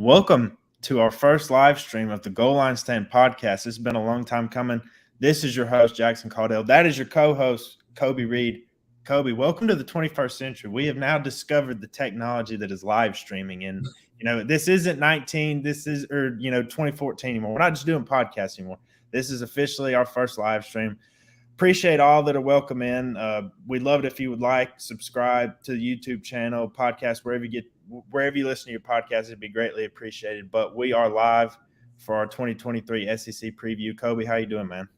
Welcome to our first live stream of the Goal Line Stand podcast. It's been a long time coming. This is your host, Jackson Caudell. That is your co-host, Coby Reed. Coby, welcome to the 21st century. We have now discovered the technology that is live streaming. And, this isn't 2014 anymore. We're not just doing podcasts anymore. This is officially our first live stream. Appreciate all that are welcome in. We'd love it if you would subscribe to the YouTube channel, podcast, wherever you listen to your podcast. It'd be greatly appreciated. But we are live for our 2023 SEC preview. Coby, how you doing, man?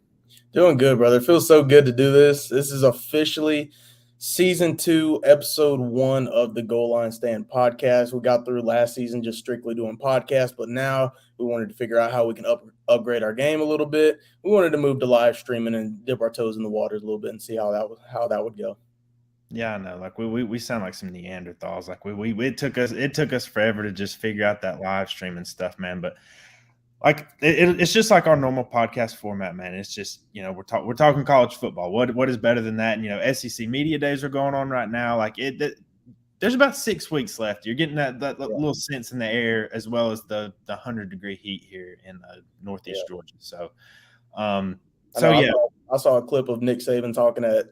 Doing good, brother. It feels so good to do this. This is officially season 2, episode 1 of the Goal Line Stand podcast. We got through last season just strictly doing podcasts, but now we wanted to figure out how we can upgrade our game a little bit. We wanted to move to live streaming and dip our toes in the waters a little bit and see how that would go. Yeah, I know. Like we sound like some Neanderthals. Like it took us forever to just figure out that live streaming stuff, man. But like it's just like our normal podcast format, man. It's just we're talking college football. What is better than that? And SEC media days are going on right now. Like there's about 6 weeks left. You're getting that little sense in the air, as well as the 100-degree heat here in Northeast Georgia. So, I saw a clip of Nick Saban talking at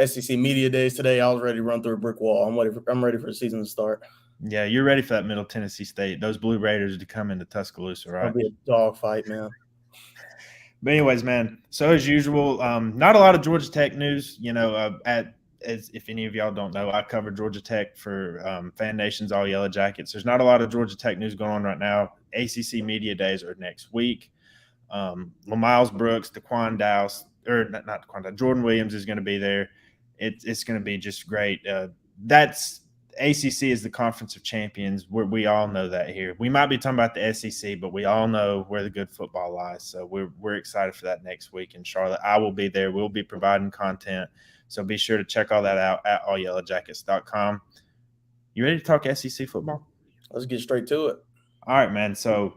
SEC media days today. I was ready to run through a brick wall. I'm ready for the season to start. Yeah, you're ready for that Middle Tennessee State, those Blue Raiders to come into Tuscaloosa, right? It'll be a dog fight, man. But anyways, man, so as usual, not a lot of Georgia Tech news. As if any of y'all don't know, I cover Georgia Tech for Fan Nation's All Yellow Jackets. There's not a lot of Georgia Tech news going on right now. ACC media days are next week. LaMiles Brooks, Jordan Williams is going to be there. It's going to be just great. That's ACC is the Conference of Champions. We all know that here. We might be talking about the SEC, but we all know where the good football lies. So we're excited for that next week in Charlotte. I will be there. We'll be providing content. So be sure to check all that out at allyellowjackets.com. You ready to talk SEC football? Let's get straight to it. All right, man. So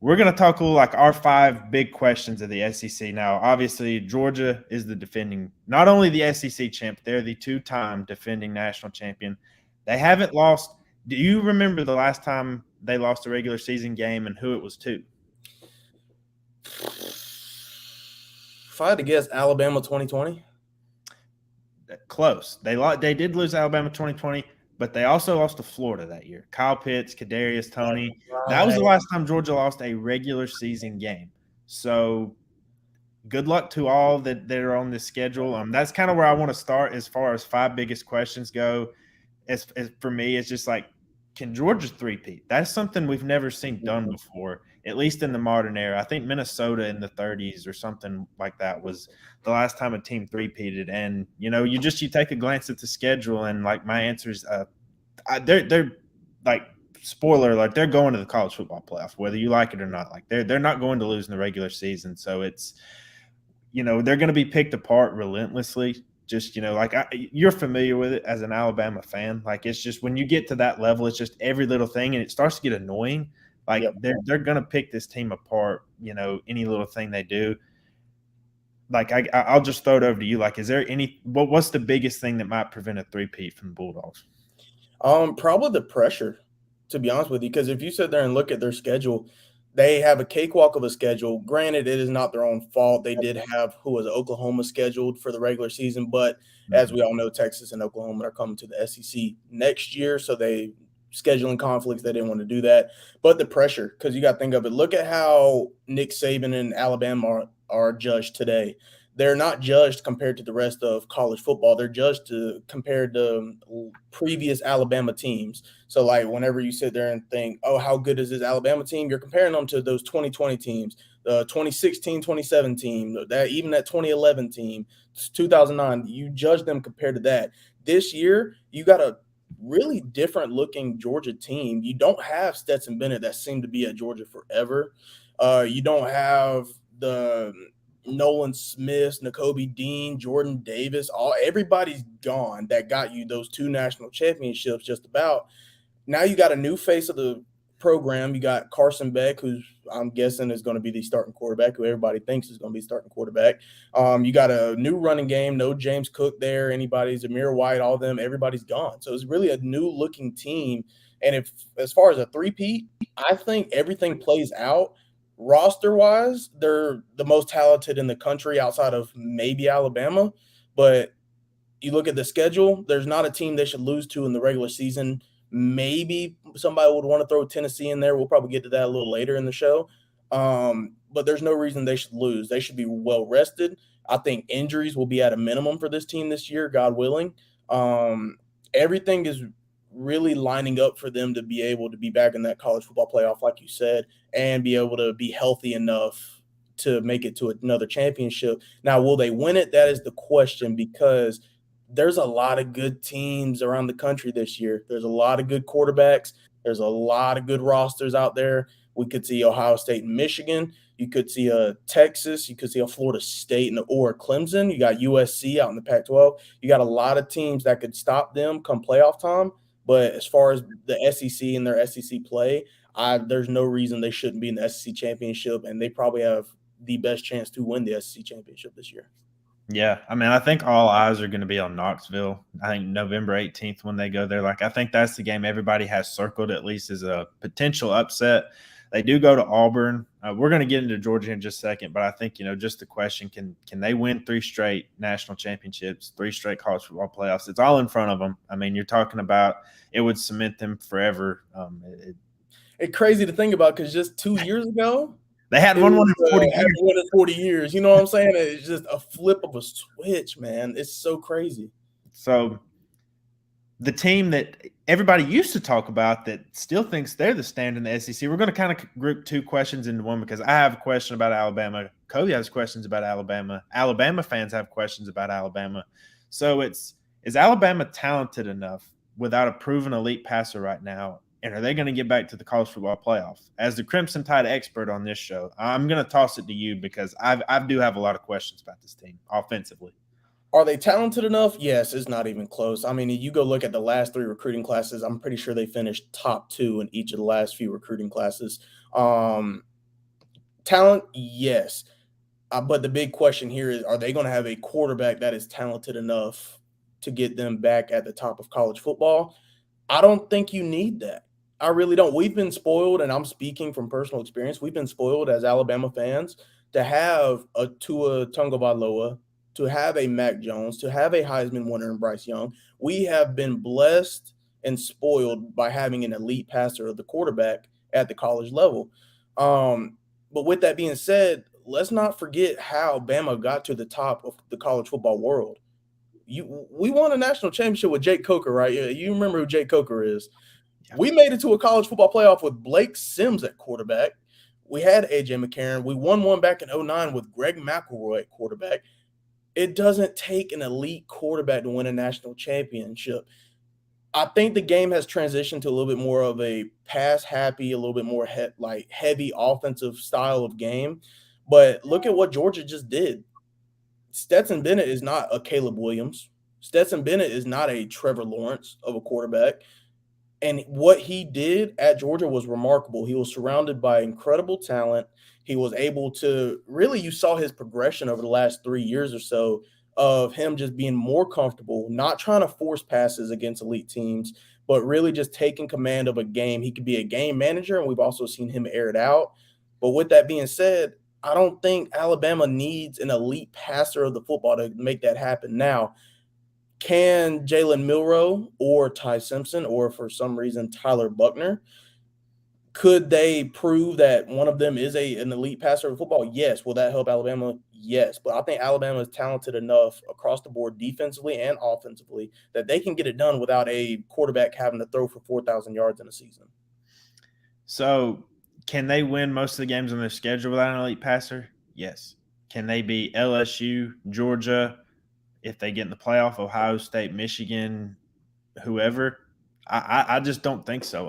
we're going to talk like our 5 big questions of the SEC. Now, obviously, Georgia is the defending, not only the SEC champ, they're the 2-time defending national champion. They haven't lost. Do you remember the last time they lost a regular season game and who it was to? If I had to guess, Alabama 2020. Close. They did lose Alabama 2020, but they also lost to Florida that year. Kyle Pitts, Kadarius Toney. That was the last time Georgia lost a regular season game. So good luck to all that are on this schedule. That's kind of where I want to start as far as 5 biggest questions go. As for me, it's just like, can Georgia three-peat? That's something we've never seen done before, at least in the modern era. I think Minnesota in the 30s or something like that was the last time a team three-peated. And, you take a glance at the schedule, and, like, my answer is they're like, spoiler alert, they're going to the college football playoff, whether you like it or not. Like, they're not going to lose in the regular season. So it's, they're going to be picked apart relentlessly. Just, you're familiar with it as an Alabama fan. Like, it's just when you get to that level, it's just every little thing, and it starts to get annoying. Like, they're going to pick this team apart, any little thing they do. Like, I'll just throw it over to you. Like, is there what's the biggest thing that might prevent a three-peat from the Bulldogs? Probably the pressure, to be honest with you, because if you sit there and look at their schedule, they have a cakewalk of a schedule. Granted, it is not their own fault. They did have Oklahoma scheduled for the regular season, but as we all know, Texas and Oklahoma are coming to the SEC next year, so they scheduling conflicts. They didn't want to do that. But the pressure, because you got to think of it. Look at how Nick Saban and Alabama are judged today. They're not judged compared to the rest of college football. They're judged compared to previous Alabama teams. So, like, whenever you sit there and think, oh, how good is this Alabama team? You're comparing them to those 2020 teams, the 2016, 2017 team, even that 2011 team, 2009. You judge them compared to that. This year, you got a really different-looking Georgia team. You don't have Stetson Bennett that seemed to be at Georgia forever. You don't have the Nolan Smith, Nakobe Dean, Jordan Davis, everybody's gone that got you those 2 national championships just about. Now you got a new face of the program. You got Carson Beck, who I'm guessing is going to be the starting quarterback, who everybody thinks is going to be starting quarterback. You got a new running game, no James Cook there, Zamir White, all of them, everybody's gone. So it's really a new-looking team, And if, as far as a three-peat, I think everything plays out. Roster-wise, they're the most talented in the country outside of maybe Alabama. But you look at the schedule, there's not a team they should lose to in the regular season. Maybe somebody would want to throw Tennessee in there. We'll probably get to that a little later in the show. But there's no reason they should lose. They should be well rested. I think injuries will be at a minimum for this team this year, God willing. Everything is really lining up for them to be able to be back in that college football playoff, like you said, and be able to be healthy enough to make it to another championship. Now, will they win it? That is the question, because there's a lot of good teams around the country this year. There's a lot of good quarterbacks. There's a lot of good rosters out there. We could see Ohio State and Michigan. You could see a Texas. You could see a Florida State or Clemson. You got USC out in the Pac-12. You got a lot of teams that could stop them come playoff time. But as far as the SEC and their SEC play, there's no reason they shouldn't be in the SEC championship, and they probably have the best chance to win the SEC championship this year. Yeah, I mean, I think all eyes are going to be on Knoxville. I think November 18th when they go there. Like, I think that's the game everybody has circled at least as a potential upset. They do go to Auburn. We're going to get into Georgia in just a second, but I think, just the question, can they win 3 straight national championships, 3 straight college football playoffs? It's all in front of them. I mean, you're talking about it would cement them forever. It's crazy to think about, because just 2 years ago, they had won one in 40 years. Won in 40 years. You know what I'm saying? It's just a flip of a switch, man. It's so crazy. So the team that everybody used to talk about that still thinks they're the stand in the SEC, we're going to kind of group 2 questions into one, because I have a question about Alabama. Kobe has questions about Alabama. Alabama fans have questions about Alabama. So is Alabama talented enough without a proven elite passer right now? And are they going to get back to the college football playoff? As the Crimson Tide expert on this show, I'm going to toss it to you, because I do have a lot of questions about this team offensively. Are they talented enough? Yes, it's not even close. I mean, you go look at the last 3 recruiting classes, I'm pretty sure they finished top 2 in each of the last few recruiting classes. Talent, yes. But the big question here is, are they going to have a quarterback that is talented enough to get them back at the top of college football? I don't think you need that. I really don't. We've been spoiled, and I'm speaking from personal experience. We've been spoiled as Alabama fans to have a Tua Tagovailoa, to have a Mac Jones, to have a Heisman winner in Bryce Young. We have been blessed and spoiled by having an elite passer of the quarterback at the college level. But with that being said, let's not forget how Bama got to the top of the college football world. We won a national championship with Jake Coker, right? You remember who Jake Coker is. Yeah. We made it to a college football playoff with Blake Sims at quarterback. We had A.J. McCarron. We won one back in 2009 with Greg McElroy at quarterback. It doesn't take an elite quarterback to win a national championship. I think the game has transitioned to a little bit more of a pass-happy, a little bit more heavy offensive style of game. But look at what Georgia just did. Stetson Bennett is not a Caleb Williams. Stetson Bennett is not a Trevor Lawrence of a quarterback. And what he did at Georgia was remarkable. He was surrounded by incredible talent. He was able to really, you saw his progression over the last 3 years or so of him just being more comfortable, not trying to force passes against elite teams, but really just taking command of a game. He could be a game manager, and we've also seen him air it out. But with that being said, I don't think Alabama needs an elite passer of the football to make that happen. Now, can Jalen Milroe or Ty Simpson, or for some reason Tyler Buckner, could they prove that one of them is an elite passer of football? Yes. Will that help Alabama? Yes. But I think Alabama is talented enough across the board defensively and offensively that they can get it done without a quarterback having to throw for 4,000 yards in a season. So can they win most of the games on their schedule without an elite passer? Yes. Can they beat LSU, Georgia, if they get in the playoff, Ohio State, Michigan, whoever? I just don't think so.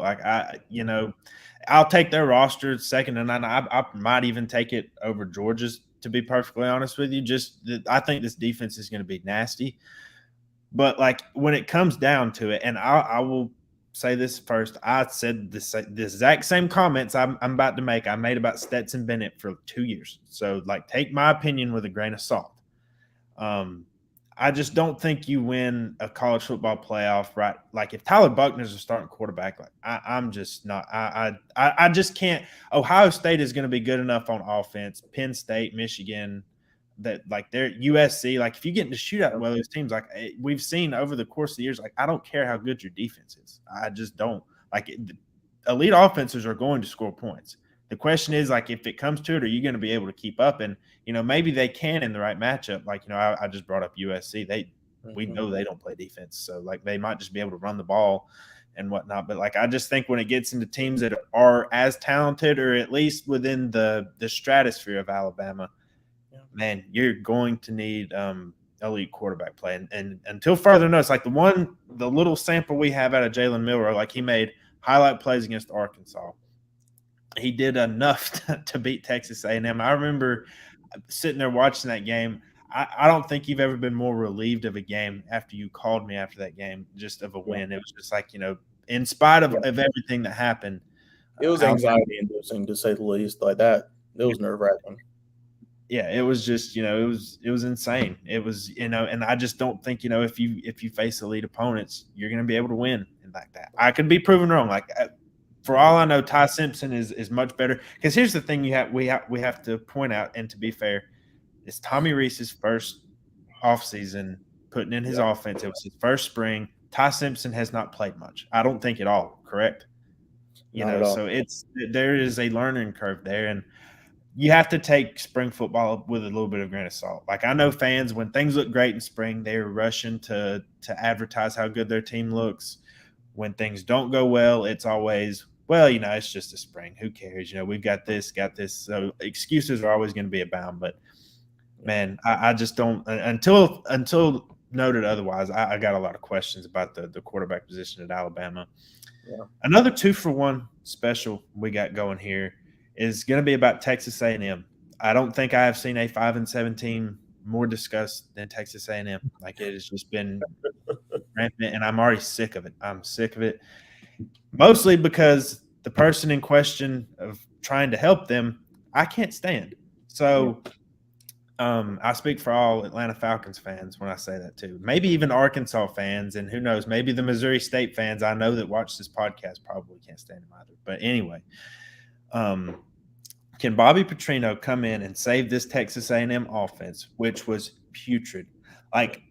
I'll take their roster second, and I might even take it over Georgia's, to be perfectly honest with you. I think this defense is going to be nasty. But, when it comes down to it, and I will say this first, I said the exact same comments I'm about to make. I made about Stetson Bennett for 2 years. So, take my opinion with a grain of salt. I just don't think you win a college football playoff, right? Like if Tyler Buckner's a starting quarterback, like I'm just not. I just can't. Ohio State is going to be good enough on offense. Penn State, Michigan, that like they're USC. Like if you get into shootout, well, those teams like we've seen over the course of the years. Like I don't care how good your defense is. I just don't like it. Elite offenses are going to score points. The question is like if it comes to it, are you going to be able to keep up? And maybe they can in the right matchup. Like, I just brought up USC. We know they don't play defense. So, like, they might just be able to run the ball and whatnot. But, like, I just think when it gets into teams that are as talented or at least within the stratosphere of Alabama, man, you're going to need elite quarterback play. And until further notice, like the little sample we have out of Jalen Milroe, like he made highlight plays against Arkansas. He did enough to beat Texas A&M. I remember sitting there watching that game. I don't think you've ever been more relieved of a game after you called me after that game, just of a win. It was just like, in spite of everything that happened. It was anxiety inducing, to say the least, like that. It was nerve wracking. Yeah, it was just, it was insane. It was, and I just don't think, if you face elite opponents, you're going to be able to win like that. I could be proven wrong. Like, for all I know, Ty Simpson is much better. Because here's the thing: we have to point out, and to be fair, it's Tommy Rees's first offseason putting in his offense. It was his first spring. Ty Simpson has not played much. I don't think at all. Correct? So there is a learning curve there, and you have to take spring football with a little bit of grain of salt. Like I know fans, when things look great in spring, they're rushing to advertise how good their team looks. When things don't go well, it's always, well, it's just a spring. Who cares? We've got this. So excuses are always going to be abound. But, man, I just don't – until noted otherwise, I got a lot of questions about the quarterback position at Alabama. Yeah. Another 2-for-1 special we got going here is going to be about Texas A&M. I don't think I have seen a 5-7 team more discussed than Texas A&M. Like it has just been rampant, and I'm already sick of it. I'm sick of it. Mostly because the person in question of trying to help them, I can't stand. So I speak for all Atlanta Falcons fans when I say that too. Maybe even Arkansas fans, and who knows, maybe the Missouri State fans I know that watch this podcast probably can't stand him either. But anyway, can Bobby Petrino come in and save this Texas A&M offense, which was putrid? Like,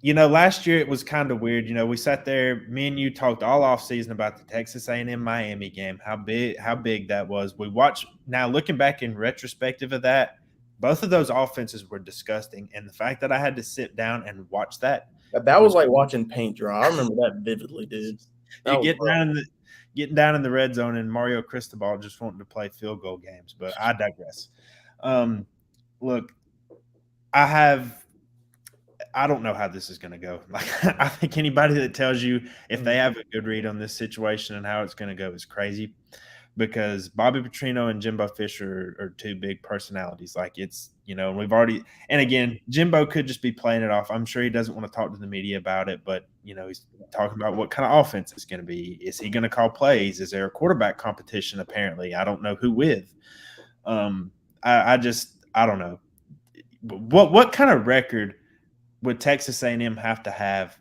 last year it was kind of weird. We sat there, me and you talked all offseason about the Texas A&M Miami game, how big that was. We watched now, looking back in retrospective of that, both of those offenses were disgusting. And the fact that I had to sit down and watch that was like watching paint dry. I remember that vividly, dude. Getting down in the red zone and Mario Cristobal just wanting to play field goal games. But I digress. Look, I don't know how this is going to go. Like, I think anybody that tells you if they have a good read on this situation and how it's going to go is crazy, because Bobby Petrino and Jimbo Fisher are two big personalities. Like it's, we've already, and again, Jimbo could just be playing it off. I'm sure he doesn't want to talk to the media about it, but he's talking about what kind of offense it's going to be. Is he going to call plays? Is there a quarterback competition? Apparently, I don't know who with. I don't know. What kind of record would Texas A&M have to have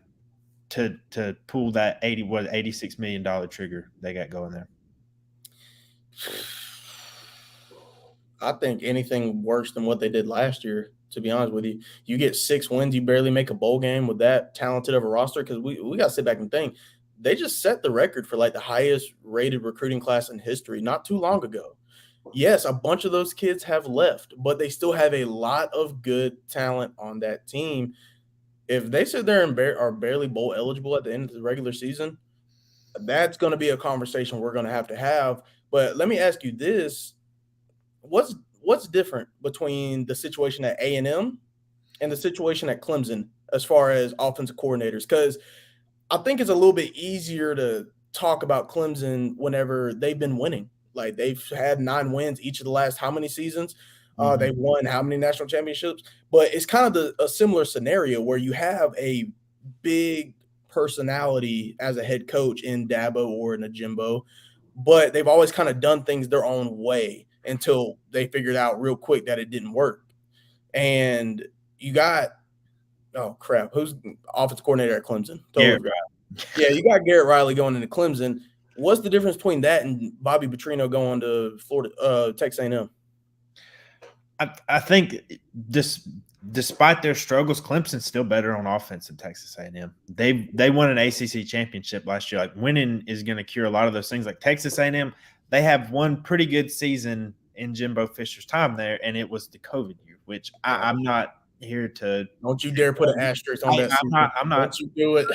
to pull that $86 million trigger they got going there? I think anything worse than what they did last year, to be honest with you. You get 6 wins, you barely make a bowl game with that talented of a roster, because we got to sit back and think. They just set the record for like the highest rated recruiting class in history not too long ago. Yes, a bunch of those kids have left, but they still have a lot of good talent on that team. If they sit there and are barely bowl eligible at the end of the regular season, that's going to be a conversation we're going to have. But let me ask you this. What's different between the situation at A&M and the situation at Clemson as far as offensive coordinators? Because I think it's a little bit easier to talk about Clemson whenever they've been winning. Like they've had 9 wins each of the last how many seasons? They've won how many national championships? But it's kind of a similar scenario where you have a big personality as a head coach in Dabo or in a Jimbo, but they've always kind of done things their own way until they figured out real quick that it didn't work. And you got Oh crap! Who's offensive coordinator at Clemson? Totally Garrett forgot. Yeah, you got Garrett Riley going into Clemson. What's the difference between that and Bobby Petrino going to Florida, Texas A&M? I think despite their struggles, Clemson's still better on offense than Texas A&M. They won an ACC championship last year. Like winning is going to cure a lot of those things. Like Texas A&M, they have one pretty good season in Jimbo Fisher's time there, and it was the COVID year, which I'm not here to. Don't you dare put an asterisk on that season. I'm not. Don't you do it.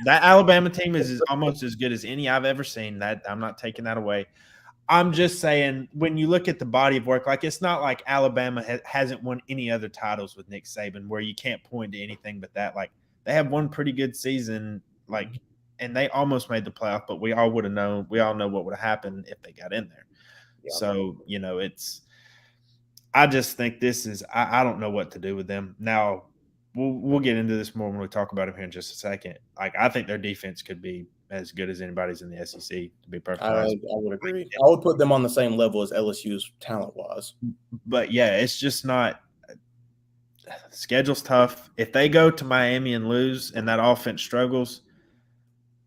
That Alabama team is almost as good as any I've ever seen. That I'm not taking that away. I'm just saying, when you look at the body of work, like it's not like Alabama hasn't won any other titles with Nick Saban, where you can't point to anything but that. Like they have one pretty good season, like, and they almost made the playoff, but we all would have known. We all know what would have happened if they got in there. Yeah. So I just think this is. I don't know what to do with them now. We'll get into this more when we talk about them here in just a second. Like I think their defense could be as good as anybody's in the SEC, to be perfectly honest. I would agree. I would put them on the same level as LSU's talent-wise. But, yeah, it's just not – the schedule's tough. If they go to Miami and lose and that offense struggles,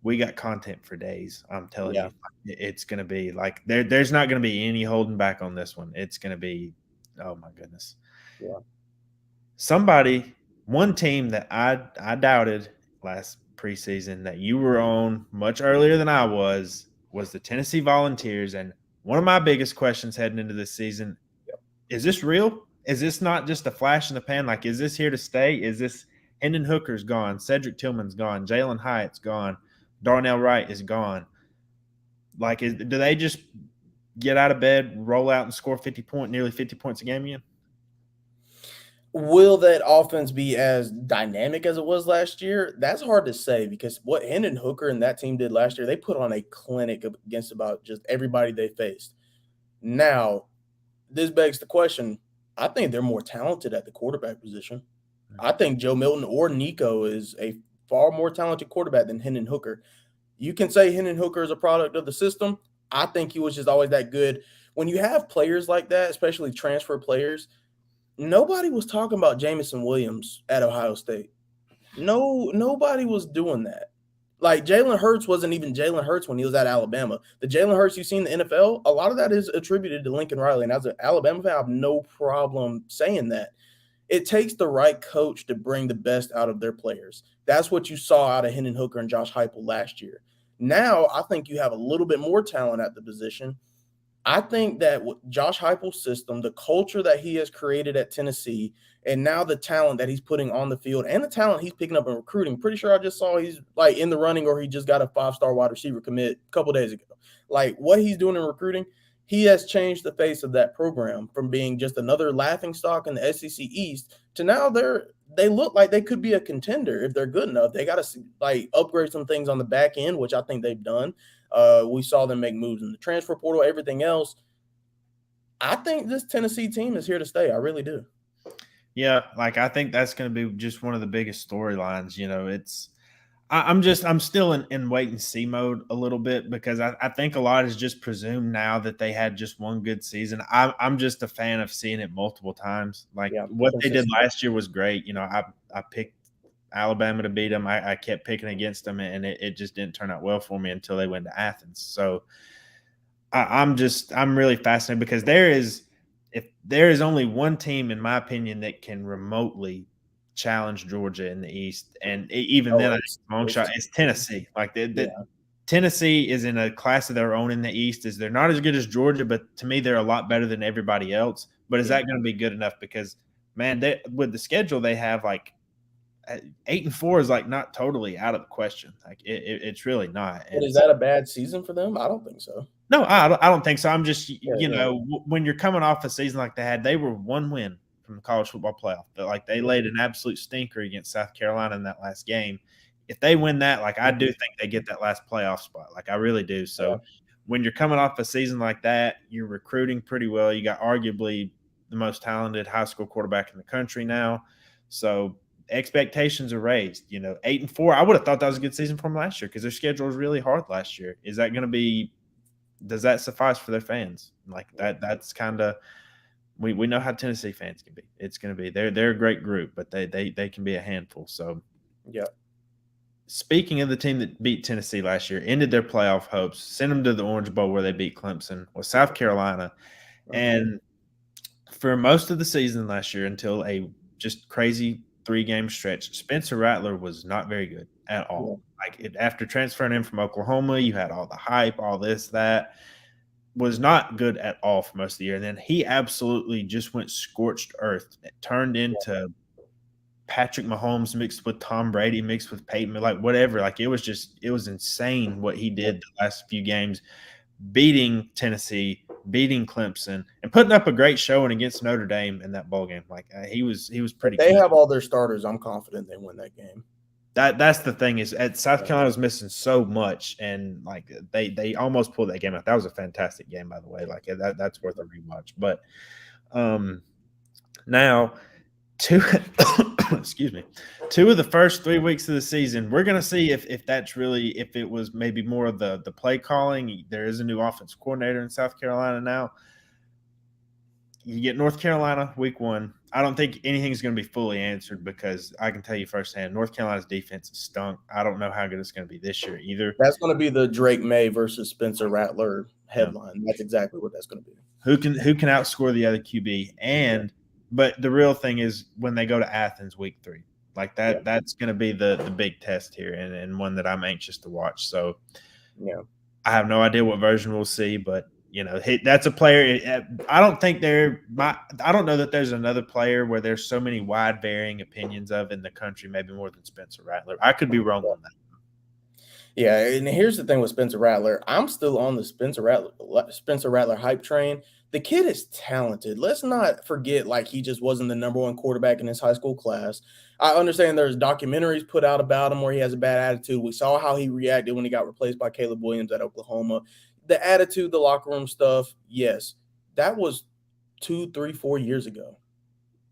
we got content for days. I'm telling you. It's going to be like there's not going to be any holding back on this one. It's going to be – oh, my goodness. Yeah. One team that I doubted last preseason that you were on much earlier than I was the Tennessee Volunteers. And one of my biggest questions heading into this season, is this real? Is this not just a flash in the pan? Like, is this here to stay? Is this Hendon Hooker's gone, Cedric Tillman's gone, Jalen Hyatt's gone, Darnell Wright is gone. Like, do they just get out of bed, roll out and score nearly 50 points a game again? Will that offense be as dynamic as it was last year? That's hard to say, because what Hendon Hooker and that team did last year, they put on a clinic against about just everybody they faced. Now, this begs the question, I think they're more talented at the quarterback position. I think Joe Milton or Nico is a far more talented quarterback than Hendon Hooker. You can say Hendon Hooker is a product of the system. I think he was just always that good. When you have players like that, especially transfer players, nobody was talking about Jamison Williams at Ohio State. Nobody was doing that. Like, Jalen Hurts wasn't even Jalen Hurts when he was at Alabama. The Jalen Hurts you see in the NFL, a lot of that is attributed to Lincoln Riley. And as an Alabama fan, I have no problem saying that. It takes the right coach to bring the best out of their players. That's what you saw out of Hendon Hooker and Josh Heupel last year. Now, I think you have a little bit more talent at the position. I think that with Josh Heupel's system, the culture that he has created at Tennessee, and now the talent that he's putting on the field and the talent he's picking up in recruiting, pretty sure I just saw he's like in the running, or he just got a 5-star wide receiver commit a couple days ago. Like, what he's doing in recruiting, he has changed the face of that program from being just another laughingstock in the SEC East to now they look like they could be a contender if they're good enough. They got to like upgrade some things on the back end, which I think they've done. We saw them make moves in the transfer portal, everything else. I think this Tennessee team is here to stay. I really do. Yeah, like I think that's going to be just one of the biggest storylines. I'm still in wait and see mode a little bit, because I think a lot is just presumed now that they had just one good season. I'm just a fan of seeing it multiple times. Like what they did last year was great. I picked Alabama to beat them. I kept picking against them, and it just didn't turn out well for me until they went to Athens. So I'm really fascinated, because if there is only one team, in my opinion, that can remotely challenge Georgia in the East, and even then, it's Tennessee. Like Tennessee is in a class of their own in the East. They're not as good as Georgia, but to me, they're a lot better than everybody else. But is that going to be good enough? Because man, with the schedule they have, like 8-4 is like not totally out of the question. Like it's really not. But is that a bad season for them? I don't think so. No, I don't think so. I'm just when you're coming off a season like they were one win from the college football playoff. Like they laid an absolute stinker against South Carolina in that last game. If they win that, like I do think they get that last playoff spot. Like I really do. So when you're coming off a season like that, you're recruiting pretty well. You got arguably the most talented high school quarterback in the country now. So expectations are raised. 8-4. I would have thought that was a good season for them last year, because their schedule was really hard last year. Is that going to be? Does that suffice for their fans? Like that's kind of we know how Tennessee fans can be. It's going to be they're a great group, but they can be a handful. So yeah. Speaking of the team that beat Tennessee last year, ended their playoff hopes, sent them to the Orange Bowl where they beat Clemson, was South Carolina. And for most of the season last year, until a just crazy 3-game stretch, Spencer Rattler was not very good at all. After transferring in from Oklahoma, you had all the hype, all this, that. Was not good at all for most of the year. And then he absolutely just went scorched earth. It turned into Patrick Mahomes mixed with Tom Brady, mixed with Peyton, like whatever. Like it was insane what he did the last few games, beating Tennessee, beating Clemson, and putting up a great showing against Notre Dame in that bowl game. Like he was pretty. They good. have all their starters. I'm confident they win that game. That's the thing is at South Carolina was missing so much, and like they almost pulled that game out. That was a fantastic game, by the way. Like that's worth a rewatch. But now excuse me, 2 of the first 3 weeks of the season, we're gonna see if that's really if it was maybe more of the play calling. There is a new offensive coordinator in South Carolina now. You get North Carolina week 1. I don't think anything's going to be fully answered because I can tell you firsthand, North Carolina's defense is stunk. I don't know how good it's going to be this year either. That's going to be the Drake May versus Spencer Rattler headline. That's exactly what that's going to be. Who can outscore the other QB? But the real thing is when they go to Athens week 3. Like that's going to be the big test here and one that I'm anxious to watch. So I have no idea what version we'll see, but that's a player. I don't know that there's another player where there's so many wide varying opinions of in the country, maybe more than Spencer Rattler. I could be wrong on that. Yeah, and here's the thing with Spencer Rattler. I'm still on the Spencer Rattler hype train. The kid is talented. Let's not forget, like, he just wasn't the number 1 quarterback in his high school class. I understand there's documentaries put out about him where he has a bad attitude. We saw how he reacted when he got replaced by Caleb Williams at Oklahoma. The attitude, the locker room stuff, yes, that was 2, 3, 4 years ago.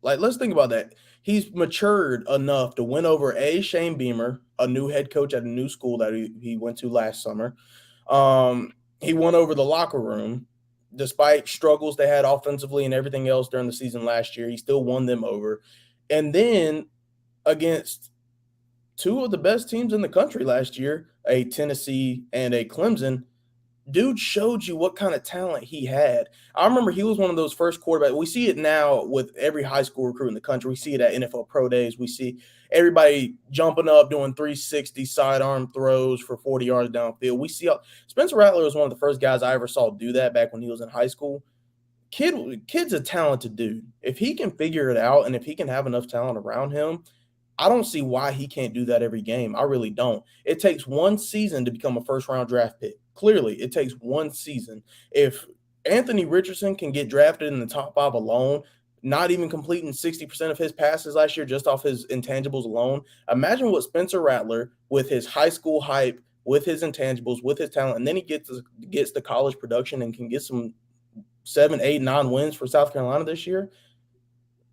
Like, let's think about that. He's matured enough to win over Shane Beamer, a new head coach at a new school that he went to last summer. He won over the locker room. Despite struggles they had offensively and everything else during the season last year, he still won them over. And then against 2 of the best teams in the country last year, a Tennessee and a Clemson, dude showed you what kind of talent he had. I remember he was one of those first quarterbacks. We see it now with every high school recruit in the country. We see it at NFL Pro Days. We see everybody jumping up, doing 360 sidearm throws for 40 yards downfield. We see Spencer Rattler was one of the first guys I ever saw do that back when he was in high school. Kid's a talented dude. If he can figure it out and if he can have enough talent around him, I don't see why he can't do that every game. I really don't. It takes 1 season to become a first-round draft pick. Clearly, it takes 1 season. If Anthony Richardson can get drafted in the top 5 alone, not even completing 60% of his passes last year just off his intangibles alone, imagine what Spencer Rattler, with his high school hype, with his intangibles, with his talent, and then he gets the college production and can get some 7, 8, 9 wins for South Carolina this year.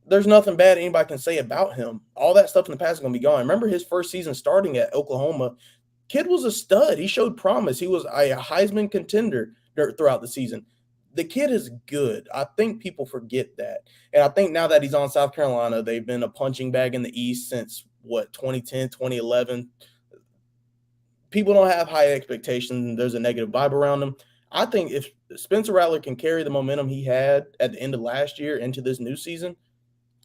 There's nothing bad anybody can say about him. All that stuff in the past is going to be gone. Remember his first season starting at Oklahoma. Kid was a stud. He showed promise. He was a Heisman contender throughout the season. The kid is good. I think people forget that. And I think now that he's on South Carolina, they've been a punching bag in the East since, 2010, 2011. People don't have high expectations. There's a negative vibe around them. I think if Spencer Rattler can carry the momentum he had at the end of last year into this new season,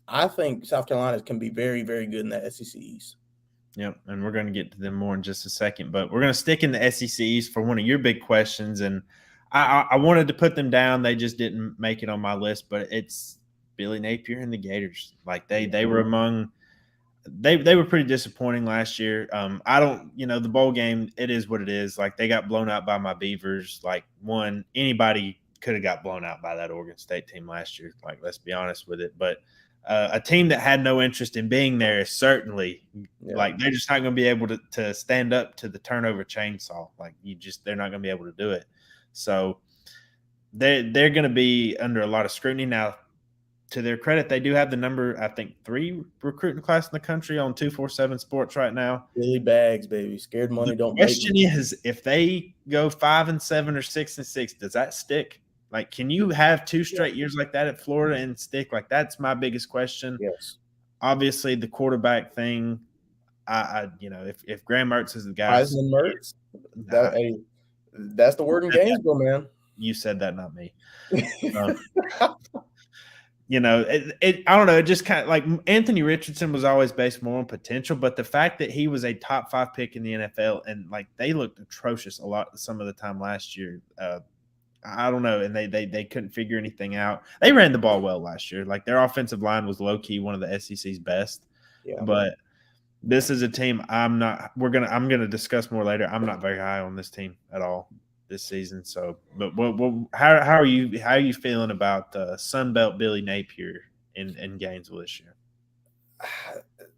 I think South Carolina can be very, very good in that SEC East. Yep, and we're going to get to them more in just a second. But we're going to stick in the SEC East for one of your big questions. And I wanted to put them down. They just didn't make it on my list. But it's Billy Napier and the Gators. Like they were among – they were pretty disappointing last year. I don't – the bowl game, it is what it is. Like they got blown out by my Beavers. Like anybody could have got blown out by that Oregon State team last year. Like let's be honest with it. But – a team that had no interest in being there is certainly like they're just not going to be able to stand up to the turnover chainsaw. Like they're not going to be able to do it. So they're going to be under a lot of scrutiny. Now, to their credit, they do have the number, I think, 3 recruiting class in the country on 247 Sports right now. Billy Bags, baby. Scared money don't make. The question is, if they go 5-7 or 6-6, does that stick? Like, can you have 2 straight years like that at Florida and stick? Like, that's my biggest question. Yes. Obviously, the quarterback thing. If Graham Mertz is the guy, Heisman Mertz. That's the word in Gainesville, man. You said that, not me. I don't know. It just kind of like Anthony Richardson was always based more on potential, but the fact that he was a top 5 pick in the NFL and like they looked atrocious some of the time last year. I don't know, and they couldn't figure anything out. They ran the ball well last year. Like their offensive line was low key one of the SEC's best. Yeah. But this is a team I'm gonna discuss more later. I'm not very high on this team at all this season. So, but how are you feeling about Sunbelt Billy Napier in Gainesville this year?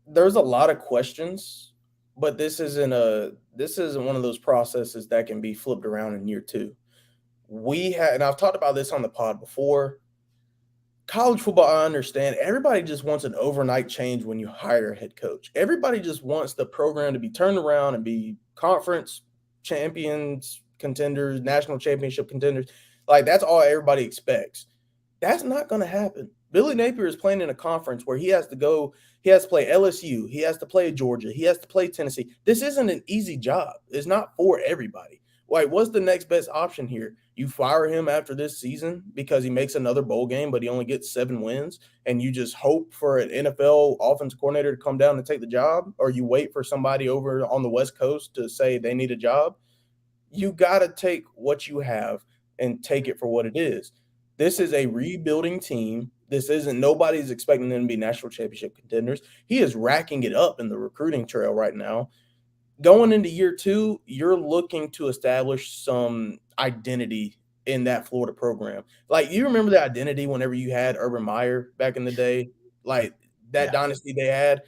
There's a lot of questions, but this isn't one of those processes that can be flipped around in year 2. And I've talked about this on the pod before. College football, I understand. Everybody just wants an overnight change when you hire a head coach. Everybody just wants the program to be turned around and be conference champions, contenders, national championship contenders. Like, that's all everybody expects. That's not going to happen. Billy Napier is playing in a conference where he has to play LSU, he has to play Georgia, he has to play Tennessee. This isn't an easy job. It's not for everybody. Like, what's the next best option here? You fire him after this season because he makes another bowl game, but he only gets 7 wins, and you just hope for an NFL offensive coordinator to come down and take the job, or you wait for somebody over on the West Coast to say they need a job. You got to take what you have and take it for what it is. This is a rebuilding team. Nobody's expecting them to be national championship contenders. He is racking it up in the recruiting trail right now. Going into year 2, you're looking to establish some identity in that Florida program. Like, you remember the identity whenever you had Urban Meyer back in the day, like that dynasty they had.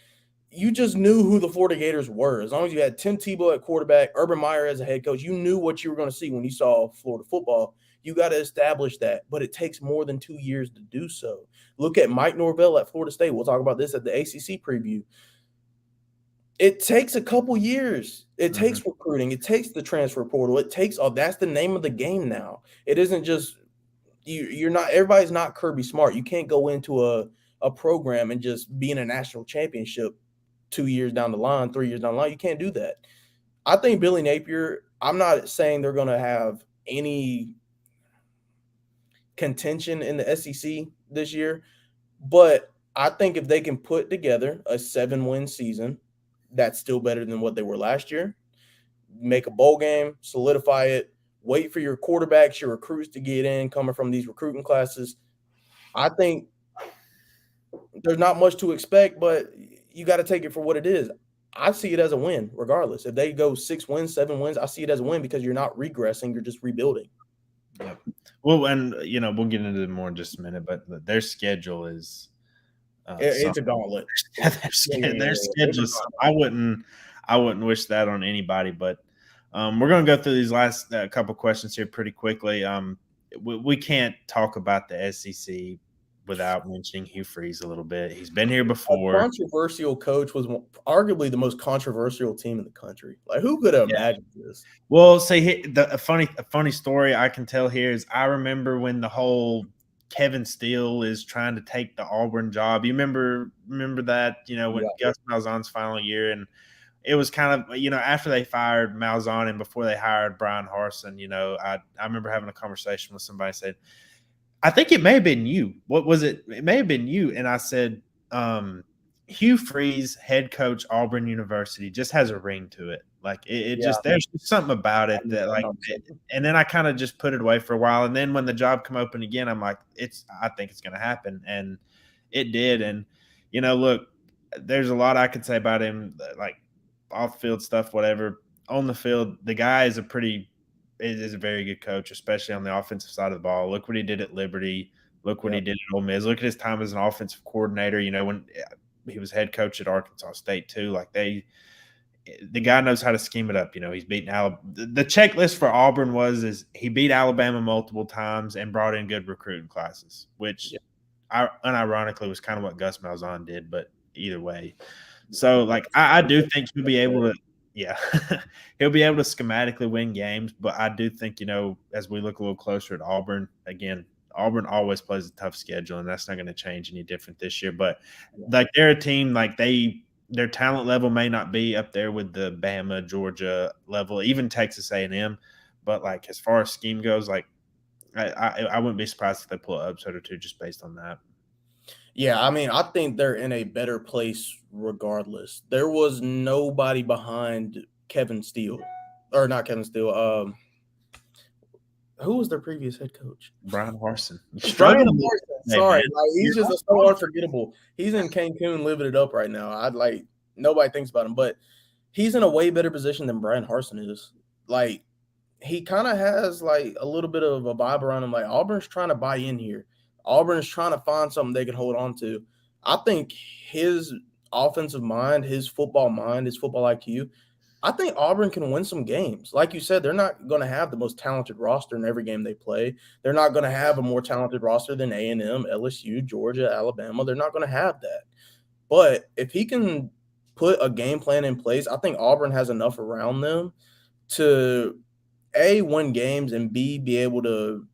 You just knew who the Florida Gators were. As long as you had Tim Tebow at quarterback, Urban Meyer as a head coach, you knew what you were going to see when you saw Florida football. You got to establish that, but it takes more than 2 years to do so. Look at Mike Norvell at Florida State. We'll talk about this at the ACC preview. It takes a couple years. It takes recruiting. It takes the transfer portal. It takes all. That's the name of the game now. It isn't just you're not. Everybody's not Kirby Smart. You can't go into a program and just be in a national championship 2 years down the line, 3 years down the line. You can't do that. I think Billy Napier. I'm not saying they're going to have any contention in the SEC this year, but I think if they can put together a 7-win season, that's still better than what they were last year. Make a bowl game, solidify it, wait for your quarterbacks, your recruits to get in coming from these recruiting classes. I think there's not much to expect, but you got to take it for what it is. I see it as a win regardless. If they go 6 wins, 7 wins, I see it as a win because you're not regressing, you're just rebuilding. Yep. Well, and we'll get into it more in just a minute, but their schedule is it's a gauntlet. Their schedule is I wouldn't wish that on anybody, but we're going to go through these last couple questions here pretty quickly. We can't talk about the SEC without mentioning Hugh Freeze a little bit. He's been here before. A controversial coach was arguably the most controversial team in the country. Like, who could have imagined this? Well, a funny story I can tell here is I remember when the whole Kevin Steele is trying to take the Auburn job. You remember that, when Gus Malzahn's final year, and it was kind of, after they fired Malzahn and before they hired Brian Harsin, I remember having a conversation with somebody said, I think it may have been you. What was it? It may have been you. And I said, Hugh Freeze, head coach, Auburn University, just has a ring to it. Like just, there's something about it that and then I kind of just put it away for a while. And then when the job come open again, I'm like, I think it's going to happen. And it did. And, look, there's a lot I could say about him, like off field stuff, whatever. On the field, the guy is a very good coach, especially on the offensive side of the ball. Look what he did at Liberty. Look what he did at Ole Miss. Look at his time as an offensive coordinator, when he was head coach at Arkansas State too. Like the guy knows how to scheme it up. He's beaten Alabama. The checklist for Auburn is he beat Alabama multiple times and brought in good recruiting classes, which unironically was kind of what Gus Malzahn did, but either way. So, like, I do think he'll be able to, yeah, he'll be able to schematically win games. But I do think, as we look a little closer at Auburn, again, Auburn always plays a tough schedule, and that's not going to change any different this year. But like they're a team, like their talent level may not be up there with the Bama, Georgia level, even Texas A&M. But like as far as scheme goes, like I wouldn't be surprised if they pull an upset or two just based on that. Yeah, I mean, I think they're in a better place regardless. There was nobody behind Kevin Steele, or not Kevin Steele. Who was their previous head coach? Brian Harsin. Brian Struggling. Harsin. Sorry, like, he's just so unforgettable. He's in Cancun living it up right now. I'd like nobody thinks about him, but he's in a way better position than Brian Harsin is. Like, he kind of has like a little bit of a vibe around him. Like, Auburn's trying to buy in here. Auburn's trying to find something they can hold on to. I think his offensive mind, his football IQ, I think Auburn can win some games. Like you said, they're not going to have the most talented roster in every game they play. They're not going to have a more talented roster than A&M, LSU, Georgia, Alabama. They're not going to have that. But if he can put a game plan in place, I think Auburn has enough around them to A, win games, and B, be able to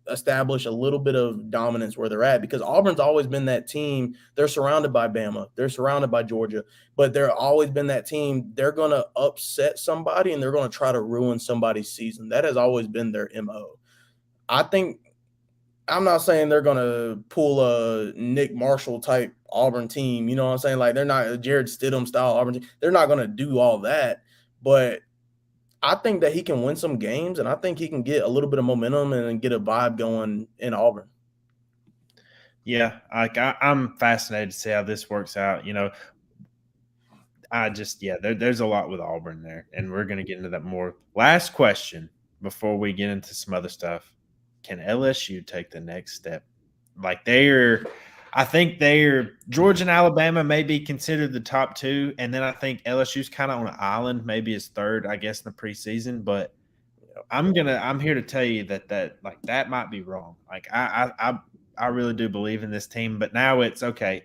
establish a little bit of dominance where they're at, because Auburn's always been that team. They're surrounded by Bama. They're surrounded by Georgia, but they're always been that team. They're going to upset somebody and they're going to try to ruin somebody's season. That has always been their MO. I'm not saying they're going to pull a Nick Marshall type Auburn team. You know what I'm saying? Like, they're not a Jared Stidham style Auburn team. They're not going to do all that, but I think that he can win some games, and I think he can get a little bit of momentum and get a vibe going in Auburn. Yeah, like I'm fascinated to see how this works out. There's a lot with Auburn there, and we're going to get into that more. Last question before we get into some other stuff: can LSU take the next step? Like I think Georgia and Alabama may be considered the top two, and then I think LSU's kind of on an island, maybe is third, I guess, in the preseason. But I'm here to tell you that might be wrong. Like I really do believe in this team, but now it's okay.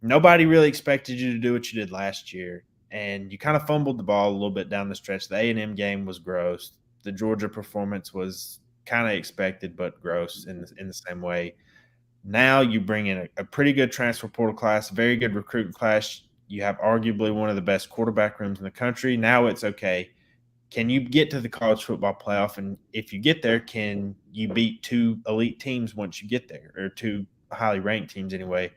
Nobody really expected you to do what you did last year, and you kind of fumbled the ball a little bit down the stretch. The A&M game was gross. The Georgia performance was kind of expected, but gross in the same way. Now you bring in a pretty good transfer portal class, very good recruiting class. You have arguably one of the best quarterback rooms in the country. Now it's okay. Can you get to the college football playoff? And if you get there, can you beat two elite teams once you get there, or two highly ranked teams anyway?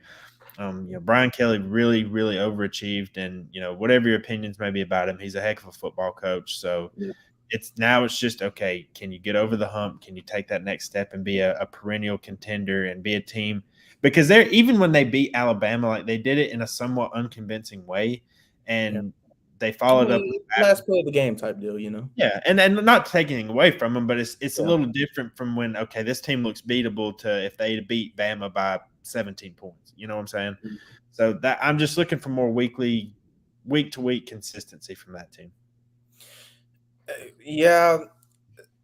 Brian Kelly really, really overachieved, and whatever your opinions may be about him, he's a heck of a football coach. So it's just okay. Can you get over the hump? Can you take that next step and be a perennial contender and be a team? Because they're, even when they beat Alabama, like, they did it in a somewhat unconvincing way, and they followed up with last play of the game type deal, Yeah, and not taking anything away from them, but it's a little different from when, okay, this team looks beatable, to if they beat Bama by 17 points. You know what I'm saying? Mm-hmm. So that I'm just looking for more week to week consistency from that team. Yeah,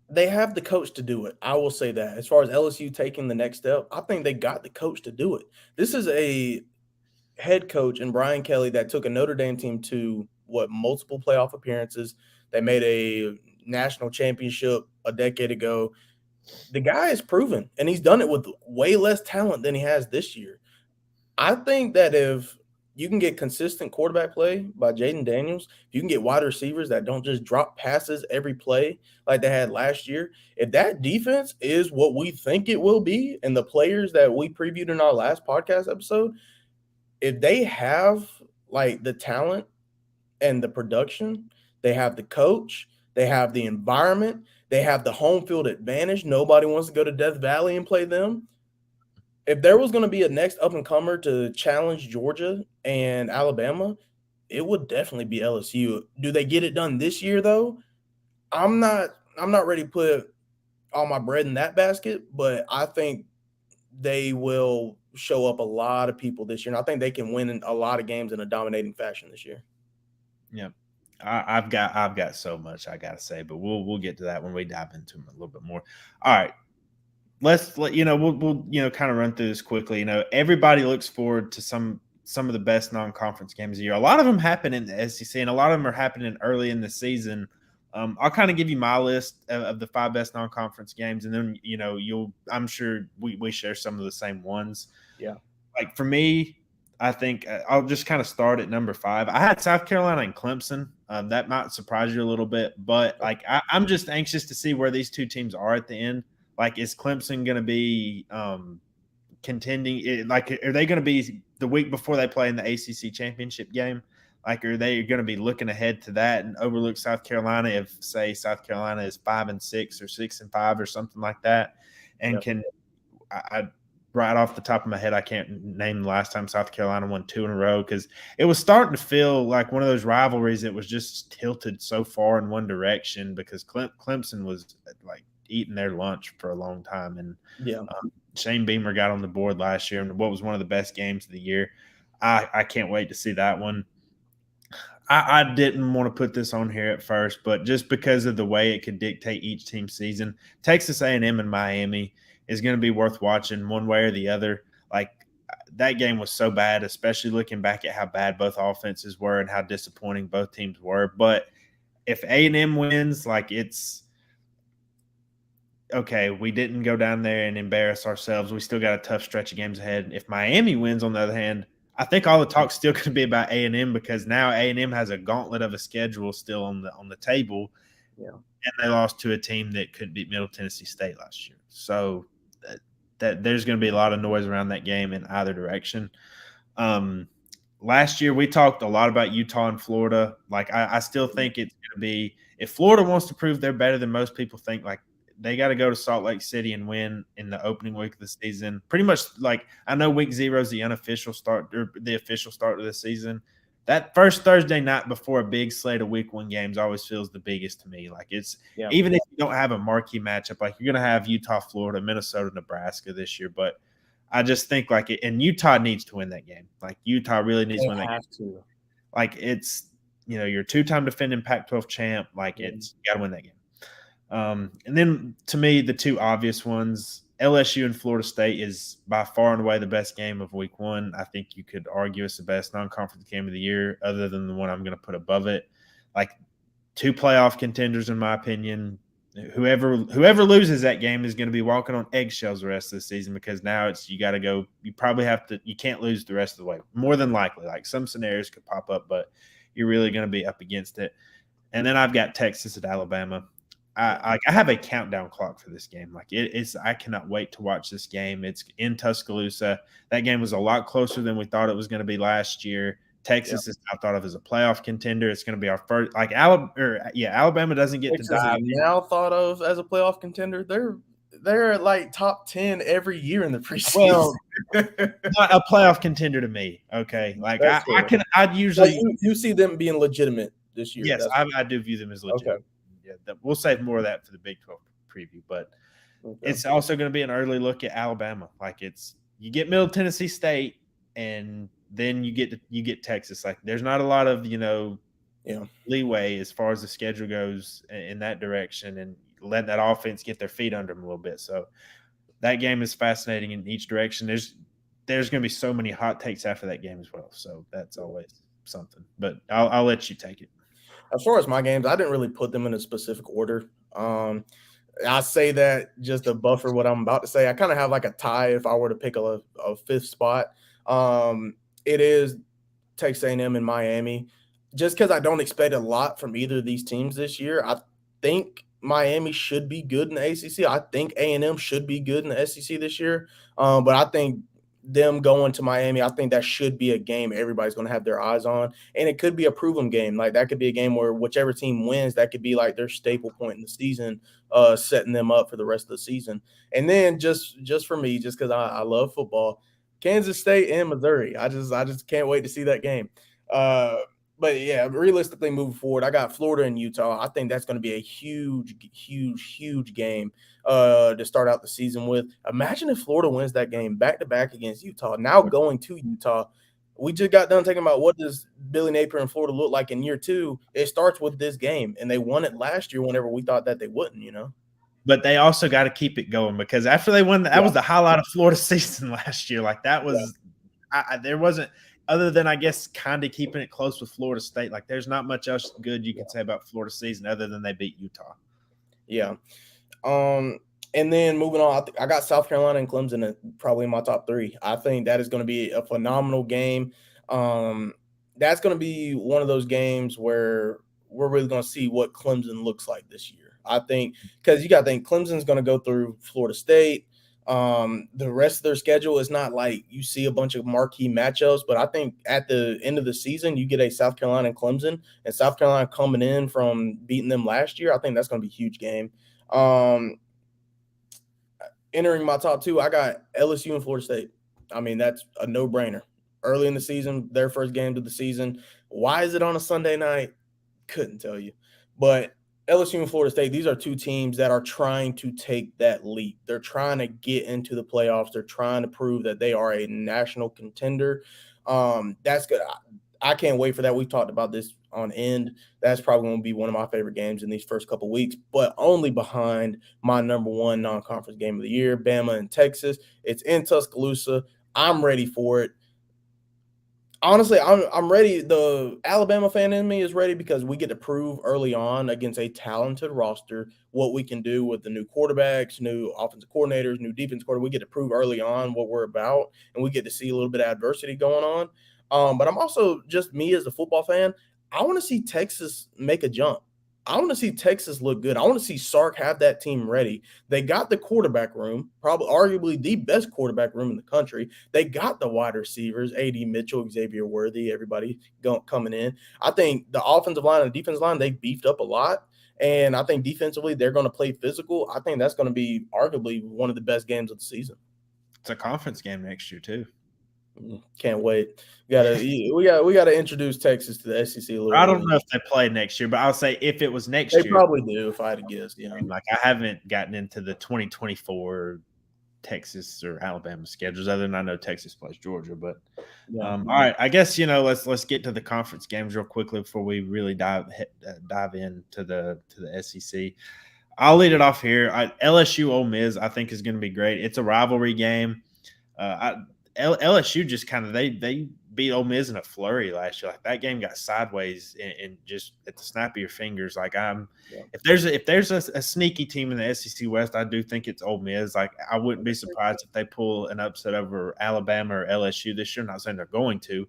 they have the coach to do it. I will say that. As far as LSU taking the next step, I think they got the coach to do it. This is a head coach in Brian Kelly that took a Notre Dame team to multiple playoff appearances. They made a national championship a decade ago. The guy is proven, and he's done it with way less talent than he has this year. I think that if you can get consistent quarterback play by Jaden Daniels, if you can get wide receivers that don't just drop passes every play like they had last year, if that defense is what we think it will be, and the players that we previewed in our last podcast episode, if they have like the talent and the production, they have the coach, they have the environment, they have the home field advantage. Nobody wants to go to Death Valley and play them. If there was going to be a next up-and-comer to challenge Georgia and Alabama, it would definitely be LSU. Do they get it done this year, though? I'm not ready to put all my bread in that basket, but I think they will show up a lot of people this year, and I think they can win a lot of games in a dominating fashion this year. Yeah, I've got so much I gotta say, but we'll get to that when we dive into them a little bit more. All right. We'll kind of run through this quickly. Everybody looks forward to some some of the best non-conference games of the year. A lot of them happen in the SEC, and a lot of them are happening early in the season. I'll kind of give you my list of the 5 best non-conference games, and then I'm sure we share some of the same ones. Yeah. Like for me, I think I'll just kind of start at number 5. I had South Carolina and Clemson. That might surprise you a little bit, but like I'm just anxious to see where these two teams are at the end. Like, is Clemson going to be contending? Like, are they going to be the week before they play in the ACC championship game? Like, are they going to be looking ahead to that and overlook South Carolina if, say, South Carolina is 5-6 or 6-5 or something like that? And I right off the top of my head, I can't name the last time South Carolina won 2 in a row, because it was starting to feel like one of those rivalries that was just tilted so far in one direction, because Clemson was like eating their lunch for a long time. And Shane Beamer got on the board last year and what was one of the best games of the year. I can't wait to see that one. I didn't want to put this on here at first, but just because of the way it could dictate each team's season, Texas A&M and Miami is going to be worth watching one way or the other. Like, that game was so bad, especially looking back at how bad both offenses were and how disappointing both teams were. But if A&M wins, like, it's okay, we didn't go down there and embarrass ourselves. We still got a tough stretch of games ahead. If Miami wins, on the other hand, I think all the talk's still going to be about A&M, because now A&M has a gauntlet of a schedule still on the table. Yeah. And they lost to a team that could beat Middle Tennessee State last year. So that there's going to be a lot of noise around that game in either direction. Last year we talked a lot about Utah and Florida. Like, I still think it's going to be, if Florida wants to prove they're better than most people think, like, they got to go to Salt Lake City and win in the opening week of the season. Pretty much, like, I know week 0 is the unofficial start, or the official start of the season. That first Thursday night before a big slate of week 1 games always feels the biggest to me. Like, it's even if you don't have a marquee matchup, like, you're going to have Utah, Florida, Minnesota, Nebraska this year. But I just think, like, and Utah needs to win that game. Like, Utah really needs to win that game. To. Like, it's, you're 2-time defending Pac-12 champ. Like, you got to win that game. And then, to me, the 2 obvious ones, LSU and Florida State, is by far and away the best game of week 1. I think you could argue it's the best non-conference game of the year, other than the one I'm going to put above it. Like, 2 playoff contenders, in my opinion. Whoever loses that game is going to be walking on eggshells the rest of the season, because now you got to go. You probably have to. You can't lose the rest of the way. More than likely, like, some scenarios could pop up, but you're really going to be up against it. And then I've got Texas at Alabama. I have a countdown clock for this game. Like, it's, I cannot wait to watch this game. It's in Tuscaloosa. That game was a lot closer than we thought it was going to be last year. Texas is now thought of as a playoff contender. It's going to be our first. Like, Alabama doesn't get Texas to dive is now thought of as a playoff contender. They're like top 10 every year in the preseason. Well, not a playoff contender to me. Okay, like, I'd usually, like, you see them being legitimate this year. Yes, I do view them as legitimate. Okay. Yeah, we'll save more of that for the Big 12 preview, but it's also going to be an early look at Alabama. Like, you get Middle Tennessee State, and then you get Texas. Like, there's not a lot of leeway as far as the schedule goes in that direction, and let that offense get their feet under them a little bit. So that game is fascinating in each direction. There's going to be so many hot takes after that game as well. So that's always something. But I'll let you take it. As far as my games, I didn't really put them in a specific order. I say that just to buffer what I'm about to say. I kind of have like a tie if I were to pick a 5th spot. It is Texas A&M and Miami, just because I don't expect a lot from either of these teams this year. I think Miami should be good in the ACC. I think A&M should be good in the SEC this year. But I think them going to Miami, I think that should be a game everybody's going to have their eyes on. And it could be a proven game. Like, that could be a game where whichever team wins, that could be like their staple point in the season, setting them up for the rest of the season. And then just for me, just because I love football, Kansas State and Missouri. I just can't wait to see that game. But yeah, realistically moving forward, I got Florida and Utah. I think that's going to be a huge, huge, huge game to start out the season with. Imagine if Florida wins that game back-to-back against Utah. Now going to Utah, we just got done talking about what does Billy Napier and Florida look like in year 2. It starts with this game, and they won it last year whenever we thought that they wouldn't, But they also got to keep it going, because after they won, that was the highlight of Florida season last year. Like, that was there wasn't – other than I guess kind of keeping it close with Florida State, like there's not much else good you can say about Florida season other than they beat Utah. Yeah. And then moving on, I got South Carolina and Clemson probably in my top 3. I think that is going to be a phenomenal game. That's going to be one of those games where we're really going to see what Clemson looks like this year. I think because you got to think Clemson's going to go through Florida State. The rest of their schedule is not like you see a bunch of marquee matchups, but I think at the end of the season, you get a South Carolina and Clemson, and South Carolina coming in from beating them last year. I think that's going to be a huge game. Entering my top 2, I got LSU and Florida State. I mean, that's a no-brainer. Early in the season, their first game of the season. Why is it on a Sunday night? Couldn't tell you. But LSU and Florida State, these are 2 teams that are trying to take that leap. They're trying to get into the playoffs. They're trying to prove that they are a national contender. That's good. I can't wait for that. We've talked about this on end. That's probably going to be one of my favorite games in these first couple of weeks, but only behind my number 1 non-conference game of the year, Bama and Texas. It's in Tuscaloosa. I'm ready for it. Honestly, I'm ready. The Alabama fan in me is ready because we get to prove early on against a talented roster what we can do with the new quarterbacks, new offensive coordinators, new defense coordinator. We get to prove early on what we're about, and we get to see a little bit of adversity going on. But I'm also just me as a football fan. I want to see Texas make a jump. I want to see Texas look good. I want to see Sark have that team ready. They got the quarterback room, probably arguably the best quarterback room in the country. They got the wide receivers, A.D. Mitchell, Xavier Worthy, everybody coming in. I think the offensive line and the defensive line, they beefed up a lot. And I think defensively, they're going to play physical. I think that's going to be arguably one of the best games of the season. It's a conference game next year, too. Can't wait. We gotta introduce Texas to the SEC a little. I don't know if they play next year, but I'll say if it was next year, they probably do. If I had to guess, yeah. Like I haven't gotten into the 2024 Texas or Alabama schedules, other than I know Texas plays Georgia. But all right, I guess let's get to the conference games real quickly before we really dive into the SEC. I'll lead it off here. LSU Ole Miss I think is going to be great. It's a rivalry game. LSU just kind of they beat Ole Miss in a flurry last year. Like that game got sideways and just at the snap of your fingers. Like if there's a sneaky team in the SEC West, I do think it's Ole Miss. Like I wouldn't be surprised if they pull an upset over Alabama or LSU this year. I'm not saying they're going to,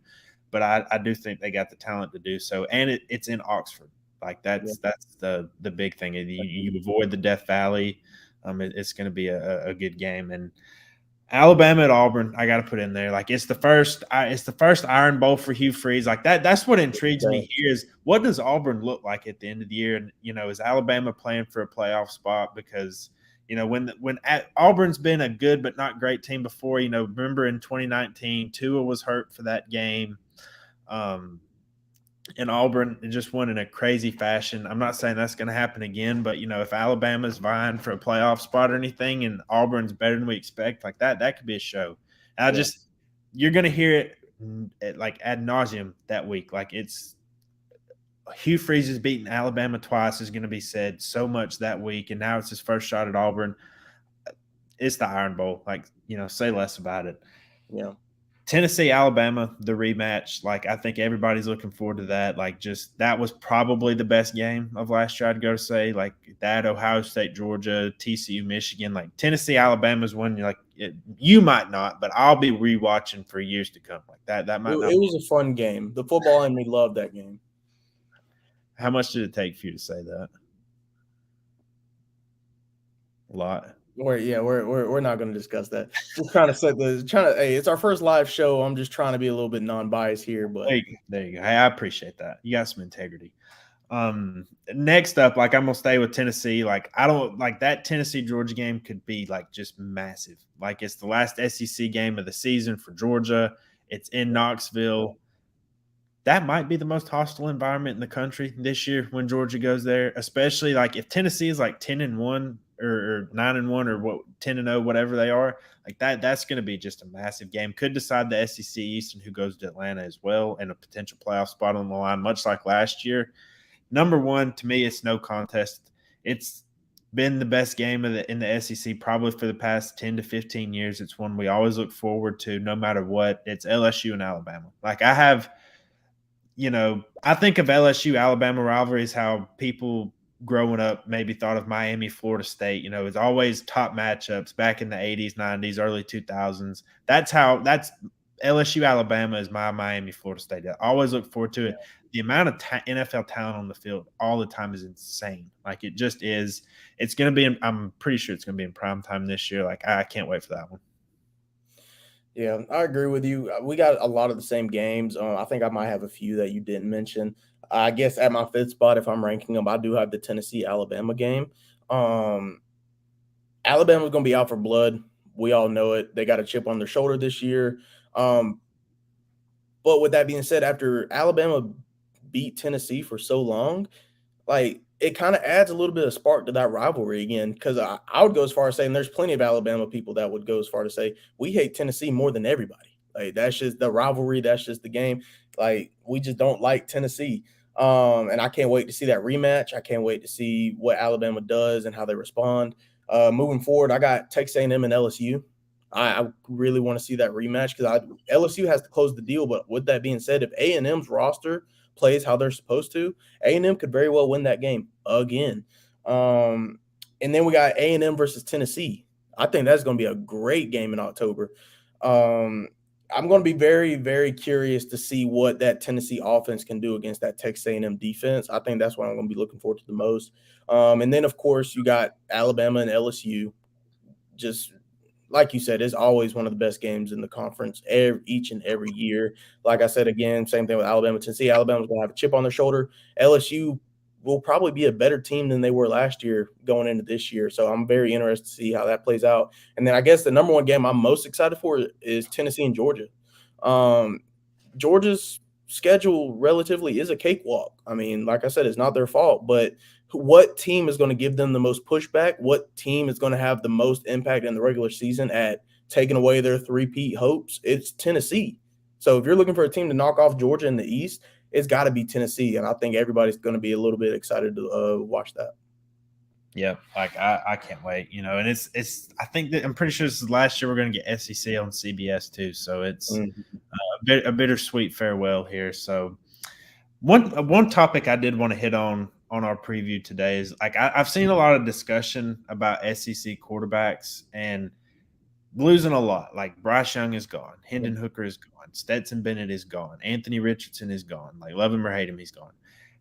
but I do think they got the talent to do so. And it's in Oxford. Like that's the big thing. You avoid the Death Valley. It's going to be a good game. And Alabama at Auburn, I got to put in there. Like it's the first Iron Bowl for Hugh Freeze. Like that. That's what intrigues me here is what does Auburn look like at the end of the year? And is Alabama playing for a playoff spot? Because when Auburn's been a good but not great team before. Remember in 2019, Tua was hurt for that game. And Auburn just won in a crazy fashion. I'm not saying that's going to happen again, but if Alabama's vying for a playoff spot or anything, and Auburn's better than we expect, like that could be a show. And you're going to hear it like ad nauseum that week. Like it's Hugh Freeze has beaten Alabama twice is going to be said so much that week, and now it's his first shot at Auburn. It's the Iron Bowl. Like say less about it. Yeah. Tennessee, Alabama, the rematch. Like I think everybody's looking forward to that. Like that was probably the best game of last year. I'd go to say like that Ohio State, Georgia, TCU, Michigan. Like Tennessee, Alabama's one. You might not, but I'll be rewatching for years to come. Like that might not. It was a fun game. The football in me loved that game. How much did it take for you to say that? A lot. We're not going to discuss that. Just trying to hey, it's our first live show. I'm just trying to be a little bit non-biased here, but there you go. Hey, I appreciate that. You got some integrity. Next up, like I'm gonna stay with Tennessee. Like I don't like that Tennessee Georgia game could be like just massive. Like it's the last SEC game of the season for Georgia. It's in Knoxville. That might be the most hostile environment in the country this year when Georgia goes there, especially like if Tennessee is like 10-1 or 9-1 or 10-0, whatever they are, like that's going to be just a massive game. Could decide the SEC East and who goes to Atlanta as well, and a potential playoff spot on the line, much like last year. Number one, to me, it's no contest. It's been the best game in the SEC probably for the past 10 to 15 years. It's one we always look forward to no matter what. It's LSU and Alabama. Like I have, I think of LSU Alabama rivalries how people growing up maybe thought of Miami Florida State. It's always top matchups back in the 80s, 90s, early 2000s. That's LSU Alabama is my Miami Florida State. I always look forward to it. The amount of NFL talent on the field all the time is insane. Like it just is. It's going to be. I'm pretty sure it's going to be in prime time this year. Like I can't wait for that one. Yeah, I agree with you. We got a lot of the same games. I think I might have a few that you didn't mention. I guess at my fifth spot, if I'm ranking them, I do have the Tennessee-Alabama game. Alabama's going to be out for blood. We all know it. They got a chip on their shoulder this year. But with that being said, after Alabama beat Tennessee for so long, like it kind of adds a little bit of spark to that rivalry again. Because I would go as far as saying there's plenty of Alabama people that would go as far to say we hate Tennessee more than everybody. Like that's just the rivalry. That's just the game. Like we just don't like Tennessee. And I can't wait to see that rematch. I can't wait to see what Alabama does and how they respond. Moving forward, I got Texas A&M and LSU. I really want to see that rematch because LSU has to close the deal. But with that being said, if A&M's roster plays how they're supposed to, A&M could very well win that game again. And then we got A&M versus Tennessee. I think that's going to be a great game in October. I'm going to be very, very curious to see what that Tennessee offense can do against that Texas A&M defense. I think that's what I'm going to be looking forward to the most. And then, of course, you got Alabama and LSU. Just like you said, it's always one of the best games in the conference each and every year. Like I said, again, same thing with Alabama, Tennessee. Alabama's going to have a chip on their shoulder. LSU will probably be a better team than they were last year going into this year. So I'm very interested to see how that plays out. And then I guess the number one game I'm most excited for is Tennessee and Georgia. Georgia's schedule relatively is a cakewalk. I mean, like I said, it's not their fault, but what team is going to give them the most pushback? What team is going to have the most impact in the regular season at taking away their three-peat hopes? It's Tennessee. So if you're looking for a team to knock off Georgia in the East, it's got to be Tennessee, and I think everybody's going to be a little bit excited to watch that. Yeah, like I can't wait, and it's I think that I'm pretty sure this is last year we're going to get SEC on CBS too, so it's a bittersweet farewell here. So one topic I did want to hit on our preview today is like I've seen a lot of discussion about SEC quarterbacks and losing a lot. Like Bryce Young is gone, Hendon Hooker is gone, Stetson Bennett is gone, Anthony Richardson is gone. Like love him or hate him, he's gone.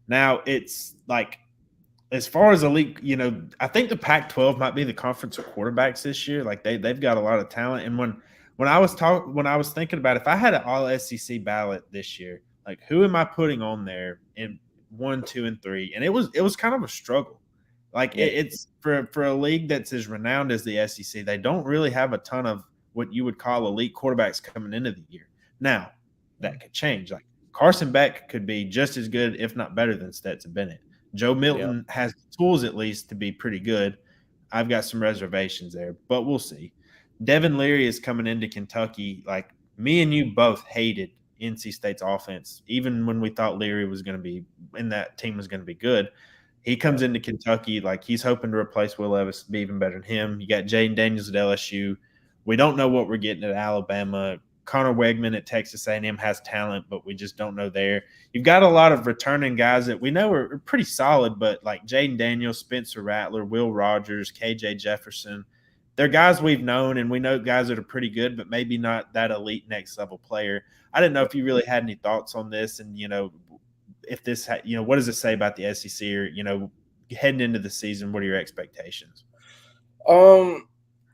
Now it's like as far as elite, I think the Pac-12 might be the conference of quarterbacks this year. Like they've got a lot of talent. And when I was thinking about if I had an all SEC ballot this year, like who am I putting on there in 1, 2, and 3? And it was kind of a struggle. Like it's for a league that's as renowned as the SEC, they don't really have a ton of what you would call elite quarterbacks coming into the year. Now that could change. Like Carson Beck could be just as good, if not better, than Stetson Bennett. Joe Milton has the tools at least to be pretty good. I've got some reservations there, but we'll see. Devin Leary is coming into Kentucky. Like me and you both hated NC State's offense, even when we thought Leary was going to be and that team was going to be good. He comes into Kentucky like he's hoping to replace Will Levis, be even better than him. You got Jaden Daniels at LSU. We don't know what we're getting at Alabama. Connor Wegman at Texas A&M has talent, but we just don't know there. You've got a lot of returning guys that we know are pretty solid, but like Jaden Daniels, Spencer Rattler, Will Rogers, KJ Jefferson, they're guys we've known, and we know guys that are pretty good, but maybe not that elite next level player. I didn't know if you really had any thoughts on this, and if this, what does it say about the SEC or heading into the season? What are your expectations?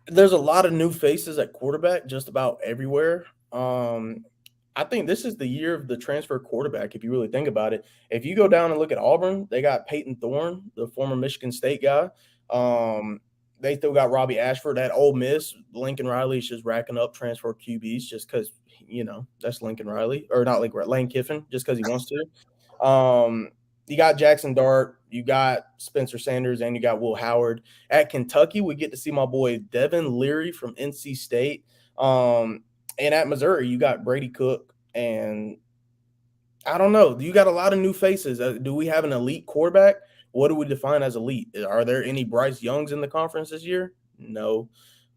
There's a lot of new faces at quarterback just about everywhere. I think this is the year of the transfer quarterback, if you really think about it. If you go down and look at Auburn, they got Peyton Thorne, the former Michigan State guy. They still got Robbie Ashford at Ole Miss. Lincoln Riley's just racking up transfer QBs just because, that's Lincoln Riley. Or not Lane Kiffin, just because he wants to. You got Jackson Dart, you got Spencer Sanders, and you got Will Howard. At Kentucky, we get to see my boy Devin Leary from NC State. And at Missouri, you got Brady Cook. And I don't know. You got a lot of new faces. Do we have an elite quarterback? what do we define as elite? Are there any Bryce Youngs in the conference this year? No.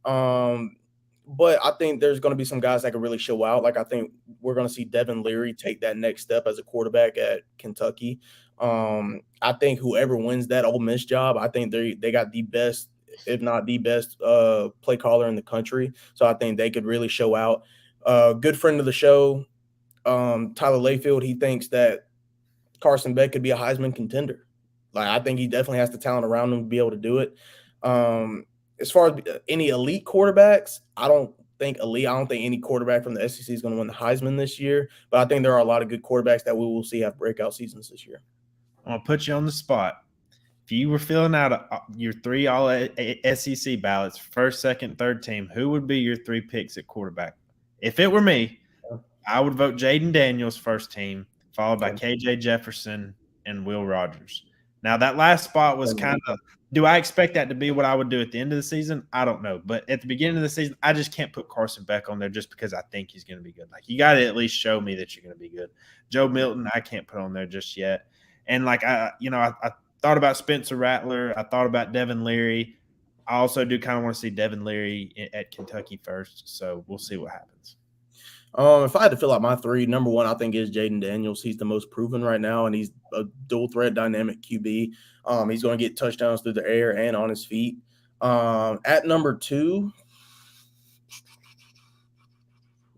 But I think there's going to be some guys that can really show out. Like I think we're going to see Devin Leary take that next step as a quarterback at Kentucky. I think whoever wins that Ole Miss job, I think they got the best, if not the best, play caller in the country. So I think they could really show out. Good friend of the show, Tyler Layfield, he thinks that Carson Beck could be a Heisman contender. Like I think he definitely has the talent around him to be able to do it. As far as any elite quarterbacks, I don't think any quarterback from the SEC is going to win the Heisman this year. But I think there are a lot of good quarterbacks that we will see have breakout seasons this year. I'm going to put you on the spot. If you were filling out your 3 all SEC ballots, first, second, third team, who would be your 3 picks at quarterback? If it were me, I would vote Jaden Daniels first team, followed by KJ Jefferson and Will Rogers. Now, that last spot was kind of – do I expect that to be what I would do at the end of the season? I don't know. But at the beginning of the season, I just can't put Carson Beck on there just because I think he's going to be good. Like, you got to at least show me that you're going to be good. Joe Milton, I can't put on there just yet. And, like, I thought about Spencer Rattler. I thought about Devin Leary. I also do kind of want to see Devin Leary at Kentucky first. So we'll see what happens. If I had to fill out my 3, number 1, I think is Jaden Daniels. He's the most proven right now, and he's a dual threat dynamic QB. He's going to get touchdowns through the air and on his feet. At number 2,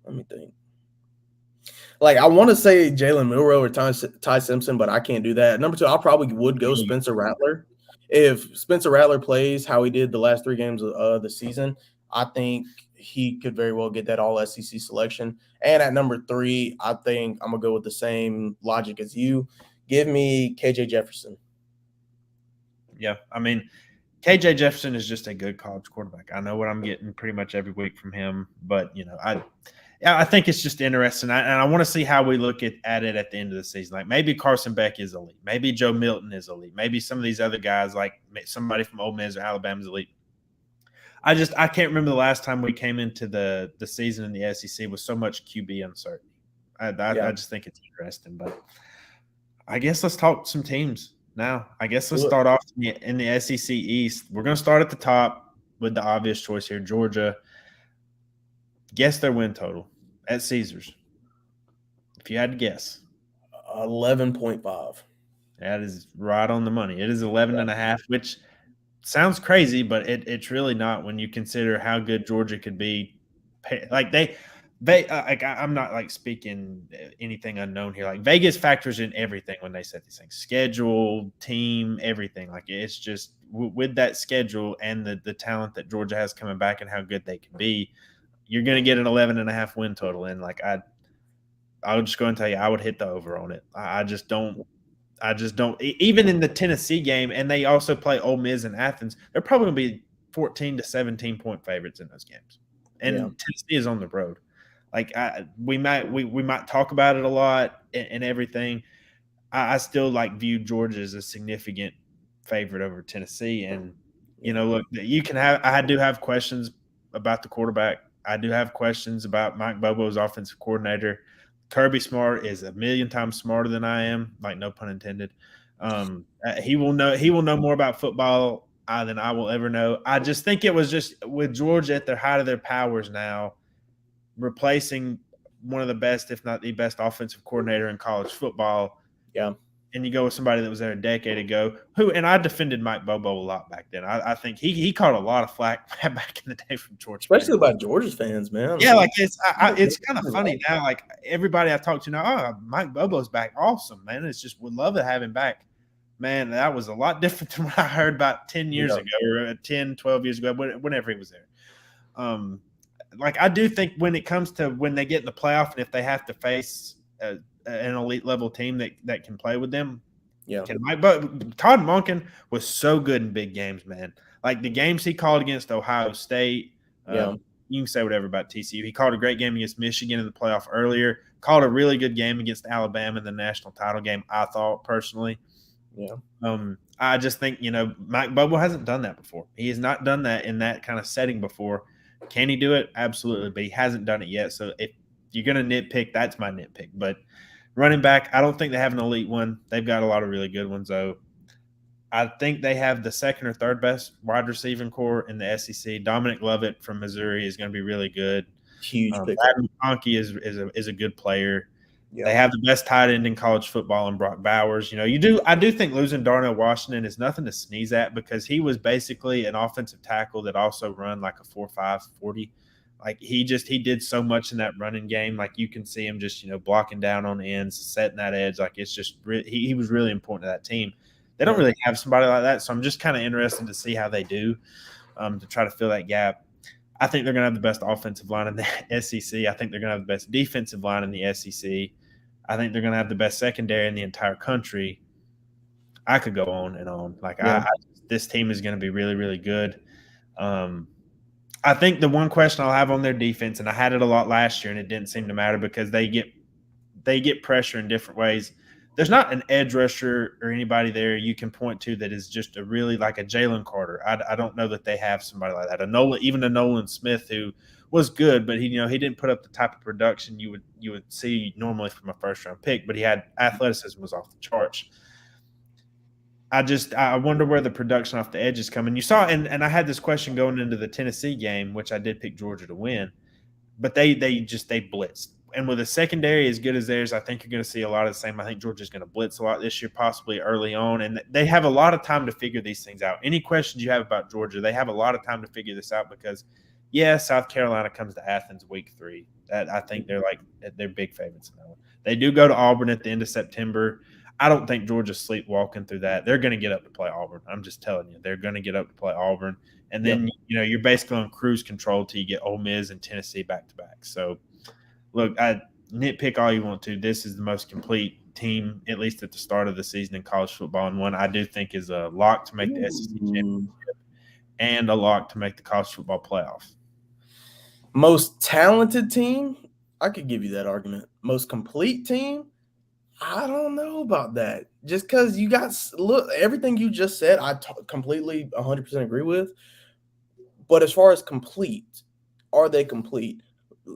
let me think. Like, I want to say Jalen Milroe or Ty Simpson, but I can't do that. At number 2, I probably would go Spencer Rattler. If Spencer Rattler plays how he did the last 3 games of the season, I think he could very well get that all SEC selection. And at number 3, I think I'm going to go with the same logic as you. Give me KJ Jefferson. Yeah, I mean, KJ Jefferson is just a good college quarterback. I know what I'm getting pretty much every week from him, but, I think it's just interesting. And I want to see how we look at it at the end of the season. Like maybe Carson Beck is elite. Maybe Joe Milton is elite. Maybe some of these other guys, like somebody from Ole Miss or Alabama is elite. I can't remember the last time we came into the season in the SEC with so much QB uncertainty. I just think it's interesting. But I guess let's talk some teams now. I guess let's start off in the SEC East. We're going to start at the top with the obvious choice here, Georgia. Guess their win total at Caesars. If you had to guess. 11.5. That is right on the money. It is 11.5, which sounds crazy, but it's really not when you consider how good Georgia could be. Like I'm not like speaking anything unknown here. Like Vegas factors in everything when they set these things: schedule, team, everything. Like it's just with that schedule and the talent that Georgia has coming back and how good they can be, you're going to get an 11.5 win total. And like I'll just go and tell you, I would hit the over on it. I just don't. Even in the Tennessee game, and they also play Ole Miss and Athens, they're probably going to be 14 to 17 point favorites in those games. And Tennessee is on the road. Like we might talk about it a lot and everything. I still view Georgia as a significant favorite over Tennessee. And look, I do have questions about the quarterback. I do have questions about Mike Bobo's offensive coordinator. Kirby Smart is a million times smarter than I am, like no pun intended. He will know more about football than I will ever know. I just think it was just with Georgia at their height of their powers now, replacing one of the best, if not the best, offensive coordinator in college football. Yeah. And you go with somebody that was there a decade ago, and I defended Mike Bobo a lot back then. I think he caught a lot of flack back in the day from Georgia, especially by Georgia fans, man. Yeah, like it's kind of funny now. Like everybody I talk to now, Mike Bobo's back, awesome, man. It's just would love to have him back, man. That was a lot different than what I heard about 10 years ago, or 10, 12 years ago, whenever he was there. Like I do think when it comes to when they get in the playoff and if they have to face an elite level team that can play with them. Yeah. But Todd Monken was so good in big games, man. Like the games he called against Ohio State. You can say whatever about TCU. He called a great game against Michigan in the playoff earlier. Called a really good game against Alabama in the national title game, I thought personally. Yeah. I just think, Mike Bobo hasn't done that before. He has not done that in that kind of setting before. Can he do it? Absolutely. But he hasn't done it yet. So if you're going to nitpick, that's my nitpick. But running back, I don't think they have an elite one. They've got a lot of really good ones, though. I think they have the second or third best wide receiving core in the SEC. Dominic Lovett from Missouri is going to be really good. Huge pickup. Adam Conkey is a good player. Yeah. They have the best tight end in college football in Brock Bowers. I do think losing Darnell Washington is nothing to sneeze at because he was basically an offensive tackle that also run like a 4.5 40. Like he did so much in that running game. Like you can see him just blocking down on ends, setting that edge. Like it's just he was really important to that team. They don't really have somebody like that, so I'm just kind of interested to see how they do to try to fill that gap. I think they're going to have the best offensive line in the SEC. I think they're going to have the best defensive line in the SEC. I think they're going to have the best secondary in the entire country. I could go on and on. This team is going to be really, really good. I think the one question I'll have on their defense, and I had it a lot last year, and it didn't seem to matter because they get pressure in different ways. There's not an edge rusher or anybody there you can point to that is just a really like a Jalen Carter. I don't know that they have somebody like that. Even a Nolan Smith who was good, but he didn't put up the type of production you would see normally from a first round pick. But he had athleticism was off the charts. I wonder where the production off the edge is coming. You saw, and I had this question going into the Tennessee game, which I did pick Georgia to win, but they blitzed. And with a secondary as good as theirs, I think you're going to see a lot of the same. I think Georgia's going to blitz a lot this year, possibly early on. And they have a lot of time to figure these things out. Any questions you have about Georgia, they have a lot of time to figure this out because, South Carolina comes to Athens week 3. I think they're big favorites in that one. They do go to Auburn at the end of September. I don't think Georgia's sleepwalking through that. They're going to get up to play Auburn. I'm just telling you. They're going to get up to play Auburn. And then, you're basically on cruise control till you get Ole Miss and Tennessee back-to-back. So, look, I nitpick all you want to. This is the most complete team, at least at the start of the season in college football, and one I do think is a lock to make the SEC championship and a lock to make the college football playoff. Most talented team? I could give you that argument. Most complete team? I don't know about that. Just because you got everything you just said, I completely 100% agree with. But as far as complete, are they complete?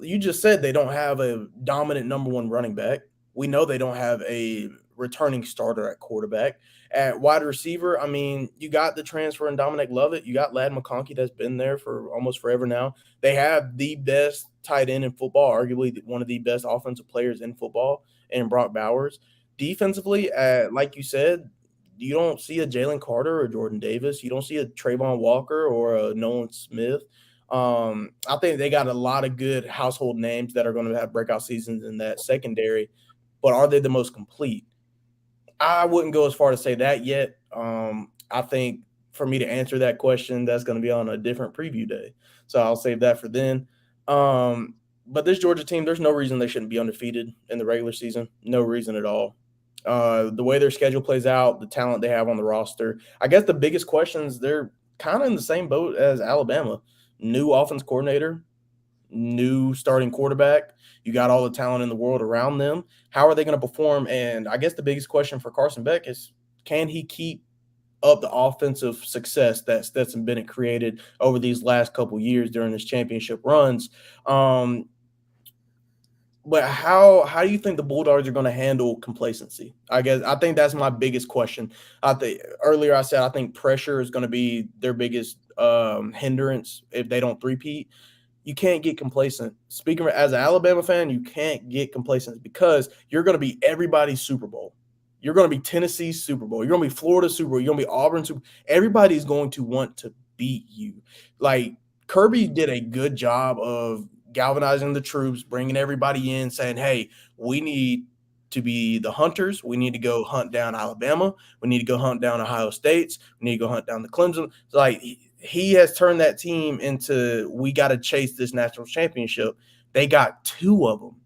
You just said they don't have a dominant number one running back. We know they don't have a returning starter at quarterback. At wide receiver, I mean, you got the transfer in Dominic Lovett. You got Ladd McConkey that's been there for almost forever now. They have the best tight end in football, arguably one of the best offensive players in football, and Brock Bowers. Defensively, like you said, you don't see a Jalen Carter or Jordan Davis. You don't see a Trayvon Walker or a Nolan Smith. I think they got a lot of good household names that are going to have breakout seasons in that secondary, but are they the most complete? I wouldn't go as far to say that yet. I think for me to answer that question, that's going to be on a different preview day. So I'll save that for then. But this Georgia team, there's no reason they shouldn't be undefeated in the regular season. No reason at all. The way their schedule plays out, the talent they have on the roster. I guess the biggest questions, they're kind of in the same boat as Alabama. New offense coordinator, new starting quarterback. You got all the talent in the world around them. How are they going to perform? And I guess the biggest question for Carson Beck is, can he keep up the offensive success that Stetson Bennett created over these last couple years during his championship runs? But how do you think the Bulldogs are going to handle complacency? I think that's my biggest question. Earlier I said I think pressure is going to be their biggest hindrance if they don't three-peat. You can't get complacent. Speaking as an Alabama fan, you can't get complacent because you're going to be everybody's Super Bowl. You're going to be Tennessee's Super Bowl. You're going to be Florida's Super Bowl. You're going to be Auburn's Super Bowl. Everybody's going to want to beat you. Like, Kirby did a good job of galvanizing the troops, bringing everybody in, saying, hey, we need to be the hunters. We need to go hunt down Alabama. We need to go hunt down Ohio State. We need to go hunt down the Clemson. It's like, he has turned that team into, we got to chase this national championship. They got 2 of them.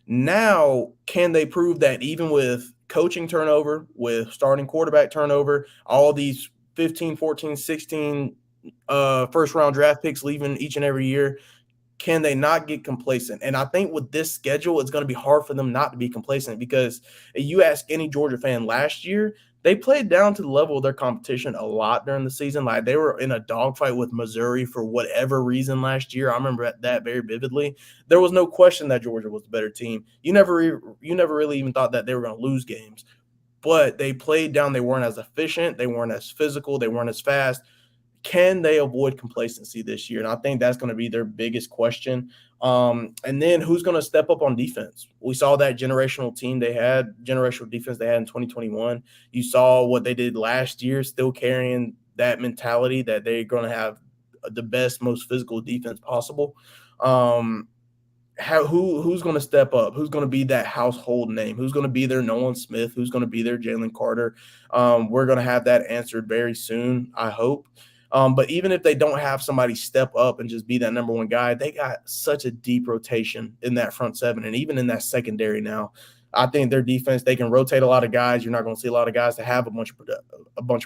Now, can they prove that even with coaching turnover, with starting quarterback turnover, all these 15, 14, 16 first-round draft picks leaving each and every year, can they not get complacent? And I think with this schedule, it's going to be hard for them not to be complacent because you ask any Georgia fan last year, they played down to the level of their competition a lot during the season. Like, they were in a dogfight with Missouri for whatever reason last year. I remember that very vividly. There was no question that Georgia was the better team. You never really even thought that they were going to lose games. but they played down. They weren't as efficient. They weren't as physical. They weren't as fast. Can they avoid complacency this year? And I think that's going to be their biggest question. And then who's going to step up on defense? We saw that generational defense they had in 2021. You saw what they did last year, still carrying that mentality that they're going to have the best, most physical defense possible. Who's going to step up? Who's going to be that household name? Who's going to be their Nolan Smith? Who's going to be their Jalen Carter? We're going to have that answered very soon, I hope. But even if they don't have somebody step up and just be that number one guy, they got such a deep rotation in that front seven and even in that secondary now. I think their defense, they can rotate a lot of guys. You're not going to see a lot of guys that have a bunch of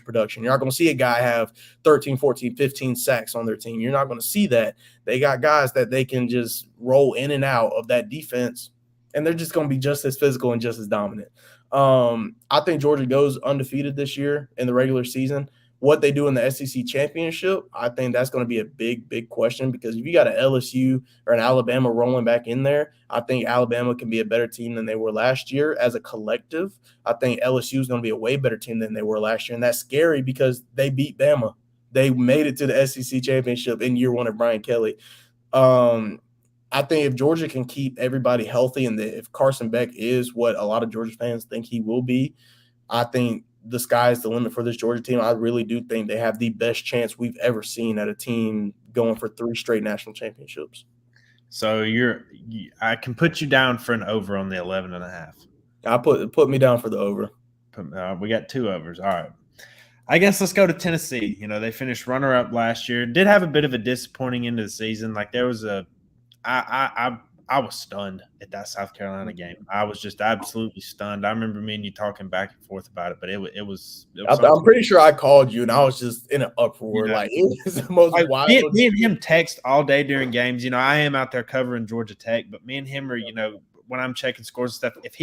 production. You're not going to see a guy have 13, 14, 15 sacks on their team. You're not going to see that. They got guys that they can just roll in and out of that defense, and they're just going to be just as physical and just as dominant. I think Georgia goes undefeated this year in the regular season. What they do in the SEC championship, I think that's going to be a big, big question, because if you got an LSU or an Alabama rolling back in there, I think Alabama can be a better team than they were last year as a collective. I think LSU is going to be a way better team than they were last year, and that's scary because they beat Bama. They made it to the SEC championship in year one of Brian Kelly. I think if Georgia can keep everybody healthy, and if Carson Beck is what a lot of Georgia fans think he will be, I think the sky's the limit for this Georgia team. I really do think they have the best chance we've ever seen at a team going for 3 straight national championships. So I can put you down for an over on the 11.5. I put me down for the over. We got 2 overs. All right. I guess let's go to Tennessee. They finished runner-up last year. Did have a bit of a disappointing end of the season. Like there was I was stunned at that South Carolina game. I was just absolutely stunned. I remember me and you talking back and forth about it, but it was I'm pretty sure I called you, and I was just in an uproar. Like it was the most wild. Me and him text all day during games. I am out there covering Georgia Tech, but me and him are, when I'm checking scores and stuff, if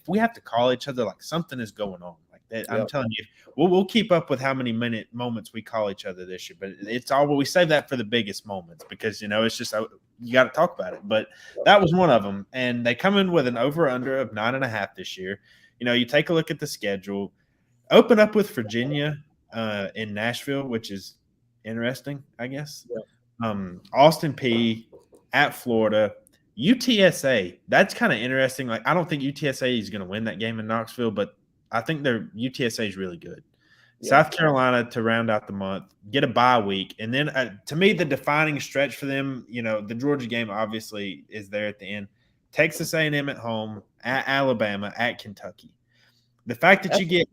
we have to call each other, like something is going on. Like that, yep. I'm telling you, we'll keep up with how many moments we call each other this year, but it's all we save that for the biggest moments, because it's just you got to talk about it. But that was one of them, and they come in with an over/under of 9.5 this year. You take a look at the schedule. Open up with Virginia in Nashville, which is interesting, I guess. Yeah. Austin Peay at Florida. UTSA, that's kind of interesting. Like, I don't think UTSA is going to win that game in Knoxville, but I think UTSA is really good. Yeah. South Carolina to round out the month, get a bye week. And then, to me, the defining stretch for them, the Georgia game obviously is there at the end. Texas A&M at home, at Alabama, at Kentucky. The fact that you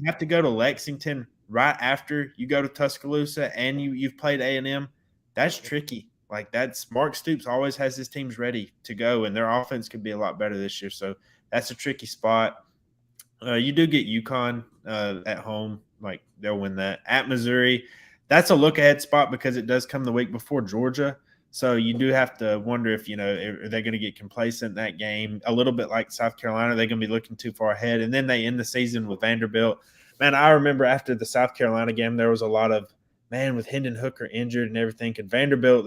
have to go to Lexington right after you go to Tuscaloosa and you've played A&M, that's tricky. Like, that's Mark Stoops always has his teams ready to go, and their offense could be a lot better this year. So that's a tricky spot. You do get UConn at home. Like, they'll win that. At Missouri, that's a look-ahead spot because it does come the week before Georgia. So you do have to wonder if, are they going to get complacent in that game? A little bit like South Carolina, they're going to be looking too far ahead. And then they end the season with Vanderbilt. Man, I remember after the South Carolina game, there was a lot of, with Hendon Hooker injured and everything, and Vanderbilt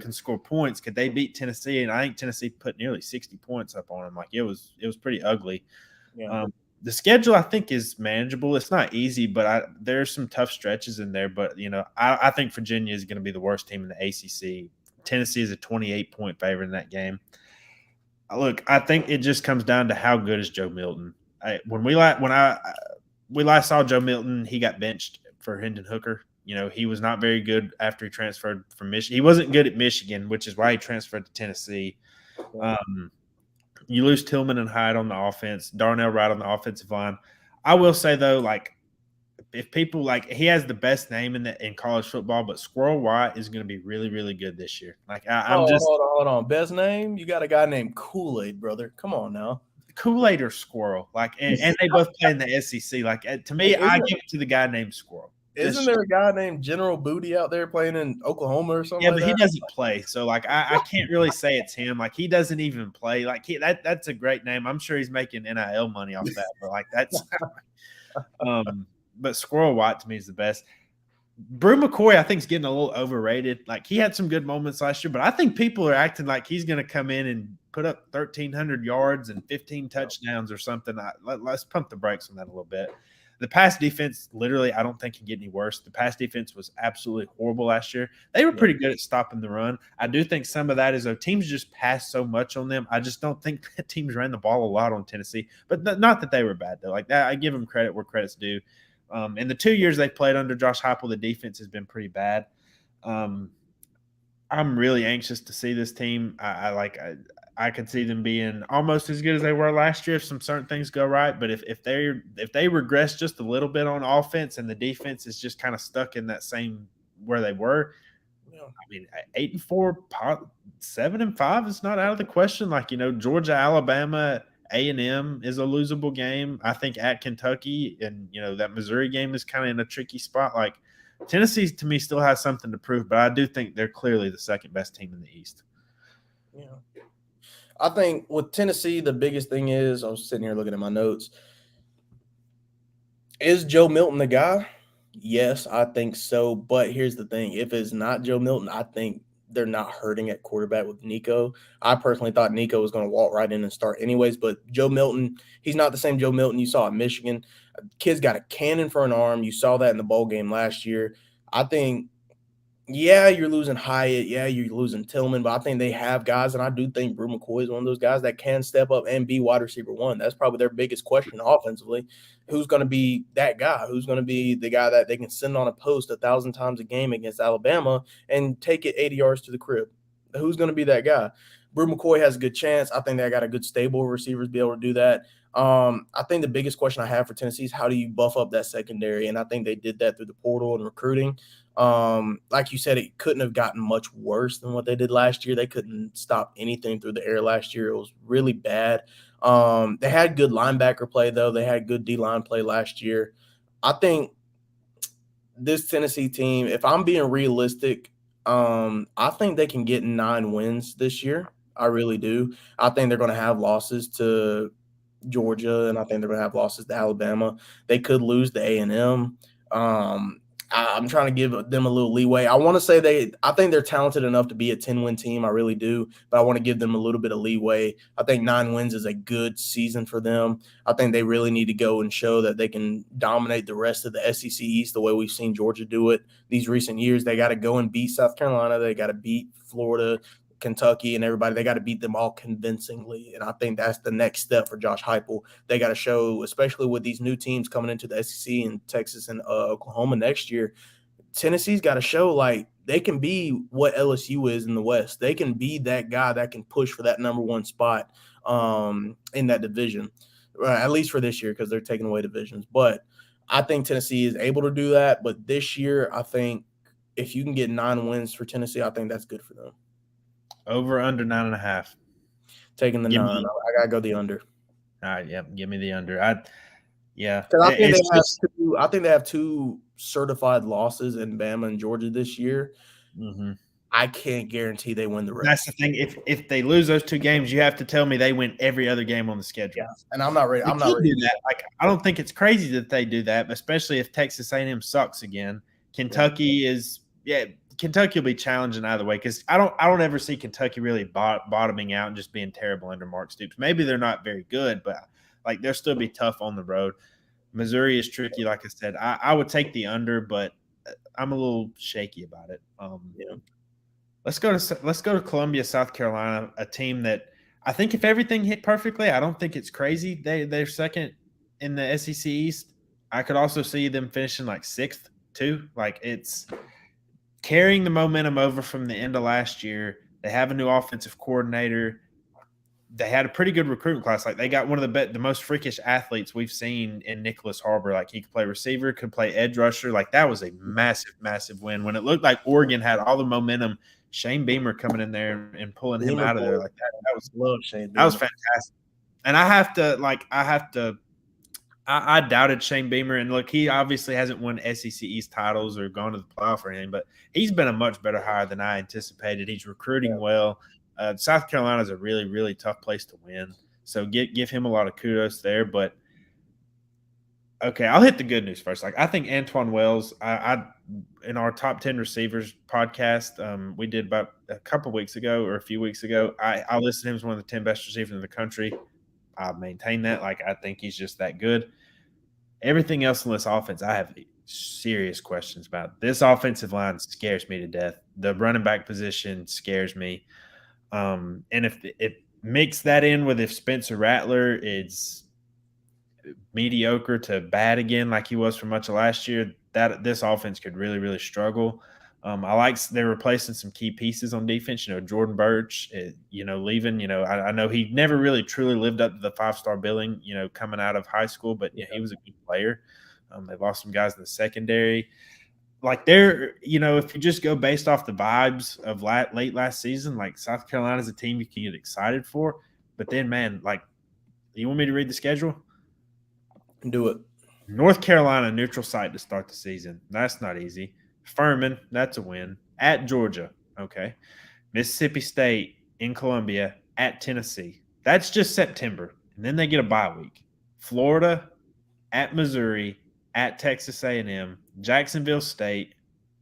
can score points. Could they beat Tennessee? And I think Tennessee put nearly 60 points up on them. Like, it was pretty ugly. Yeah. The schedule, I think, is manageable. It's not easy, but there's some tough stretches in there. But, I think Virginia is going to be the worst team in the ACC. Tennessee is a 28-point favorite in that game. Look, I think it just comes down to how good is Joe Milton. When we last saw Joe Milton, he got benched for Hendon Hooker. He was not very good after he transferred from Michigan. He wasn't good at Michigan, which is why he transferred to Tennessee. You lose Tillman and Hyde on the offense, Darnell Wright on the offensive line. I will say, though, like, if people he has the best name in college football, but Squirrel White is going to be really, really good this year. Like, hold on. Best name? You got a guy named Kool-Aid, brother. Come on now. Kool-Aid or Squirrel. Like, and they both play in the SEC. Like, to me, I give it to the guy named Squirrel. Isn't there a guy named General Booty out there playing in Oklahoma or something? Yeah, but he doesn't play. So, like, I can't really say it's him. Like, he doesn't even play. Like, that's a great name. I'm sure he's making NIL money off that. But, like, that's but Squirrel White to me is the best. Brew McCoy, I think, is getting a little overrated. Like, he had some good moments last year, but I think people are acting like he's going to come in and put up 1,300 yards and 15 touchdowns or something. Let's pump the brakes on that a little bit. The pass defense, literally, I don't think can get any worse. The pass defense was absolutely horrible last year. They were pretty good at stopping the run. I do think some of that is, though, teams just pass so much on them. I just don't think that teams ran the ball a lot on Tennessee. But not that they were bad, though. Like that, I give them credit where credit's due. In the 2 years they played under Josh Heupel, the defense has been pretty bad. I'm really anxious to see this team. I could see them being almost as good as they were last year if some certain things go right. But if they regress just a little bit on offense and the defense is just kind of stuck in that same where they were, I mean, 8-4, 7-5 is not out of the question. Like, Georgia, Alabama, A&M is a losable game. I think at Kentucky and, that Missouri game is kind of in a tricky spot. Like, Tennessee, to me, still has something to prove, but I do think they're clearly the second best team in the East. Yeah. I think with Tennessee, the biggest thing is, I was sitting here looking at my notes, is Joe Milton the guy? Yes, I think so. But here's the thing. If it's not Joe Milton, I think they're not hurting at quarterback with Nico. I personally thought Nico was going to walk right in and start anyways. But Joe Milton, he's not the same Joe Milton you saw at Michigan. Kid's got a cannon for an arm. You saw that in the bowl game last year. I think, yeah, you're losing Hyatt. Yeah, you're losing Tillman. But I think they have guys, and I do think Brew McCoy is one of those guys that can step up and be wide receiver one. That's probably their biggest question offensively. Who's going to be that guy? Who's going to be the guy that they can send on a post 1,000 times a game against Alabama and take it 80 yards to the crib? Who's going to be that guy? Brew McCoy has a good chance. I think they got a good stable of receivers to be able to do that. I think the biggest question I have for Tennessee is how do you buff up that secondary? And I think they did that through the portal and recruiting. Like you said, it couldn't have gotten much worse than what they did last year. They couldn't stop anything through the air last year. It was really bad. They had good linebacker play, though. They had good D-line play last year. I think this Tennessee team, if I'm being realistic, I think they can get 9 wins this year. I really do. I think they're going to have losses to Georgia, and I think they're going to have losses to Alabama. They could lose to A&M. I'm trying to give them a little leeway. I want to say I think they're talented enough to be a 10-win team. I really do, but I want to give them a little bit of leeway. I think 9 wins is a good season for them. I think they really need to go and show that they can dominate the rest of the SEC East the way we've seen Georgia do it these recent years. They got to go and beat South Carolina. They got to beat Florida, Kentucky, and everybody. They got to beat them all convincingly, and I think that's the next step for Josh Heupel. They got to show, especially with these new teams coming into the SEC and Texas and Oklahoma next year, Tennessee's got to show like they can be what LSU is in the West. They can be that guy that can push for that number 1 spot in that division, at least for this year because they're taking away divisions. But I think Tennessee is able to do that. But this year, I think if you can get 9 wins for Tennessee, I think that's good for them. Over under 9.5. Taking the 9. I gotta go the under. All right, yep. Give me the under. I think they have 2 certified losses in Bama and Georgia this year. Mm-hmm. I can't guarantee they win the rest. That's the thing. If they lose those 2 games, you have to tell me they win every other game on the schedule. Yeah, and I'm not ready. I'm not ready to do that. Like, I don't think it's crazy that they do that, especially if Texas A&M sucks again. Kentucky Kentucky will be challenging either way because I don't ever see Kentucky really bottoming out and just being terrible under Mark Stoops. Maybe they're not very good, but like they'll still be tough on the road. Missouri is tricky, like I said. I would take the under, but I'm a little shaky about it. Let's go to Columbia, South Carolina, a team that I think if everything hit perfectly, I don't think it's crazy. They're second in the SEC East. I could also see them finishing like 6th too. Like it's carrying the momentum over from the end of last year. They have a new offensive coordinator. They had a pretty good recruiting class. Like they got one of the most freakish athletes we've seen in Nicholas Harbor. Like he could play receiver, could play edge rusher. Like that was a massive, massive win. When it looked like Oregon had all the momentum, Shane Beamer coming in there and pulling him out of there like that. That was fantastic. And I doubted Shane Beamer, and look, he obviously hasn't won SEC East titles or gone to the playoff or anything, but he's been a much better hire than I anticipated. He's recruiting well. South Carolina is a really, really tough place to win, so give him a lot of kudos there. But Okay, I'll hit the good news first. Like, I think Antoine Wells, I in our top 10 receivers podcast, we did about a couple weeks ago or a few weeks ago. I listed him as one of the 10 best receivers in the country. I maintain that. Like, I think he's just that good. Everything else in this offense, I have serious questions about. This offensive line scares me to death. The running back position scares me. And if it mix that in with if Spencer Rattler is mediocre to bad again, like he was for much of last year, that this offense could really, really struggle. I like they're replacing some key pieces on defense. Jordan Birch, leaving. I know he never really truly lived up to the 5-star billing. Coming out of high school, but yeah, he was a good player. They've lost some guys in the secondary. Like if you just go based off the vibes of late last season, like South Carolina's a team you can get excited for. But then, man, like, you want me to read the schedule? Do it. North Carolina, neutral site to start the season. That's not easy. Furman, that's a win. At Georgia, okay. Mississippi State, in Columbia, at Tennessee. That's just September. And then they get a bye week. Florida, at Missouri, at Texas A&M, Jacksonville State,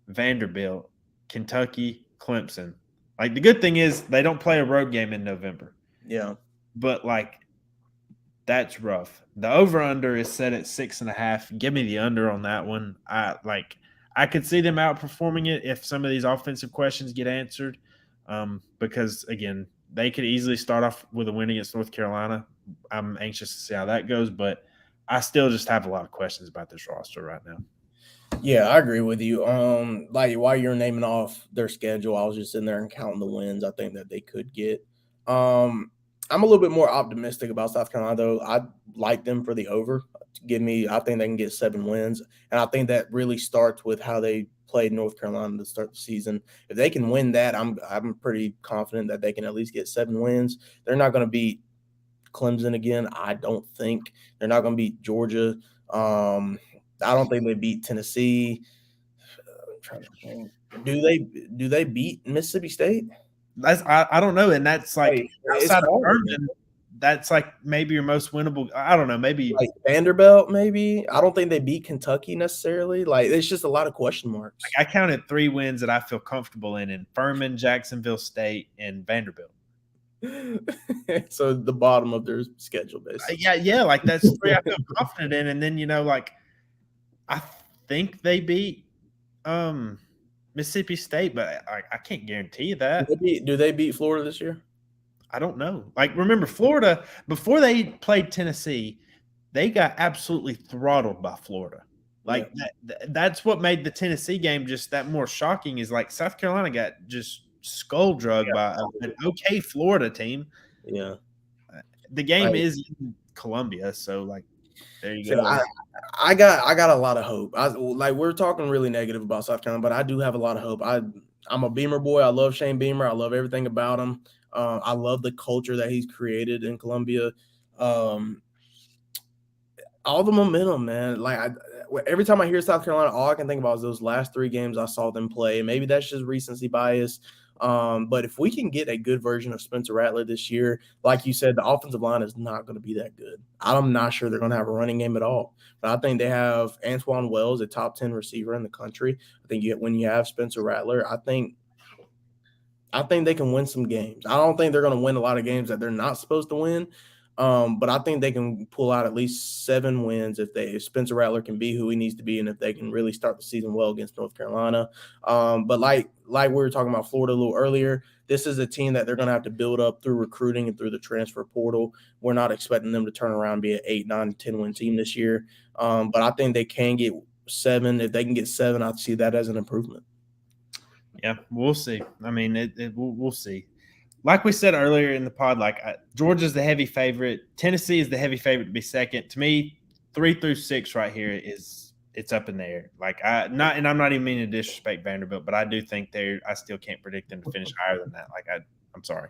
Vanderbilt, Kentucky, Clemson. Like, the good thing is they don't play a road game in November. Yeah. But, like, that's rough. The over-under is set at 6.5. Give me the under on that one. I could see them outperforming it if some of these offensive questions get answered, because, again, they could easily start off with a win against North Carolina. I'm anxious to see how that goes, but I still just have a lot of questions about this roster right now. Yeah, I agree with you. Like, while you're naming off their schedule, I was just sitting there and counting the wins I think that they could get. I'm a little bit more optimistic about South Carolina, though. I like them for the over. I think they can get 7 wins. And I think that really starts with how they played North Carolina to start the season. If they can win that, I'm pretty confident that they can at least get 7 wins. They're not going to beat Clemson again, I don't think. They're not going to beat Georgia. I don't think they beat Tennessee. I'm trying to think. Do they beat Mississippi State? I don't know, and that's like outside of hard. Furman, that's like maybe your most winnable. I don't know, maybe like Vanderbilt. Maybe I don't think they beat Kentucky necessarily. Like, it's just a lot of question marks. Like, I counted 3 wins that I feel comfortable in Furman, Jacksonville State, and Vanderbilt. So the bottom of their schedule, basically. Yeah, like that's 3 I feel confident in, and then like I think they beat Mississippi State, but I can't guarantee you that. Do they beat Florida this year? I don't know. Like, remember, Florida, before they played Tennessee, they got absolutely throttled by Florida. Like, that's what made the Tennessee game just that more shocking, is like South Carolina got just skull drugged by an okay Florida team. Yeah. The game is in Columbia, so, like, there you go. I got a lot of hope. We're talking really negative about South Carolina, but I do have a lot of hope. I'm a Beamer boy. I love Shane Beamer. I love everything about him. I love the culture that he's created in Columbia. All the momentum, man. Like, every time I hear South Carolina, all I can think about is those last 3 games I saw them play. Maybe that's just recency bias. But if we can get a good version of Spencer Rattler this year, like you said, the offensive line is not going to be that good. I'm not sure they're going to have a running game at all. But I think they have Antoine Wells, a top 10 receiver in the country. I think when you have Spencer Rattler, I think they can win some games. I don't think they're going to win a lot of games that they're not supposed to win. But I think they can pull out at least 7 wins if Spencer Rattler can be who he needs to be, and if they can really start the season well against North Carolina. But like we were talking about Florida a little earlier, this is a team that they're going to have to build up through recruiting and through the transfer portal. We're not expecting them to turn around and be an 8, 9, 10-win team this year. But I think they can get 7. If they can get 7, I'd see that as an improvement. Yeah, we'll see. I mean, we'll see. Like we said earlier in the pod, Georgia's the heavy favorite. Tennessee is the heavy favorite to be second. To me, 3 through 6 right here it's up in the air. I'm not even meaning to disrespect Vanderbilt, but I do think I still can't predict them to finish higher than that. I'm sorry.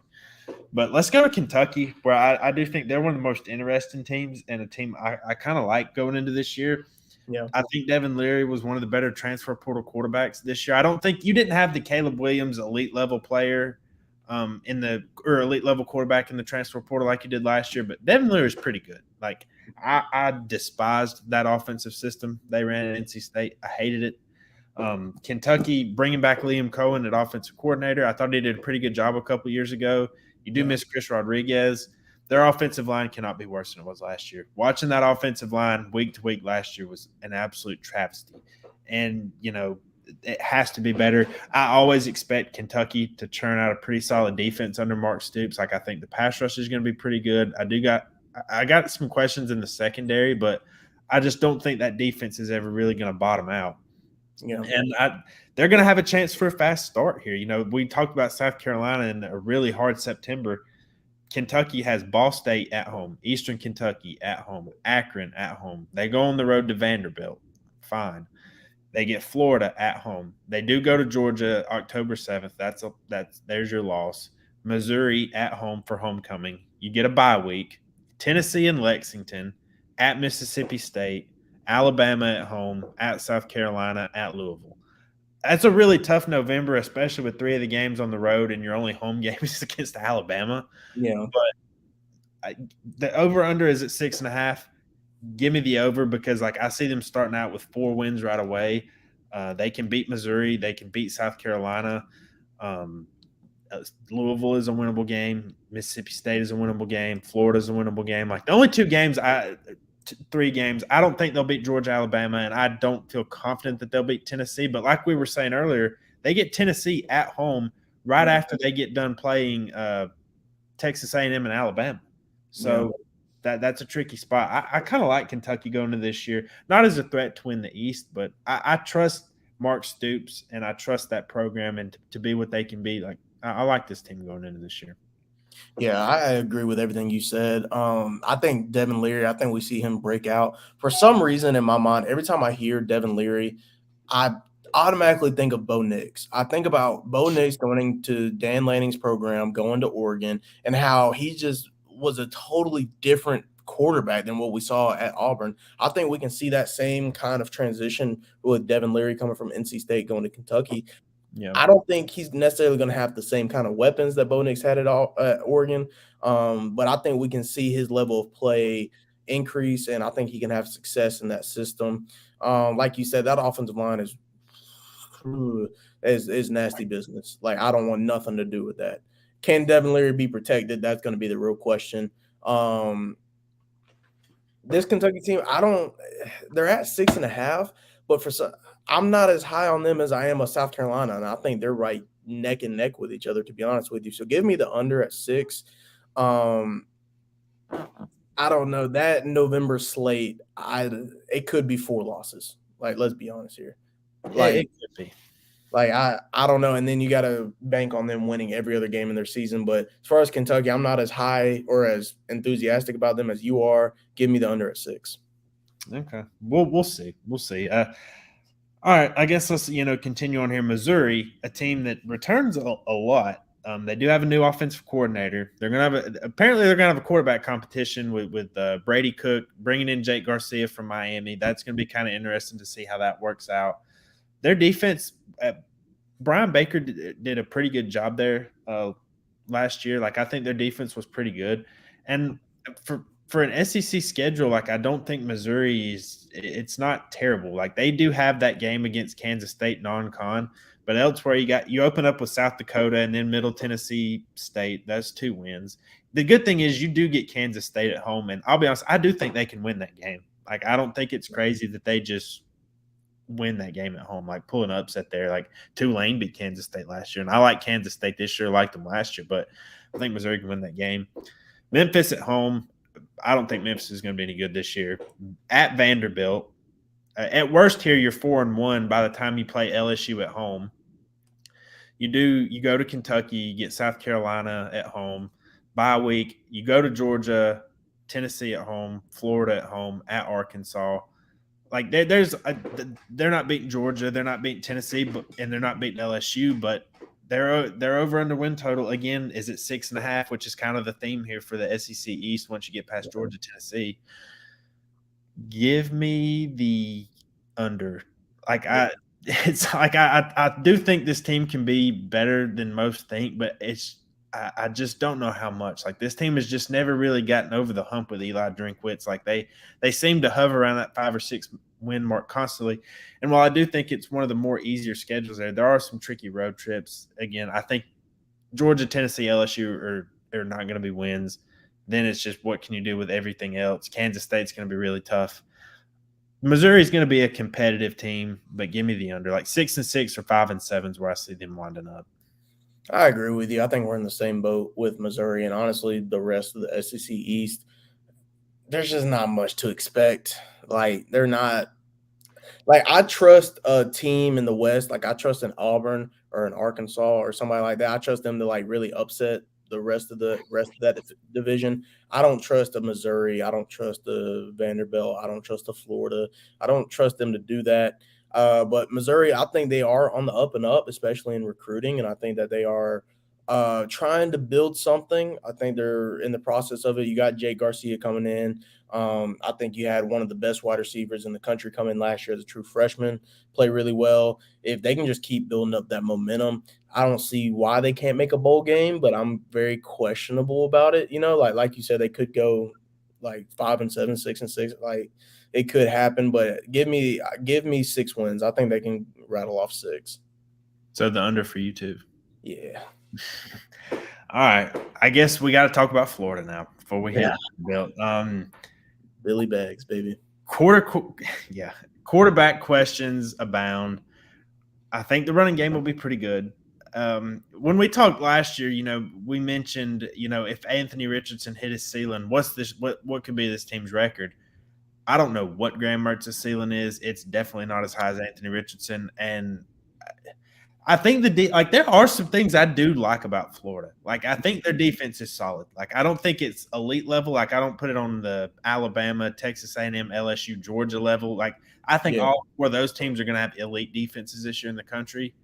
But let's go to Kentucky, where I do think they're one of the most interesting teams, and a team I kind of like going into this year. Yeah, I think Devin Leary was one of the better transfer portal quarterbacks this year. I don't think you didn't have the Caleb Williams elite level player elite level quarterback in the transfer portal like you did last year, but Devin Leary is pretty good. Like, I despised that offensive system they ran at NC State. I hated it. Kentucky bringing back Liam Cohen at offensive coordinator. I thought he did a pretty good job a couple years ago. You do miss Chris Rodriguez. Their offensive line cannot be worse than it was last year. Watching that offensive line week to week last year was an absolute travesty. And, it has to be better. I always expect Kentucky to churn out a pretty solid defense under Mark Stoops. Like, I think the pass rush is going to be pretty good. I got some questions in the secondary, but I just don't think that defense is ever really going to bottom out. Yeah. And they're going to have a chance for a fast start here. We talked about South Carolina in a really hard September. Kentucky has Ball State at home, Eastern Kentucky at home, Akron at home. They go on the road to Vanderbilt. Fine. They get Florida at home. They do go to Georgia October 7th. There's your loss. Missouri at home for homecoming. You get a bye week. Tennessee and Lexington, at Mississippi State, Alabama at home, at South Carolina, at Louisville. That's a really tough November, especially with 3 of the games on the road and your only home game is against Alabama. Yeah. But the over-under is at 6.5. Give me the over because, I see them starting out with 4 wins right away. They can beat Missouri. They can beat South Carolina. Louisville is a winnable game. Mississippi State is a winnable game. Florida is a winnable game. The only 3 games, I don't think they'll beat Georgia, Alabama, and I don't feel confident that they'll beat Tennessee. But like we were saying earlier, they get Tennessee at home right after they get done playing Texas A&M and Alabama. So that's a tricky spot. I kind of like Kentucky going into this year, not as a threat to win the East, but I trust Mark Stoops and I trust that program and to be what they can be. I like this team going into this year. Yeah, I agree with everything you said. I think Devin Leary, I think we see him break out. For some reason in my mind, every time I hear Devin Leary, I automatically think of Bo Nix. I think about Bo Nix going to Dan Lanning's program, going to Oregon, and how he just was a totally different quarterback than what we saw at Auburn. I think we can see that same kind of transition with Devin Leary coming from NC State going to Kentucky. Yeah. I don't think he's necessarily going to have the same kind of weapons that Bo Nix had at Oregon, but I think we can see his level of play increase, and I think he can have success in that system. Like you said, that offensive line is nasty business. I don't want nothing to do with that. Can Devin Leary be protected? That's going to be the real question. This Kentucky team, they're at 6.5, but I'm not as high on them as I am of South Carolina, and I think they're right neck and neck with each other, to be honest with you. So give me the under at 6. I don't know. That November slate, it could be 4 losses. Let's be honest here. It could be. I don't know. And then you got to bank on them winning every other game in their season. But as far as Kentucky, I'm not as high or as enthusiastic about them as you are. Give me the under at 6. Okay. We'll see. We'll see. All right. I guess let's, continue on here. Missouri, a team that returns a lot. They do have a new offensive coordinator. Apparently they're going to have a quarterback competition with Brady Cook, bringing in Jake Garcia from Miami. That's going to be kind of interesting to see how that works out. Their defense, Brian Baker did a pretty good job there last year. I think their defense was pretty good. And for an SEC schedule, I don't think Missouri it's not terrible. They do have that game against Kansas State non-con, but elsewhere you open up with South Dakota and then Middle Tennessee State. That's 2 wins. The good thing is you do get Kansas State at home, and I'll be honest, I do think they can win that game. I don't think it's crazy that they just win that game at home, pull an upset there. Tulane beat Kansas State last year, and I like Kansas State this year, liked them last year, but I think Missouri can win that game. Memphis at home, I don't think Memphis is going to be any good this year. At Vanderbilt, at worst here, you're 4-1 by the time you play LSU at home. You go to Kentucky, you get South Carolina at home. Bye week, you go to Georgia, Tennessee at home, Florida at home, at Arkansas. They're not beating Georgia, they're not beating Tennessee, and they're not beating LSU, but they're over under win total again is at 6.5, which is kind of the theme here for the SEC East. Once you get past Georgia, Tennessee, give me the under. I do think this team can be better than most think, but I just don't know how much. Like, this team has just never really gotten over the hump with Eli Drinkwitz. Like, they seem to hover around that 5 or 6 win mark constantly. And while I do think it's one of the more easier schedules there are some tricky road trips. Again, I think Georgia, Tennessee, LSU are not going to be wins. Then it's just what can you do with everything else. Kansas State's going to be really tough. Missouri's going to be a competitive team, but give me the under. Like 6-6 or 5-7 is where I see them winding up. I agree with you. I think we're in the same boat with Missouri, and honestly, the rest of the SEC East, there's just not much to expect. Like, they're not – like, I trust a team in the West. Like, I trust an Auburn or an Arkansas or somebody like that. I trust them to, like, really upset the rest of that division. I don't trust a Missouri. I don't trust the Vanderbilt. I don't trust the Florida. I don't trust them to do that. But Missouri, I think they are on the up and up, especially in recruiting, and I think that they are trying to build something. I think they're in the process of it. You got Jake Garcia coming in. I think you had one of the best wide receivers in the country come in last year as a true freshman, play really well. If they can just keep building up that momentum, I don't see why they can't make a bowl game, but I'm very questionable about it. You know, like you said, they could go like 5-7, 6-6. Like, it could happen, but give me 6 wins. I think they can rattle off 6. So the under for you too. Yeah. All right. I guess we got to talk about Florida now before we hit Bill. Billy Bags, baby. Quarterback questions abound. I think the running game will be pretty good. When we talked last year, we mentioned, if Anthony Richardson hit his ceiling, what could be this team's record? I don't know what Graham Mertz's ceiling is. It's definitely not as high as Anthony Richardson. And I think there are some things I do like about Florida. Like, I think their defense is solid. Like, I don't think it's elite level. Like, I don't put it on the Alabama, Texas A&M, LSU, Georgia level. Like, I think all 4 of those teams are going to have elite defenses this year in the country.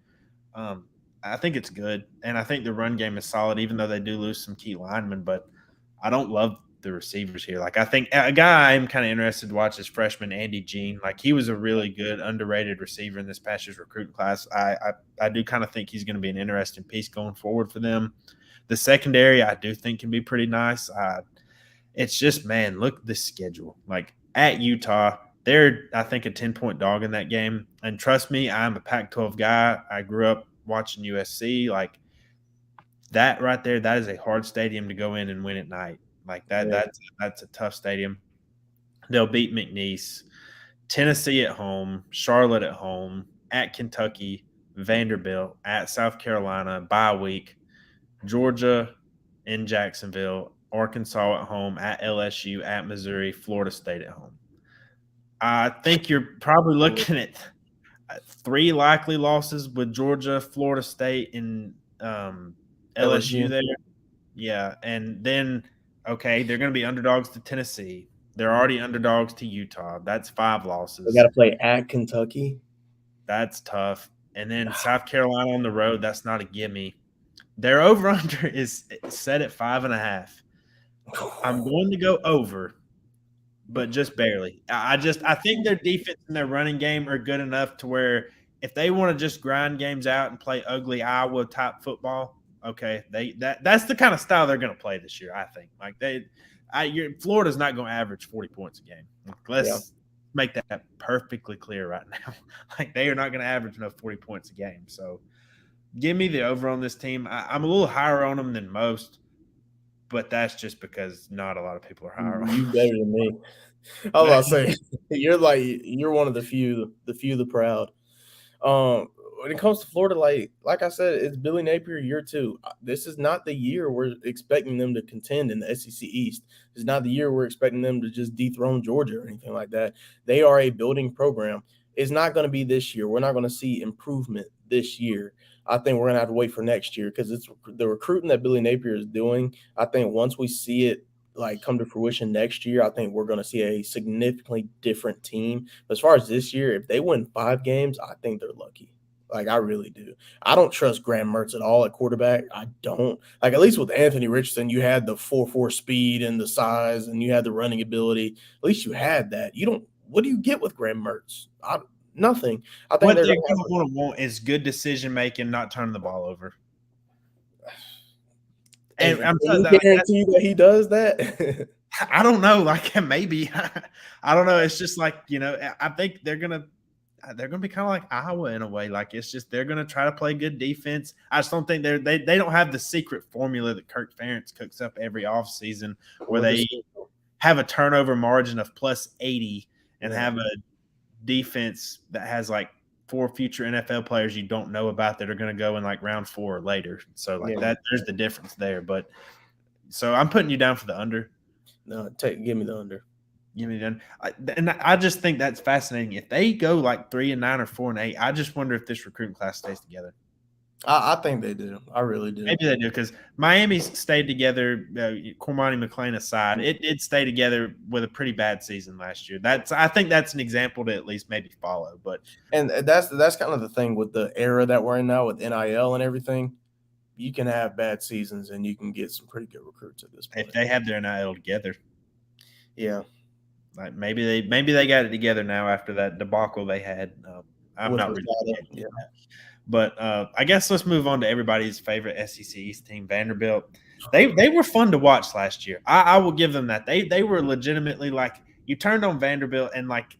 I think it's good, and I think the run game is solid, even though they do lose some key linemen. But I don't love the receivers here. Like, I think a guy I'm kind of interested to watch is freshman Andy Jean. Like, he was a really good, underrated receiver in this past year's recruiting class. I do kind of think he's going to be an interesting piece going forward for them. The secondary, I do think, can be pretty nice. It's just, man, look at this schedule. Like, at Utah, they're, I think, a 10-point dog in that game. And trust me, I'm a Pac-12 guy. I grew up watching USC. Like, that right there, that is a hard stadium to go in and win at night. Like, that's a tough stadium. They'll beat McNeese, Tennessee at home, Charlotte at home, at Kentucky, Vanderbilt, at South Carolina, bye week, Georgia in Jacksonville, Arkansas at home, at LSU, at Missouri, Florida State at home. I think you're probably looking at 3 likely losses with Georgia, Florida State, and LSU there. Yeah, and then – okay, they're going to be underdogs to Tennessee. They're already underdogs to Utah. That's 5 losses. They got to play at Kentucky. That's tough. And then South Carolina on the road, that's not a gimme. Their over-under is set at 5.5. I'm going to go over, but just barely. I think their defense and their running game are good enough to where if they want to just grind games out and play ugly Iowa-type football, okay, that's the kind of style they're going to play this year, I think. Like, Florida's not going to average 40 points a game. Let's make that perfectly clear right now. Like, they are not going to average enough 40 points a game. So, give me the over on this team. I'm a little higher on them than most, but that's just because not a lot of people are higher on them. You better than me. I was about to say, you're one of the few, the proud. When it comes to Florida, like I said, it's Billy Napier year 2. This is not the year we're expecting them to contend in the SEC East. It's not the year we're expecting them to just dethrone Georgia or anything like that. They are a building program. It's not going to be this year. We're not going to see improvement this year. I think we're going to have to wait for next year because it's the recruiting that Billy Napier is doing. I think once we see it come to fruition next year, I think we're going to see a significantly different team. As far as this year, if they win 5 games, I think they're lucky. Like, I really do. I don't trust Graham Mertz at all at quarterback. I don't. Like, at least with Anthony Richardson, you had the 4.4 speed and the size, and you had the running ability. At least you had that. You don't – what do you get with Graham Mertz? Nothing. I think what they're going to want is good decision-making, not turning the ball over. And Hey, I'm can telling you that, like, guarantee that he does that? I don't know. Like maybe I don't know. It's just like I think they're gonna be kind of like Iowa in a way. Like it's just they're gonna try to play good defense. I just don't think they don't have the secret formula that Kirk Ferentz cooks up every offseason where they have a turnover margin of plus 80 and have a defense that has like 4 future NFL players you don't know about that are going to go in like round 4 or later. So like that, there's the difference there. But so I'm putting you down for the under. No, give me the under. Give me the under. And I just think that's fascinating. If they go like 3-9 or 4-8, I just wonder if this recruiting class stays together. I think they do. I really do. Maybe they do because Miami's stayed together. Cormani McClain aside, it did stay together with a pretty bad season last year. I think that's an example to at least maybe follow. But that's kind of the thing with the era that we're in now with NIL and everything. You can have bad seasons and you can get some pretty good recruits at this point. If they have their NIL together, yeah, like maybe they got it together now after that debacle they had. I'm not really. Yeah. But I guess let's move on to everybody's favorite SEC East team, Vanderbilt. They were fun to watch last year. I will give them that. They were legitimately like you turned on Vanderbilt and like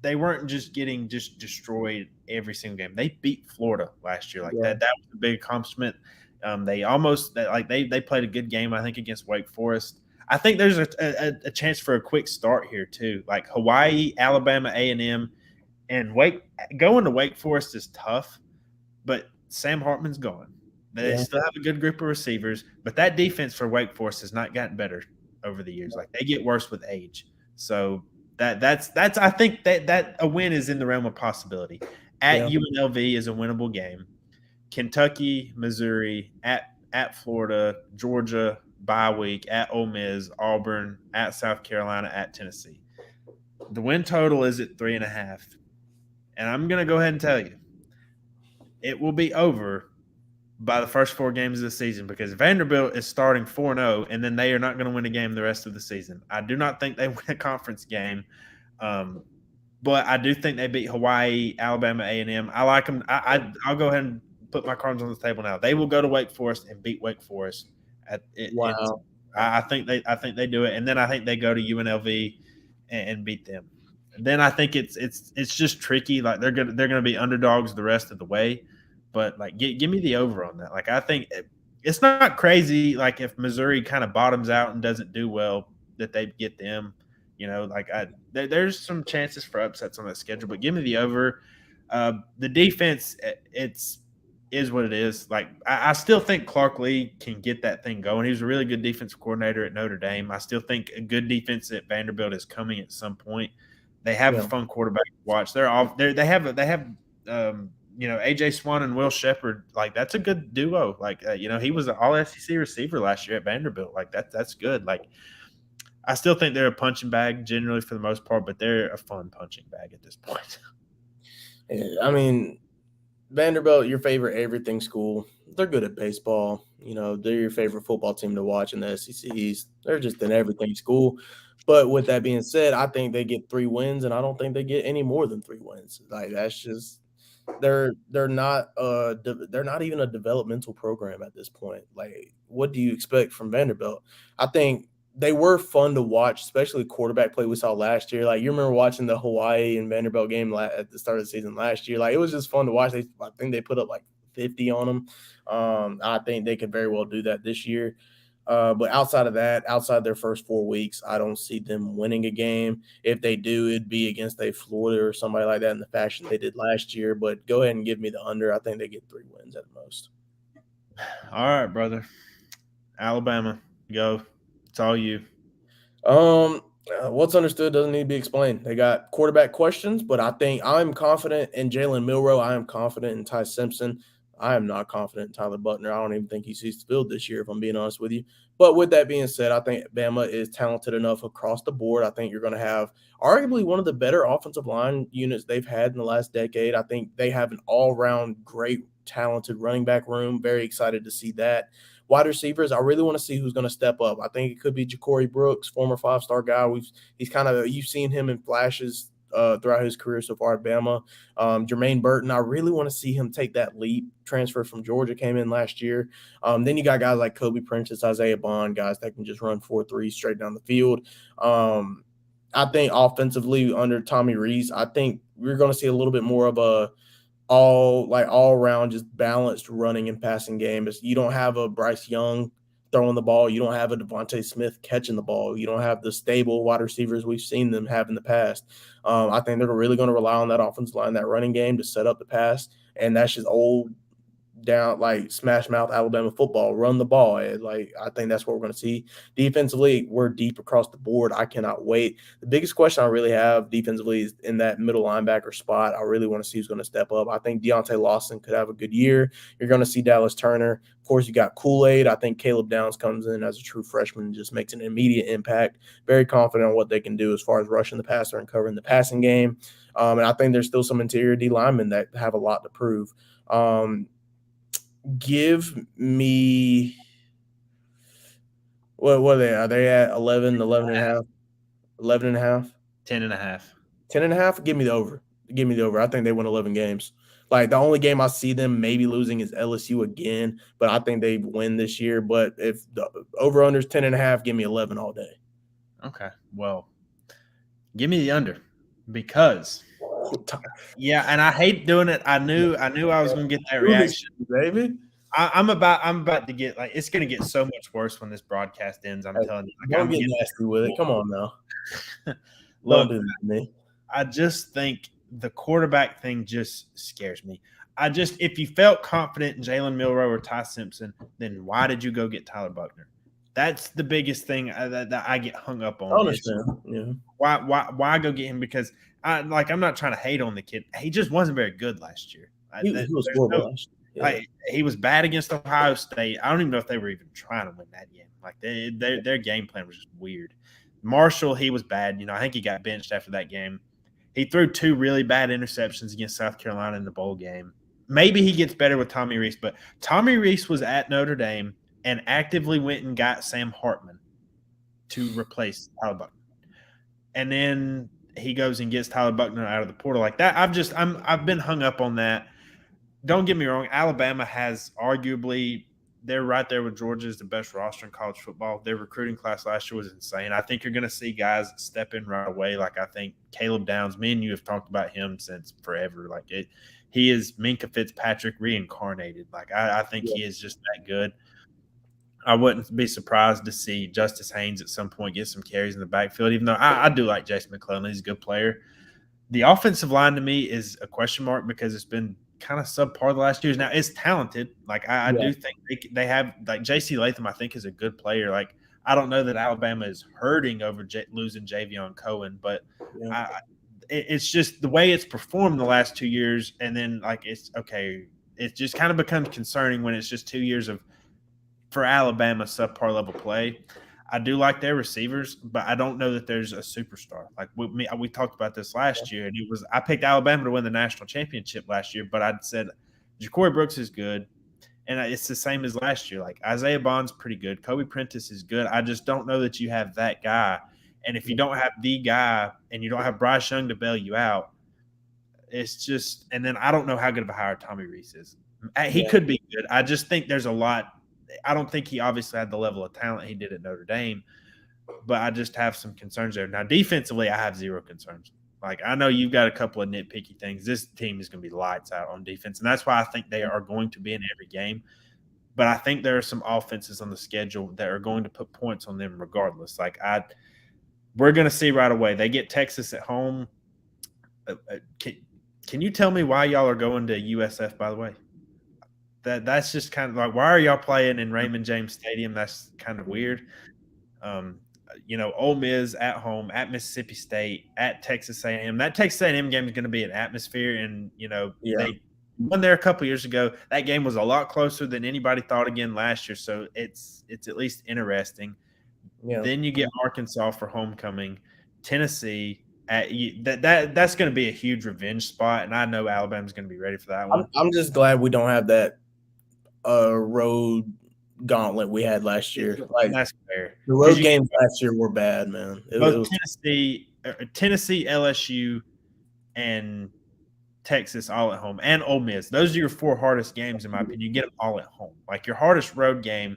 they weren't just getting just destroyed every single game. They beat Florida last year. Like that was a big accomplishment. They almost they played a good game, I think, against Wake Forest. I think there's a chance for a quick start here too. Like Hawaii, Alabama, A&M, and going to Wake Forest is tough. But Sam Hartman's gone. They still have a good group of receivers, but that defense for Wake Forest has not gotten better over the years. Like they get worse with age. So that's I think that a win is in the realm of possibility. At UNLV is a winnable game. Kentucky, Missouri, at Florida, Georgia, bye week, at Ole Miss, Auburn, at South Carolina, at Tennessee. The win total is at 3.5. And I'm gonna go ahead and tell you. It will be over by the first 4 games of the season because Vanderbilt is starting 4-0, and then they are not going to win a game the rest of the season. I do not think they win a conference game, but I do think they beat Hawaii, Alabama, A&M. I like them. I'll go ahead and put my cards on the table now. They will go to Wake Forest and beat Wake Forest. Wow. I think they do it, and then I think they go to UNLV and beat them. Then I think it's just tricky. Like they're gonna be underdogs the rest of the way, but like give me the over on that. Like I think it's not crazy. Like if Missouri kind of bottoms out and doesn't do well, that they get them. Like there's some chances for upsets on that schedule, but give me the over. The defense, is what it is. Like I still think Clark Lee can get that thing going. He was a really good defensive coordinator at Notre Dame. I still think a good defense at Vanderbilt is coming at some point. They have a fun quarterback to watch. They have AJ Swan and Will Shepherd. Like that's a good duo. Like he was an all SEC receiver last year at Vanderbilt. Like that's good. Like I still think they're a punching bag generally for the most part, but they're a fun punching bag at this point. I mean, Vanderbilt, your favorite everything school. They're good at baseball. They're your favorite football team to watch in the SEC East. They're just an everything school. But with that being said, I think they get 3 wins, and I don't think they get any more than 3 wins. Like that's just they're not even a developmental program at this point. Like what do you expect from Vanderbilt? I think they were fun to watch, especially quarterback play we saw last year. Like you remember watching the Hawaii and Vanderbilt game at the start of the season last year. Like it was just fun to watch. I think they put up like 50 on them. I think they could very well do that this year. But outside of that, outside their first 4 weeks, I don't see them winning a game. If they do, it'd be against a Florida or somebody like that in the fashion they did last year. But go ahead and give me the under. I think they get 3 wins at the most. All right, brother. Alabama, go. It's all you. What's understood doesn't need to be explained. They got quarterback questions, but I think I'm confident in Jalen Milroe. I am confident in Ty Simpson. I am not confident in Tyler Buckner. I don't even think he sees the field this year, if I'm being honest with you. But with that being said, I think Bama is talented enough across the board. I think you're going to have arguably one of the better offensive line units they've had in the last decade. I think they have an all-around great, talented running back room. Very excited to see that. Wide receivers, I really want to see who's going to step up. I think it could be Ja'Cory Brooks, former 5-star guy. You've seen him in flashes throughout his career so far at Bama. Jermaine Burton, I really want to see him take that leap. Transfer from Georgia, came in last year. Then you got guys like Kobe Prentice, Isaiah Bond, guys that can just run 4.3 straight down the field. I think offensively under Tommy Rees, I think we're going to see a little bit more of a all around just balanced running and passing game. You don't have a Bryce Young throwing the ball. You don't have a Devontae Smith catching the ball. You don't have the stable wide receivers we've seen them have in the past. I think they're really going to rely on that offensive line, that running game to set up the pass. And that's just old down, like smash mouth Alabama football, run the ball. Like, I think that's what we're going to see. Defensively, we're deep across the board. I cannot wait. The biggest question I really have defensively is in that middle linebacker spot. I really want to see who's going to step up. I think Deontay Lawson could have a good year. You're going to see Dallas Turner. Of course, you got Kool-Aid. I think Caleb Downs comes in as a true freshman and just makes an immediate impact. Very confident on what they can do as far as rushing the passer and covering the passing game. And I think there's still some interior D linemen that have a lot to prove. Give me what are they? Are they at 11 and a half? 11 and a half? 10 and a half. 10 and a half? Give me the over. Give me the over. I think they win 11 games. Like, the only game I see them maybe losing is LSU again, but I think they win this year. But if the over-under is 10 and a half, give me 11 all day. Okay. Well, give me the under because yeah, and I hate doing it. I knew I was going to get that reaction, baby. I'm about to get it's going to get so much worse when this broadcast ends. I'm telling you. Don't get nasty with it. Come on now. Look, I just think the quarterback thing just scares me. If you felt confident in Jalen Milroe or Ty Simpson, then why did you go get Tyler Buchner? That's the biggest thing that I get hung up on. I understand. Yeah. Why go get him? Because I'm not trying to hate on the kid. He just wasn't very good last year. He was horrible last year. Yeah. He was bad against Ohio State. I don't even know if they were even trying to win that game. Like, their game plan was just weird. Marshall, he was bad. I think he got benched after that game. He threw 2 really bad interceptions against South Carolina in the bowl game. Maybe he gets better with Tommy Rees, but Tommy Rees was at Notre Dame and actively went and got Sam Hartman to replace Tyler Buchner. And then he goes and gets Tyler Buchner out of the portal like that. I've been hung up on that. Don't get me wrong. Alabama has arguably, they're right there with Georgia as the best roster in college football. Their recruiting class last year was insane. I think you're going to see guys step in right away. Like, I think Caleb Downs, me and you have talked about him since forever. Like, he is Minkah Fitzpatrick reincarnated. Like, I think he is just that good. I wouldn't be surprised to see Justice Haynes at some point get some carries in the backfield, even though I do like Jason McClellan. He's a good player. The offensive line to me is a question mark because it's been kind of subpar the last years. Now, it's talented. Like, I do think they have – like, J.C. Latham, I think, is a good player. Like, I don't know that Alabama is hurting over losing Javion Cohen, but it's just the way it's performed the last 2 years, and then, like, it's okay. It just kind of becomes concerning when it's just 2 years of, for Alabama, subpar level play. I do like their receivers, but I don't know that there's a superstar. Like, we talked about this last year, and I picked Alabama to win the national championship last year, but I said Ja'Cory Brooks is good, and it's the same as last year. Like, Isaiah Bond's pretty good. Kobe Prentice is good. I just don't know that you have that guy. And if you don't have the guy and you don't have Bryce Young to bail you out, it's just – and then I don't know how good of a hire Tommy Rees is. He could be good. I just think there's a lot – I don't think he obviously had the level of talent he did at Notre Dame, but I just have some concerns there. Now, defensively, I have zero concerns. Like, I know you've got a couple of nitpicky things. This team is going to be lights out on defense, and that's why I think they are going to be in every game. But I think there are some offenses on the schedule that are going to put points on them regardless. Like, we're going to see right away. They get Texas at home. Can you tell me why y'all are going to USF, by the way? That's just kind of like, why are y'all playing in Raymond James Stadium? That's kind of weird. Ole Miss at home, at Mississippi State, at Texas A&M. That Texas A&M game is going to be an atmosphere, and they won there a couple years ago. That game was a lot closer than anybody thought again last year, so it's at least interesting. Yeah. Then you get Arkansas for homecoming, Tennessee. That's going to be a huge revenge spot, and I know Alabama's going to be ready for that one. I'm just glad we don't have that road gauntlet we had last year. Like, that's fair. The road games last year were bad, man. It was Tennessee, LSU, and Texas all at home, and Ole Miss. Those are your 4 hardest games, in my opinion. You get them all at home. Like your hardest road game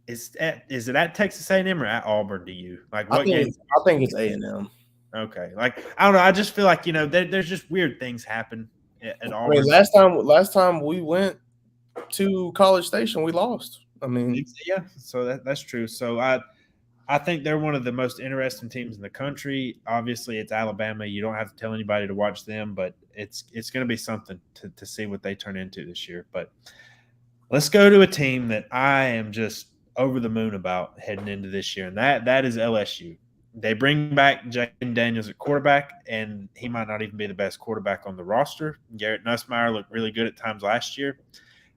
is it at Texas A&M or at Auburn? Do you like what games? I think it's A&M. Okay, like I don't know. I just feel like there's just weird things happen at I mean, Auburn. last time we went to College Station, we lost. I mean, Yeah, so that's true. So I think they're one of the most interesting teams in the country. Obviously, it's Alabama. You don't have to tell anybody to watch them, but it's going to be something to see what they turn into this year. But let's go to a team that I am just over the moon about heading into this year, and that is LSU. They bring back Jaden Daniels at quarterback, and he might not even be the best quarterback on the roster. Garrett Nussmeier looked really good at times last year.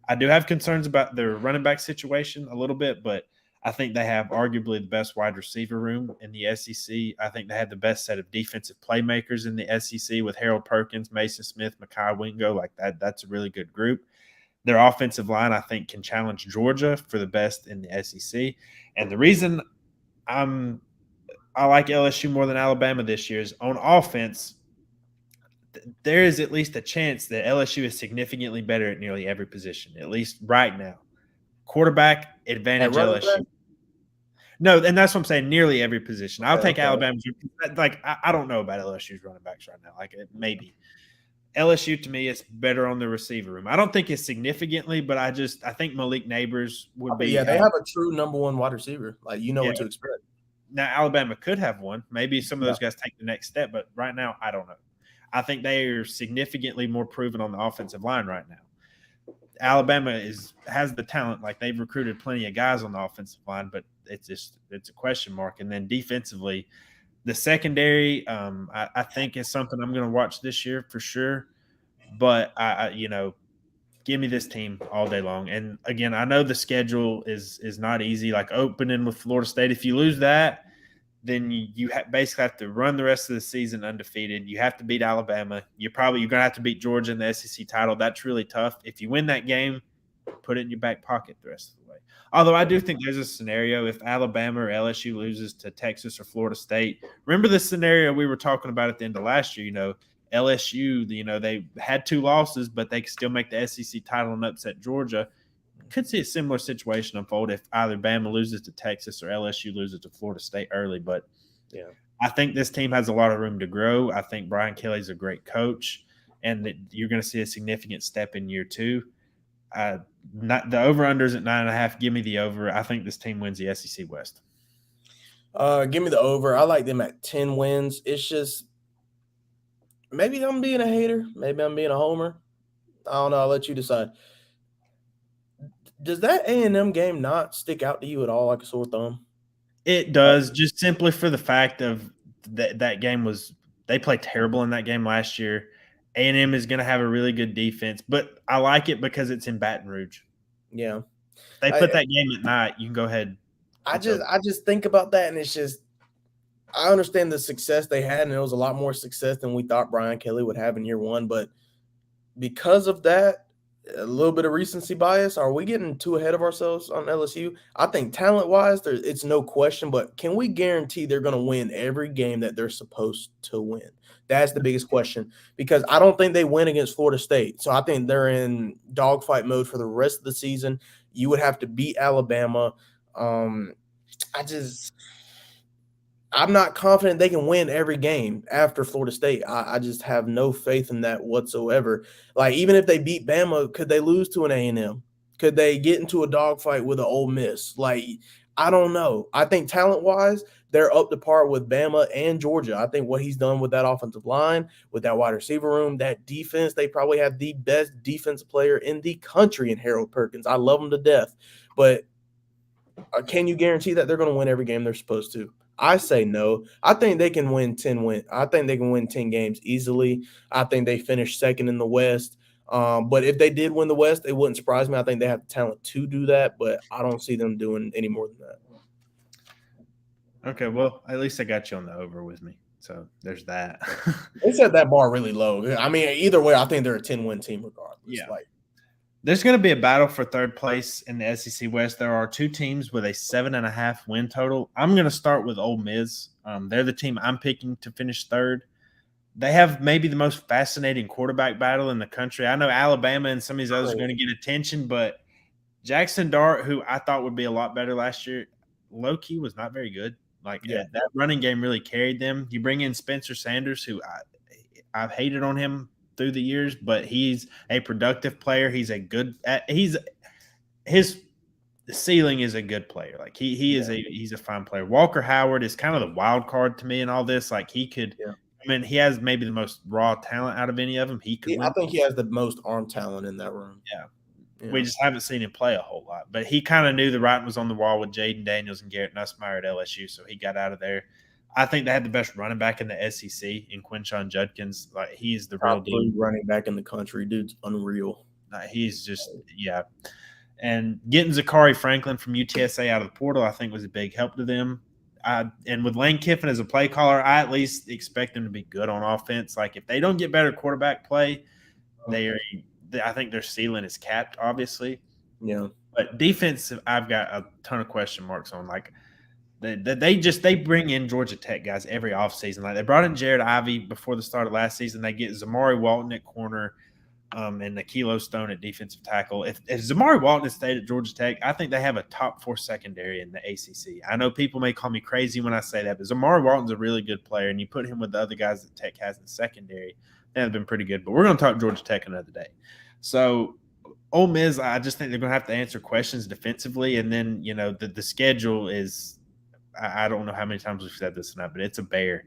I do have concerns about their running back situation a little bit, but I think they have arguably the best wide receiver room in the SEC. I think they have the best set of defensive playmakers in the SEC with Harold Perkins, Mason Smith, Mekhi Wingo. Like that's a really good group. Their offensive line, I think, can challenge Georgia for the best in the SEC. And the reason I like LSU more than Alabama this year is on offense, there is at least a chance that LSU is significantly better at nearly every position, at least right now. Quarterback, advantage LSU. No, and that's what I'm saying, nearly every position. I'll take Alabama's. Like, I don't know about LSU's running backs right now. Like, maybe. LSU, to me, is better on the receiver room. I don't think it's significantly, but I think Malik Neighbors would be. Yeah, they have a true number 1 wide receiver. Like, what to expect. Now, Alabama could have one. Maybe some of those guys take the next step, but right now, I don't know. I think they are significantly more proven on the offensive line right now. Alabama has the talent. Like, they've recruited plenty of guys on the offensive line, but it's a question mark. And then defensively, the secondary, I think is something I'm going to watch this year for sure. But give me this team all day long. And again, I know the schedule is not easy. Like opening with Florida State, if you lose that, then you basically have to run the rest of the season undefeated. You have to beat Alabama. You're going to have to beat Georgia in the SEC title. That's really tough. If you win that game, put it in your back pocket the rest of the way. Although I do think there's a scenario if Alabama or LSU loses to Texas or Florida State. Remember the scenario we were talking about at the end of last year, LSU, they had 2 losses, but they could still make the SEC title and upset Georgia. Could see a similar situation unfold if either Bama loses to Texas or LSU loses to Florida State early. But yeah, I think this team has a lot of room to grow. I think Brian Kelly's a great coach, and that you're going to see a significant step in year 2. Not the over-unders at 9.5. Give me the over. I think this team wins the SEC West. Give me the over. I like them at 10 wins. It's just maybe I'm being a hater. Maybe I'm being a homer. I don't know. I'll let you decide. Does that A&M game not stick out to you at all like a sore thumb? It does, just simply for the fact of that game was – they played terrible in that game last year. A&M is going to have a really good defense, but I like it because it's in Baton Rouge. Yeah. They put that game at night. You can go ahead. I just think about that, and it's just – I understand the success they had, and it was a lot more success than we thought Brian Kelly would have in year 1. But because of that, a little bit of recency bias, are we getting too ahead of ourselves on LSU? I think talent-wise, it's no question, but can we guarantee they're going to win every game that they're supposed to win? That's the biggest question, because I don't think they win against Florida State. So I think they're in dogfight mode for the rest of the season. You would have to beat Alabama. I'm not confident they can win every game after Florida State. I just have no faith in that whatsoever. Like, even if they beat Bama, could they lose to an A&M? Could they get into a dogfight with an Ole Miss? Like, I don't know. I think talent-wise, they're up to par with Bama and Georgia. I think what he's done with that offensive line, with that wide receiver room, that defense, they probably have the best defensive player in the country in Harold Perkins. I love him to death. But can you guarantee that they're going to win every game they're supposed to? I say no. I think they can win 10 I think they can win 10 games easily. I think they finish second in the West. But if they did win the West, it wouldn't surprise me. I think they have the talent to do that, but I don't see them doing any more than that. Okay, well, at least I got you on the over with me. So there's that. They set that bar really low. I mean, either way, I think they're a 10-win team regardless. Yeah. There's going to be a battle for third place in the SEC West. There are 2 teams with a 7.5 win total. I'm going to start with Ole Miss. They're the team I'm picking to finish third. they have maybe the most fascinating quarterback battle in the country. I know Alabama and some of these others are going to get attention, but Jackson Dart, who I thought would be a lot better last year, low key was not very good. Like that running game really carried them. You bring in Spencer Sanders, who I've hated on him through the years, but he's a productive player. He's a good. His ceiling is a good player. Like he's a fine player. Walker Howard is kind of the wild card to me in all this. Like he could. Yeah. I mean, he has maybe the most raw talent out of any of them. He could. I think he has the most arm talent in that room. Yeah. We just haven't seen him play a whole lot. But he kind of knew the writing was on the wall with Jaden Daniels and Garrett Nussmeier at LSU, so he got out of there. I think they had the best running back in the SEC in Quinshon Judkins. Like he's the real deal. Running back in the country, dude's unreal. He's just And getting Zachary Franklin from UTSA out of the portal, I think, was a big help to them. And with Lane Kiffin as a play caller, I at least expect them to be good on offense. Like if they don't get better quarterback play, I think their ceiling is capped, obviously. Yeah. But defense, I've got a ton of question marks on. Like they bring in Georgia Tech guys every offseason. Like they brought in Jared Ivey before the start of last season. They get Zamari Walton at corner. And Nakilo Stone at defensive tackle. If Zamari Walton had stayed at Georgia Tech, I think they have a top 4 secondary in the ACC. I know people may call me crazy when I say that, but Zamari Walton's a really good player, and you put him with the other guys that Tech has in the secondary, they have been pretty good. But we're going to talk Georgia Tech another day. So Ole Miss, I just think they're going to have to answer questions defensively, and then the schedule is I don't know how many times we've said this tonight, but it's a bear,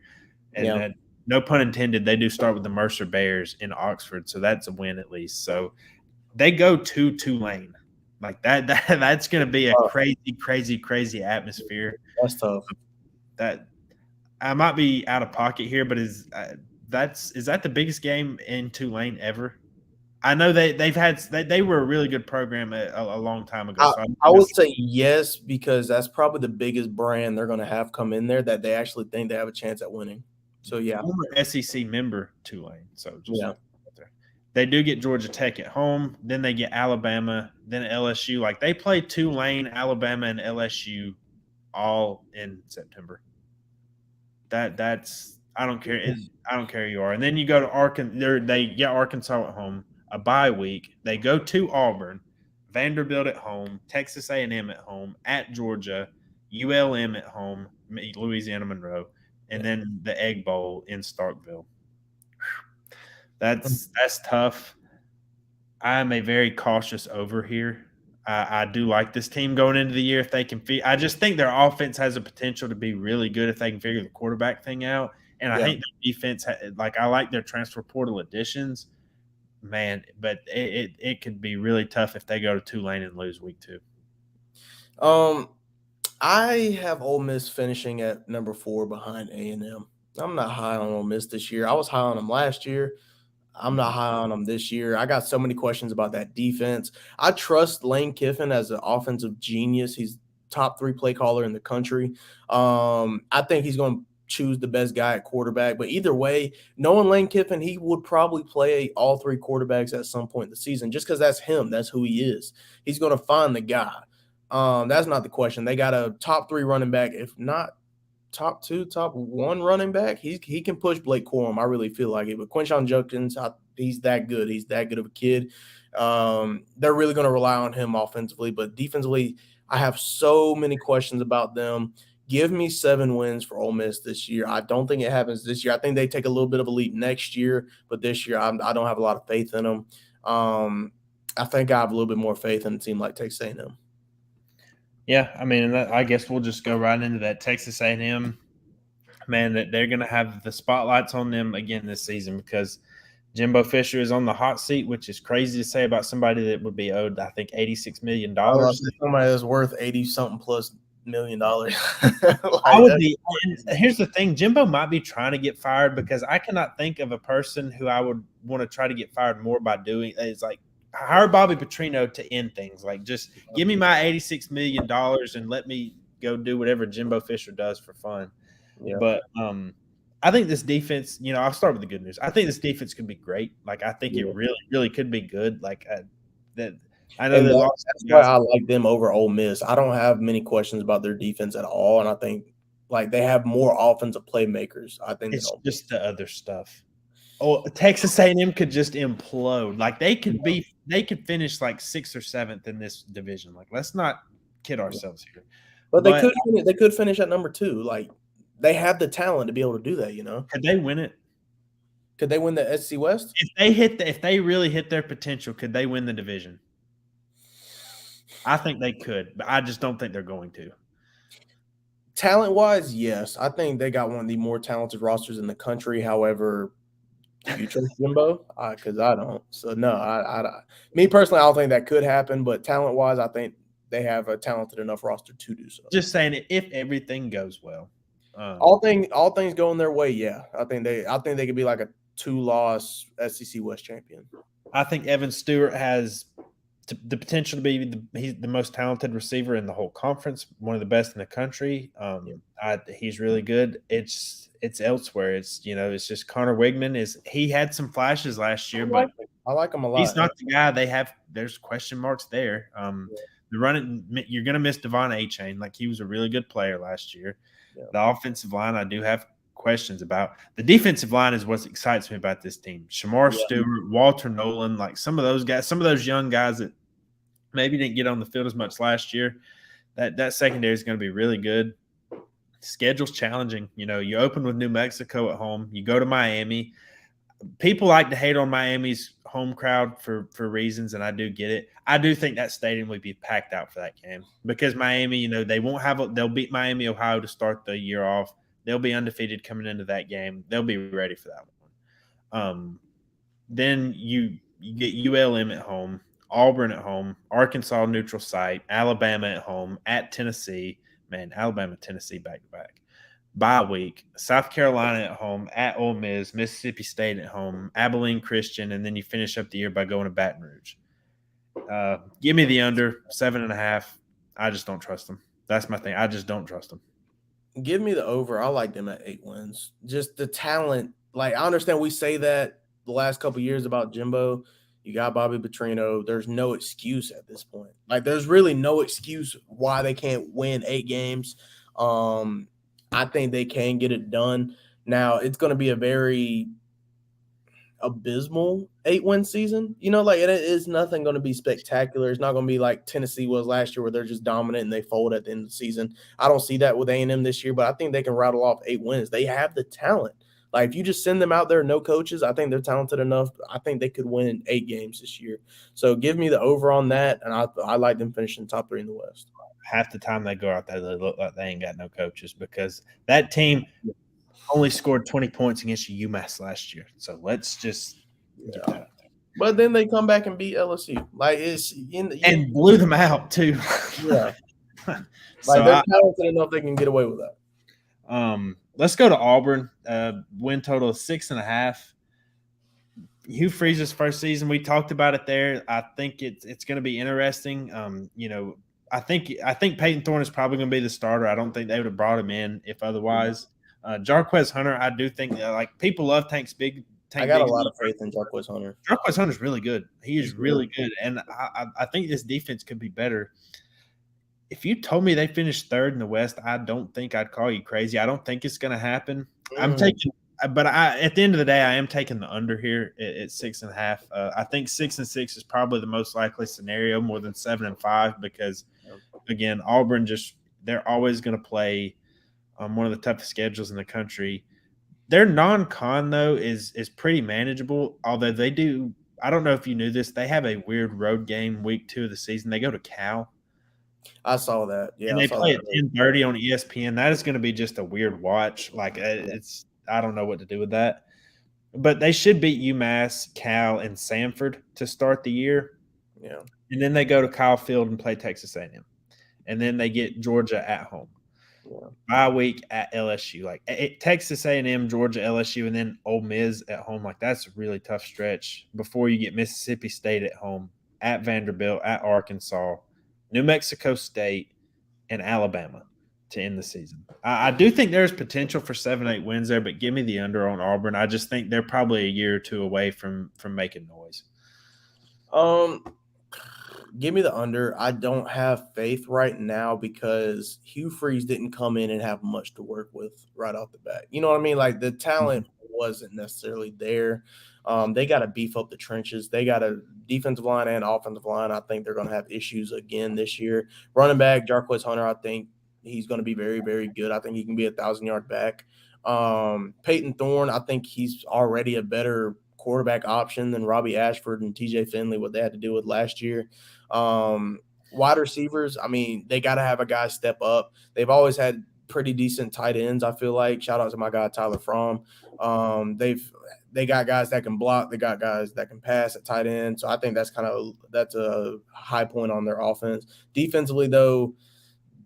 and no pun intended, they do start with the Mercer Bears in Oxford, so that's a win at least. So they go to Tulane. Like that's going to be a crazy atmosphere. That's tough. That I might be out of pocket here, but is that the biggest game in Tulane ever? I know they were a really good program a long time ago. I would say yes, because that's probably the biggest brand they're going to have come in there that they actually think they have a chance at winning. So yeah, former SEC member Tulane. So they do get Georgia Tech at home, then they get Alabama, then LSU. Like they play Tulane, Alabama, and LSU all in September. That's I don't care. I don't care who you are. And then you go to Arkansas. They get Arkansas at home, a bye week. They go to Auburn, Vanderbilt at home, Texas A&M at home, at Georgia, ULM at home, Louisiana Monroe. And then the Egg Bowl in Starkville. That's tough. I'm a very cautious over here. I do like this team going into the year if they can. I just think their offense has a potential to be really good if they can figure the quarterback thing out. And I think their defense, I like their transfer portal additions, man. But it could be really tough if they go to Tulane and lose week 2. I have Ole Miss finishing at number 4 behind A&M. I'm not high on Ole Miss this year. I was high on them last year. I'm not high on them this year. I got so many questions about that defense. I trust Lane Kiffin as an offensive genius. He's top 3 play caller in the country. I think he's going to choose the best guy at quarterback. But either way, knowing Lane Kiffin, he would probably play all 3 quarterbacks at some point in the season just because that's him. That's who he is. He's going to find the guy. That's not the question. They got a top 3 running back, if not top 2, top 1 running back. He can push Blake Corum. I really feel like it. But Quinshon Judkins, he's that good. He's that good of a kid. They're really going to rely on him offensively. But defensively, I have so many questions about them. Give me 7 wins for Ole Miss this year. I don't think it happens this year. I think they take a little bit of a leap next year. But this year, I don't have a lot of faith in them. I think I have a little bit more faith in a team like Texas A&M. Yeah, I mean, I guess we'll just go right into that. Texas A&M, man, that they're going to have the spotlights on them again this season because Jimbo Fisher is on the hot seat, which is crazy to say about somebody that would be owed, I think, $86 million. Somebody that's worth 80-something plus million dollars. Here's the thing. Jimbo might be trying to get fired because I cannot think of a person who I would want to try to get fired more by doing is like, hire Bobby Petrino to end things. Like, just give me my $86 million and let me go do whatever Jimbo Fisher does for fun. Yeah. But I think this defense, I'll start with the good news. I think this defense could be great. Like, I think it really, really could be good. Like, I know that's why I like them over Ole Miss. I don't have many questions about their defense at all, and I think like they have more offensive playmakers. I think it's just the other stuff. Oh, Texas A&M could just implode. Like they could finish like 6th or 7th in this division. Like let's not kid ourselves here. But they could finish at number 2. Like they have the talent to be able to do that. Could they win it? Could they win the SC West? If they really hit their potential, could they win the division? I think they could, but I just don't think they're going to. Talent-wise, yes. I think they got one of the more talented rosters in the country. However, do you trust Jimbo? Because I don't. So, no, me personally, I don't think that could happen. But talent-wise, I think they have a talented enough roster to do so. Just saying it, if everything goes well. All things going their way, yeah. I think they could be like a 2-loss SEC West champion. I think Evan Stewart has the potential to be he's the most talented receiver in the whole conference, one of the best in the country. He's really good. It's elsewhere. It's just Connor Wigman he had some flashes last year, but I like him a lot. He's not the guy they have. There's question marks there. The running, you're going to miss Devon A-Chain. Like he was a really good player last year. Yeah. The offensive line, I do have questions about. The defensive line is what excites me about this team. Shamar Stewart, Walter Nolan, like some of those guys, some of those young guys that maybe didn't get on the field as much last year. That secondary is going to be really good. Schedule's challenging. You open with New Mexico at home. You go to Miami. People like to hate on Miami's home crowd for reasons, and I do get it. I do think that stadium would be packed out for that game because Miami, they'll beat Miami, Ohio to start the year off. They'll be undefeated coming into that game. They'll be ready for that one. Then you get ULM at home, Auburn at home, Arkansas neutral site, Alabama at home, at Tennessee. Man, Alabama, Tennessee back-to-back. Bye week, South Carolina at home, at Ole Miss, Mississippi State at home, Abilene Christian, and then you finish up the year by going to Baton Rouge. Give me the under 7.5. I just don't trust them. That's my thing. I just don't trust them. Give me the over. I like them at 8 wins. Just the talent. Like I understand we say that the last couple of years about Jimbo. You got Bobby Petrino. There's no excuse at this point. Like there's really no excuse why they can't win 8 games. I think they can get it done. Now, it's going to be a very abysmal 8-win season. It is nothing going to be spectacular. It's not going to be like Tennessee was last year where they're just dominant and they fold at the end of the season. I don't see that with A&M this year, but I think they can rattle off 8 wins. They have the talent. Like, if you just send them out there, no coaches, I think they're talented enough. I think they could win 8 games this year. So give me the over on that, and I like them finishing top 3 in the West. Half the time they go out there, they look like they ain't got no coaches because that team only scored 20 points against UMass last year. So let's just get that out there. But then they come back and beat LSU. And blew them out too. Yeah. They're talented enough they can get away with that. Let's go to Auburn. Win total of 6.5. Hugh Freeze's first season, we talked about it there. I think it's going to be interesting. I think Peyton Thorne is probably going to be the starter. I don't think they would have brought him in if otherwise. Jarquez Hunter, I do think people love Tank's big. I got a lot of faith in Jarquez Hunter. Jarquez Hunter's really good. He is really good, and I think this defense could be better. If you told me they finished 3rd in the West, I don't think I'd call you crazy. I don't think it's going to happen. At the end of the day, I am taking the under here at 6.5. I think 6-6 is probably the most likely scenario, more than 7-5, because again, Auburn they're always going to play one of the toughest schedules in the country. Their non-con though is pretty manageable. Although they do, I don't know if you knew this, they have a weird road game week 2 of the season. They go to Cal. I saw that. Yeah, and they play at 10:30 on ESPN. That is going to be just a weird watch. I don't know what to do with that. But they should beat UMass, Cal, and Samford to start the year. Yeah. And then they go to Kyle Field and play Texas A&M. And then they get Georgia at home. Yeah. Bye week at LSU. Texas A&M, Georgia, LSU, and then Ole Miss at home. That's a really tough stretch before you get Mississippi State at home, at Vanderbilt, at Arkansas, New Mexico State, and Alabama to end the season. I do think there's potential for 7-8 wins there, but give me the under on Auburn. I just think they're probably a year or two away from making noise. Give me the under. I don't have faith right now because Hugh Freeze didn't come in and have much to work with right off the bat. You know what I mean? Like the talent wasn't necessarily there. They got to beef up the trenches. They got a defensive line and offensive line. I think they're going to have issues again this year. Running back Jarquez Hunter, I think he's going to be very, very good. I think he can be 1,000-yard back. Peyton Thorne, I think he's already a better quarterback option than Robbie Ashford and TJ Finley, what they had to deal with last year. Wide receivers, I mean, they got to have a guy step up. They've always had pretty decent tight ends, I feel like. Shout out to my guy Tyler Fromm. They got guys that can block. They got guys that can pass at tight end. So I think that's a high point on their offense. Defensively, though,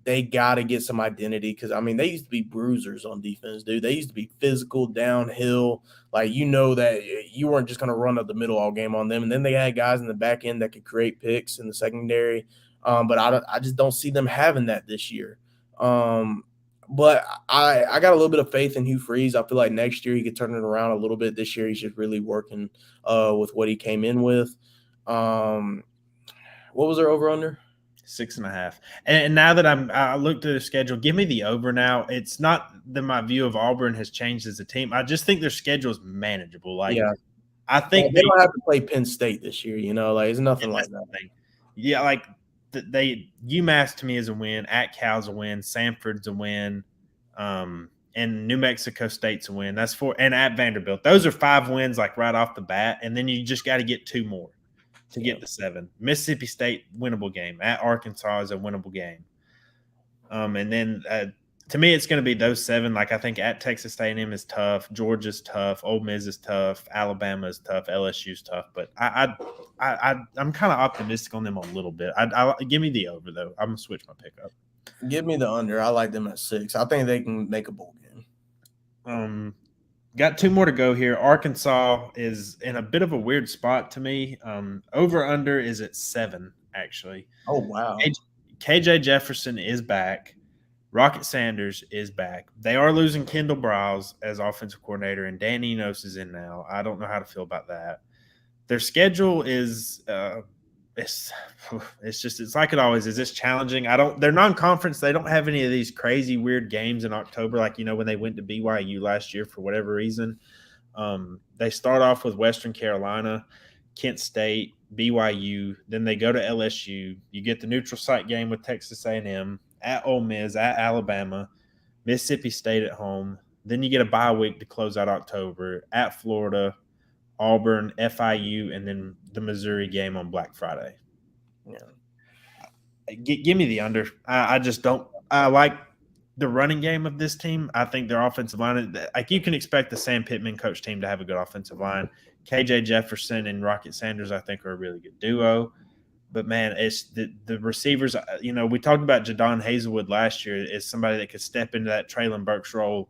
they got to get some identity because, I mean, they used to be bruisers on defense, dude. They used to be physical, downhill. Like, you know that you weren't just going to run up the middle all game on them. And then they had guys in the back end that could create picks in the secondary. But I just don't see them having that this year. But I got a little bit of faith in Hugh Freeze. I feel like next year he could turn it around a little bit. This year he's just really working with what he came in with. What was their over-under? 6.5. And now that I looked at the schedule, give me the over now. It's not that my view of Auburn has changed as a team. I just think their schedule is manageable. Like, yeah. I think they don't have to play Penn State this year, you know, like it's nothing like that. Yeah, like UMass to me is a win, at Cal's a win, Samford's a win, and New Mexico State's a win. That's 4, and at Vanderbilt. Those are 5 wins like right off the bat, and then you just got to get 2 more to get to 7. Mississippi State, winnable game. At Arkansas is a winnable game. And then to me, it's going to be those 7. Like I think at Texas A&M is tough. Georgia's tough. Ole Miss is tough. Alabama is tough. LSU's tough. But I'm kind of optimistic on them a little bit. Give me the over though. I'm gonna switch my pick up. Give me the under. I like them at 6. I think they can make a bowl game. Got 2 more to go here. Arkansas is in a bit of a weird spot to me. Over under is at 7 actually. Oh wow. KJ Jefferson is back. Rocket Sanders is back. They are losing Kendall Browse as offensive coordinator, and Dan Enos is in now. I don't know how to feel about that. Their schedule is it's like it always is. It's challenging. They're non-conference. They don't have any of these crazy weird games in October, like when they went to BYU last year for whatever reason. They start off with Western Carolina, Kent State, BYU. Then they go to LSU. You get the neutral site game with Texas A&M. At Ole Miss, at Alabama, Mississippi State at home. Then you get a bye week to close out October at Florida, Auburn, FIU, and then the Missouri game on Black Friday. Yeah, give me the under. I just don't. I like the running game of this team. I think their offensive line, like you can expect the Sam Pittman coach team to have a good offensive line. KJ Jefferson and Rocket Sanders, I think, are a really good duo. But, man, it's the receivers, we talked about Jadon Hazelwood last year as somebody that could step into that Traylon Burks role.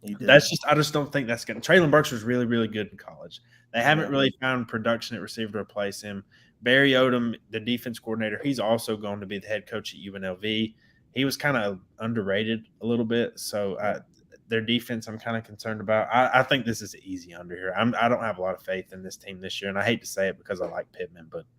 I just don't think that's going to – Traylon Burks was really, really good in college. They haven't really found production at receiver to replace him. Barry Odom, the defense coordinator, he's also going to be the head coach at UNLV. He was kind of underrated a little bit. So, their defense I'm kind of concerned about. I think this is an easy under here. I don't have a lot of faith in this team this year, and I hate to say it because I like Pittman, but –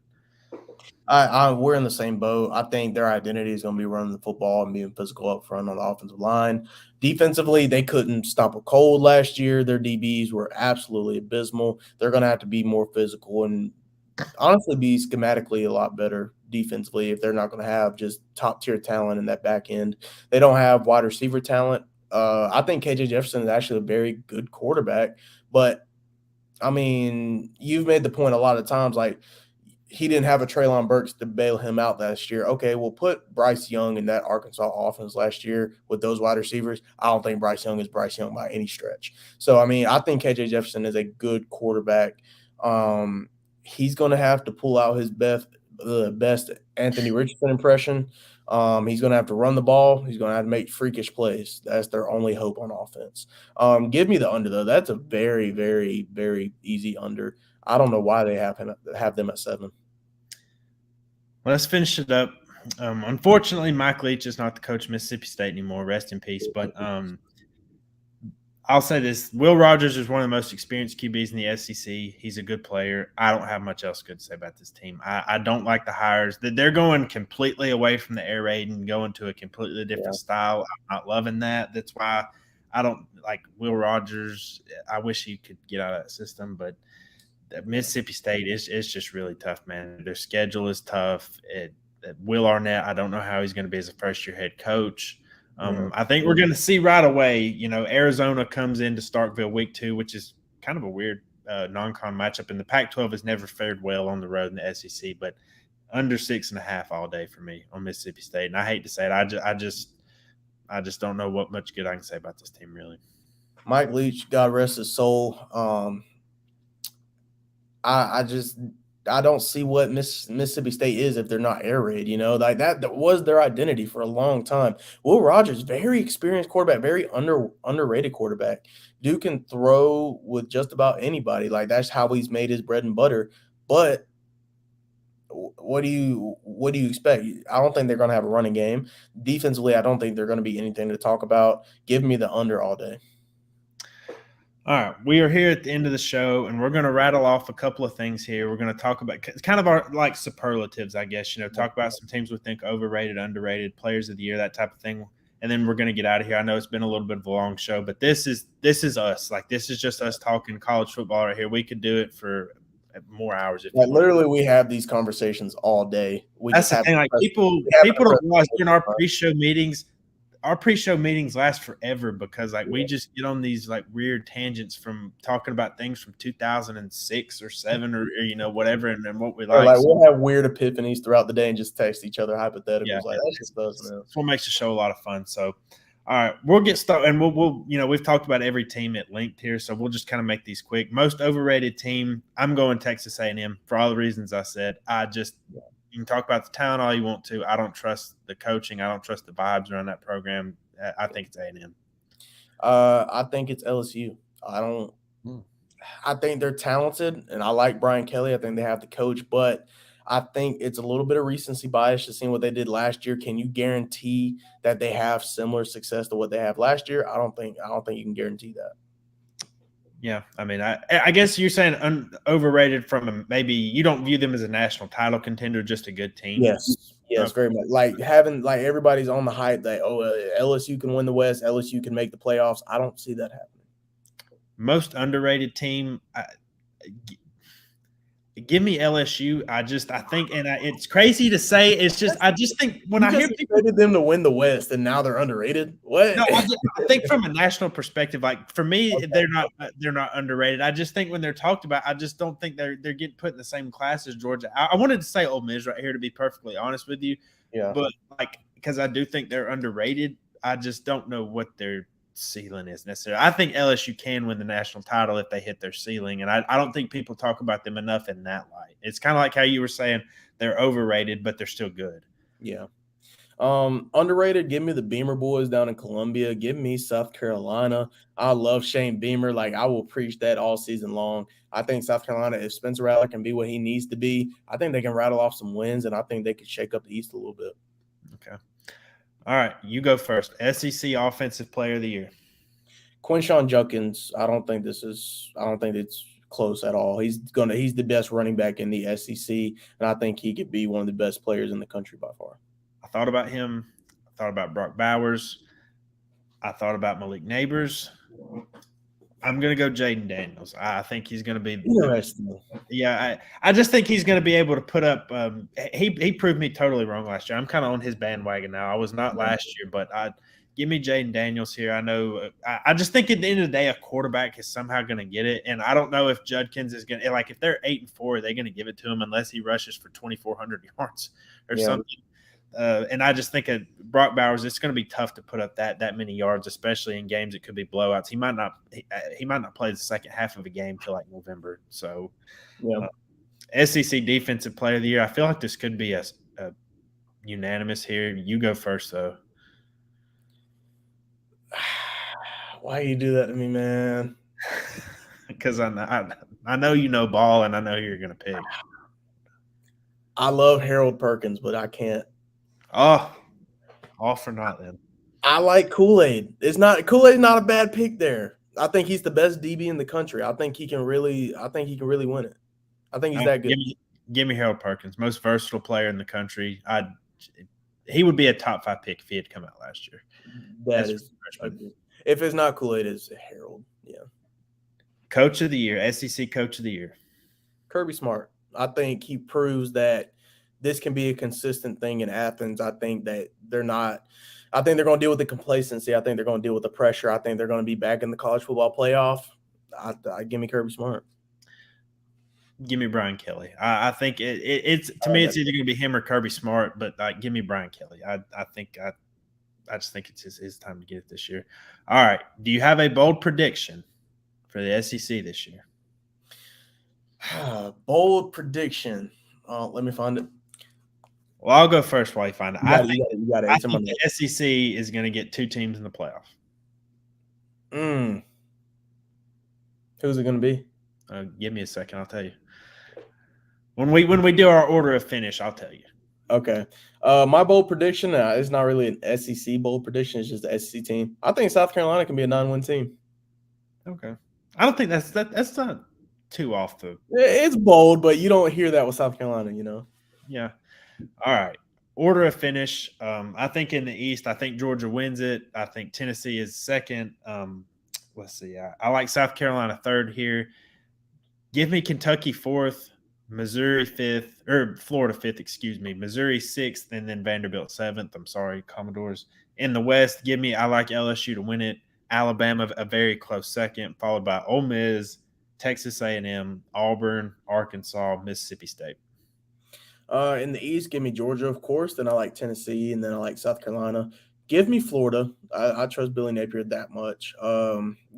we're in the same boat. I think their identity is going to be running the football and being physical up front on the offensive line. Defensively, they couldn't stop a cold last year. Their DBs were absolutely abysmal. They're going to have to be more physical and honestly be schematically a lot better defensively if they're not going to have just top-tier talent in that back end. They don't have wide receiver talent. I think KJ Jefferson is actually a very good quarterback. But, I mean, you've made the point a lot of times, like, he didn't have a Traylon Burks to bail him out last year. Okay, we'll put Bryce Young in that Arkansas offense last year with those wide receivers. I don't think Bryce Young is Bryce Young by any stretch. So, I mean, I think KJ Jefferson is a good quarterback. He's going to have to pull out his best Anthony Richardson impression. He's going to have to run the ball. He's going to have to make freakish plays. That's their only hope on offense. Give me the under, though. That's a very, very, very easy under. I don't know why they have them at 7. Well, let's finish it up. Unfortunately, Mike Leach is not the coach of Mississippi State anymore. Rest in peace. But I'll say this: Will Rogers is one of the most experienced QBs in the SEC. He's a good player. I don't have much else good to say about this team. I don't like the hires. They're going completely away from the air raid and going to a completely different style. I'm not loving that. That's why I don't like Will Rogers. I wish he could get out of that system, but Mississippi State is just really tough, man. Their schedule is tough. Will Arnett, I don't know how he's going to be as a first-year head coach. I think we're going to see right away, Arizona comes into Starkville week 2, which is kind of a weird non-con matchup. And the Pac-12 has never fared well on the road in the SEC, but under 6.5 all day for me on Mississippi State. And I hate to say it, I just don't know what much good I can say about this team, really. Mike Leach, God rest his soul. I don't see what Mississippi State is if they're not air raid, like that was their identity for a long time. Will Rogers, very experienced quarterback, very underrated quarterback. Dude can throw with just about anybody. Like that's how he's made his bread and butter. But what do you expect? I don't think they're going to have a running game. Defensively, I don't think they're going to be anything to talk about. Give me the under all day. All right, we are here at the end of the show, and we're going to rattle off a couple of things here. We're going to talk about kind of our like superlatives, I guess. Talk about some teams we think overrated, underrated, players of the year, that type of thing, and then we're going to get out of here. I know it's been a little bit of a long show, but this is us. Like this is just us talking college football right here. We could do it for more hours. If literally, we have these conversations all day. That's the thing. Like people don't realize during our pre-show meetings. Our pre-show meetings last forever because we just get on these weird tangents from talking about things from 2006 or 7 or whatever and what we like. We'll have weird epiphanies throughout the day and just text each other hypotheticals. Yeah, that's just us now. That's what makes the show a lot of fun. So, all right, we'll get started and we'll we've talked about every team at length here, so we'll just kind of make these quick. Most overrated team, I'm going Texas A&M for all the reasons I said. You can talk about the talent all you want to. I don't trust the coaching. I don't trust the vibes around that program. I think it's A&M. I think it's LSU. I think they're talented, and I like Brian Kelly. I think they have the coach, but I think it's a little bit of recency bias to seeing what they did last year. Can you guarantee that they have similar success to what they have last year? I don't think you can guarantee that. Yeah, I mean, I guess you're saying overrated from maybe you don't view them as a national title contender, just a good team. Yes, very much. Like having everybody's on the hype that LSU can win the West, LSU can make the playoffs. I don't see that happening. Most underrated team, give me LSU. I think, and it's crazy to say. It's just I just think when I hear people expected them to win the West and now they're underrated. What? No, I think from a national perspective, for me, they're not underrated. I just think when they're talked about, I just don't think they're getting put in the same class as Georgia. I wanted to say Ole Miss right here, to be perfectly honest with you. Yeah. But because I do think they're underrated, I just don't know what their ceiling is necessarily. I think LSU can win the national title if they hit their ceiling, and I don't think people talk about them enough in that light. It's kind of like how you were saying they're overrated, but they're still good. Yeah. Underrated, give me the Beamer boys down in Columbia. Give me South Carolina. I love Shane Beamer. I will preach that all season long. I think South Carolina, if Spencer Rattler can be what he needs to be, I think they can rattle off some wins, and I think they could shake up the East a little bit. Okay. All right, you go first. SEC Offensive Player of the Year. Quinshon Judkins. I don't think it's close at all. He's the best running back in the SEC, and I think he could be one of the best players in the country by far. I thought about him. I thought about Brock Bowers. I thought about Malik Neighbors. I'm going to go Jaden Daniels. I think he's going to be interesting. I just think he's going to be able to put up he proved me totally wrong last year. I'm kind of on his bandwagon now. I was not last year, but give me Jaden Daniels here. I know I just think at the end of the day, a quarterback is somehow going to get it. And I don't know if Judkins is going to if they're 8-4, are they going to give it to him unless he rushes for 2,400 yards or something? And I just think at Brock Bowers, it's going to be tough to put up that many yards, especially in games that could be blowouts. He might not play the second half of a game till November. So, SEC Defensive Player of the Year. I feel like this could be a unanimous here. You go first, though. Why you do that to me, man? Because I know you know ball, and I know who you're going to pick. I love Harold Perkins, but I can't. Oh, all for naught then. I like Kool-Aid. Kool-Aid's not a bad pick there. I think he's the best DB in the country. I think he can really win it. I think he's that good. Give me Harold Perkins, most versatile player in the country. He would be a top 5 pick if he had come out last year. That is, if it's not Kool-Aid, it's Harold. Yeah. Coach of the year, SEC Coach of the Year. Kirby Smart. I think he proves that this can be a consistent thing in Athens. I think that they're not. I think they're going to deal with the complacency. I think they're going to deal with the pressure. I think they're going to be back in the college football playoff. I give me Kirby Smart. Give me Brian Kelly. I think it's to me, it's either going to be him or Kirby Smart, but give me Brian Kelly. I just think it's his time to get it this year. All right. Do you have a bold prediction for the SEC this year? Bold prediction. Let me find it. Well, I'll go first while you find it. I think the SEC is going to get 2 teams in the playoff. Who's it going to be? Give me a second. I'll tell you. When we do our order of finish, I'll tell you. Okay. My bold prediction is not really an SEC bold prediction. It's just the SEC team. I think South Carolina can be a 9-win team. Okay. I don't think that's not too off the. It's bold, but you don't hear that with South Carolina, you know. Yeah. All right. Order of finish. I think in the East, I think Georgia wins it. I think Tennessee is second. Let's see. I like South Carolina third here. Give me Kentucky fourth, Missouri fifth, or Florida fifth, excuse me. Missouri sixth, and then Vanderbilt seventh. I'm sorry, Commodores. In the West, I like LSU to win it. Alabama a very close second, followed by Ole Miss, Texas A&M, Auburn, Arkansas, Mississippi State. In the East, give me Georgia, of course. Then I like Tennessee, and then I like South Carolina. Give me Florida. I trust Billy Napier that much.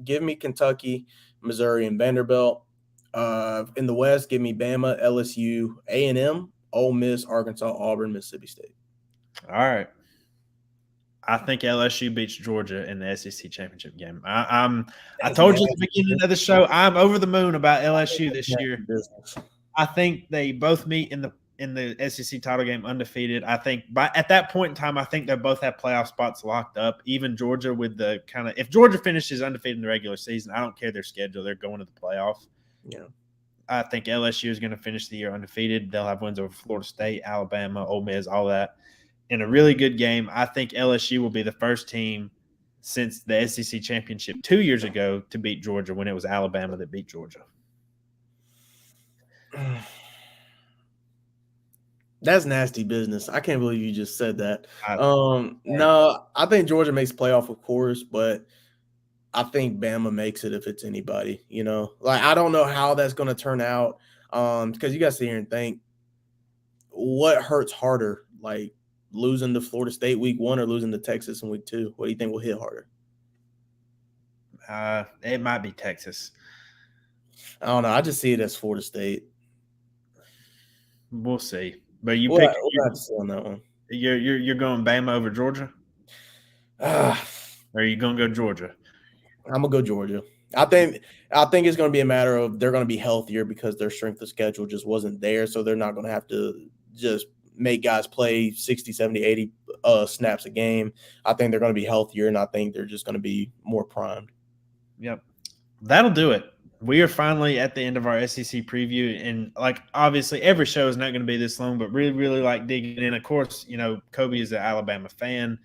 Give me Kentucky, Missouri, and Vanderbilt. In the West, give me Bama, LSU, A&M, Ole Miss, Arkansas, Auburn, Mississippi State. All right. I think LSU beats Georgia in the SEC championship game. I told you at the beginning of the show, I'm over the moon about LSU this year. I think they both meet in the SEC title game undefeated. I think at that point in time, I think they both have playoff spots locked up. Even Georgia with the if Georgia finishes undefeated in the regular season, I don't care their schedule. They're going to the playoff. Yeah. I think LSU is going to finish the year undefeated. They'll have wins over Florida State, Alabama, Ole Miss, all that. In a really good game, I think LSU will be the first team since the SEC championship 2 years ago to beat Georgia when it was Alabama that beat Georgia. That's nasty business. I can't believe you just said that. No, I think Georgia makes playoff, of course, but I think Bama makes it if it's anybody, you know. Like, I don't know how that's going to turn out because you got to sit here and think what hurts harder, like losing to Florida State week 1 or losing to Texas in week 2? What do you think will hit harder? It might be Texas. I don't know. I just see it as Florida State. We'll see. But we'll have to see on that one. You're going Bama over Georgia? Or are you going to go Georgia? I'm going to go Georgia. I think it's going to be a matter of they're going to be healthier because their strength of schedule just wasn't there, so they're not going to have to just make guys play 60, 70, 80 snaps a game. I think they're going to be healthier, and I think they're just going to be more primed. Yep. That'll do it. We are finally at the end of our SEC preview, and obviously every show is not going to be this long, but really, really like digging in. Of course, Kobe is an Alabama fan.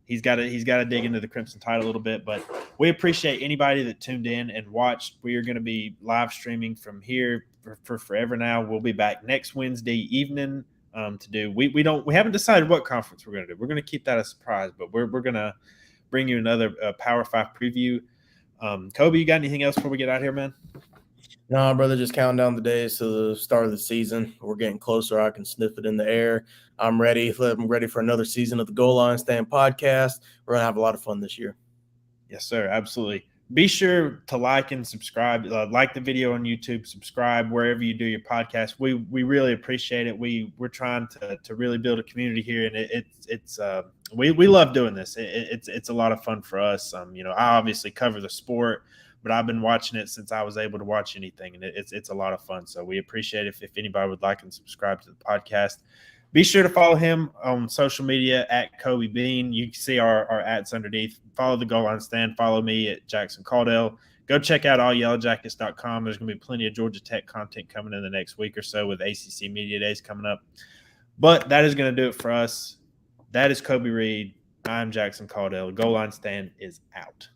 He's got to dig into the Crimson Tide a little bit, but we appreciate anybody that tuned in and watched. We are going to be live streaming from here for forever now. We'll be back next Wednesday evening to do. We haven't decided what conference we're going to do. We're going to keep that a surprise, but we're going to bring you another Power 5 preview. Kobe, you got anything else before we get out here, man? No, brother, just counting down the days to the start of the season. We're getting closer. I can sniff it in the air. I'm ready. I'm ready for another season of the Goal Line Stand podcast. We're going to have a lot of fun this year. Yes, sir. Absolutely. Be sure to like and subscribe. Like the video on YouTube. Subscribe wherever you do your podcast. We really appreciate it. We're trying to really build a community here, and we love doing this. It's a lot of fun for us. I obviously cover the sport, but I've been watching it since I was able to watch anything, and it's a lot of fun. So we appreciate it if anybody would like and subscribe to the podcast. Be sure to follow him on social media at Kobe Bean. You can see our ats underneath. Follow the Goal Line Stand. Follow me at Jackson Caudell. Go check out allyellowjackets.com. There's going to be plenty of Georgia Tech content coming in the next week or so with ACC Media Days coming up. But that is going to do it for us. That is Coby Reed. I'm Jackson Caudell. Goal Line Stand is out.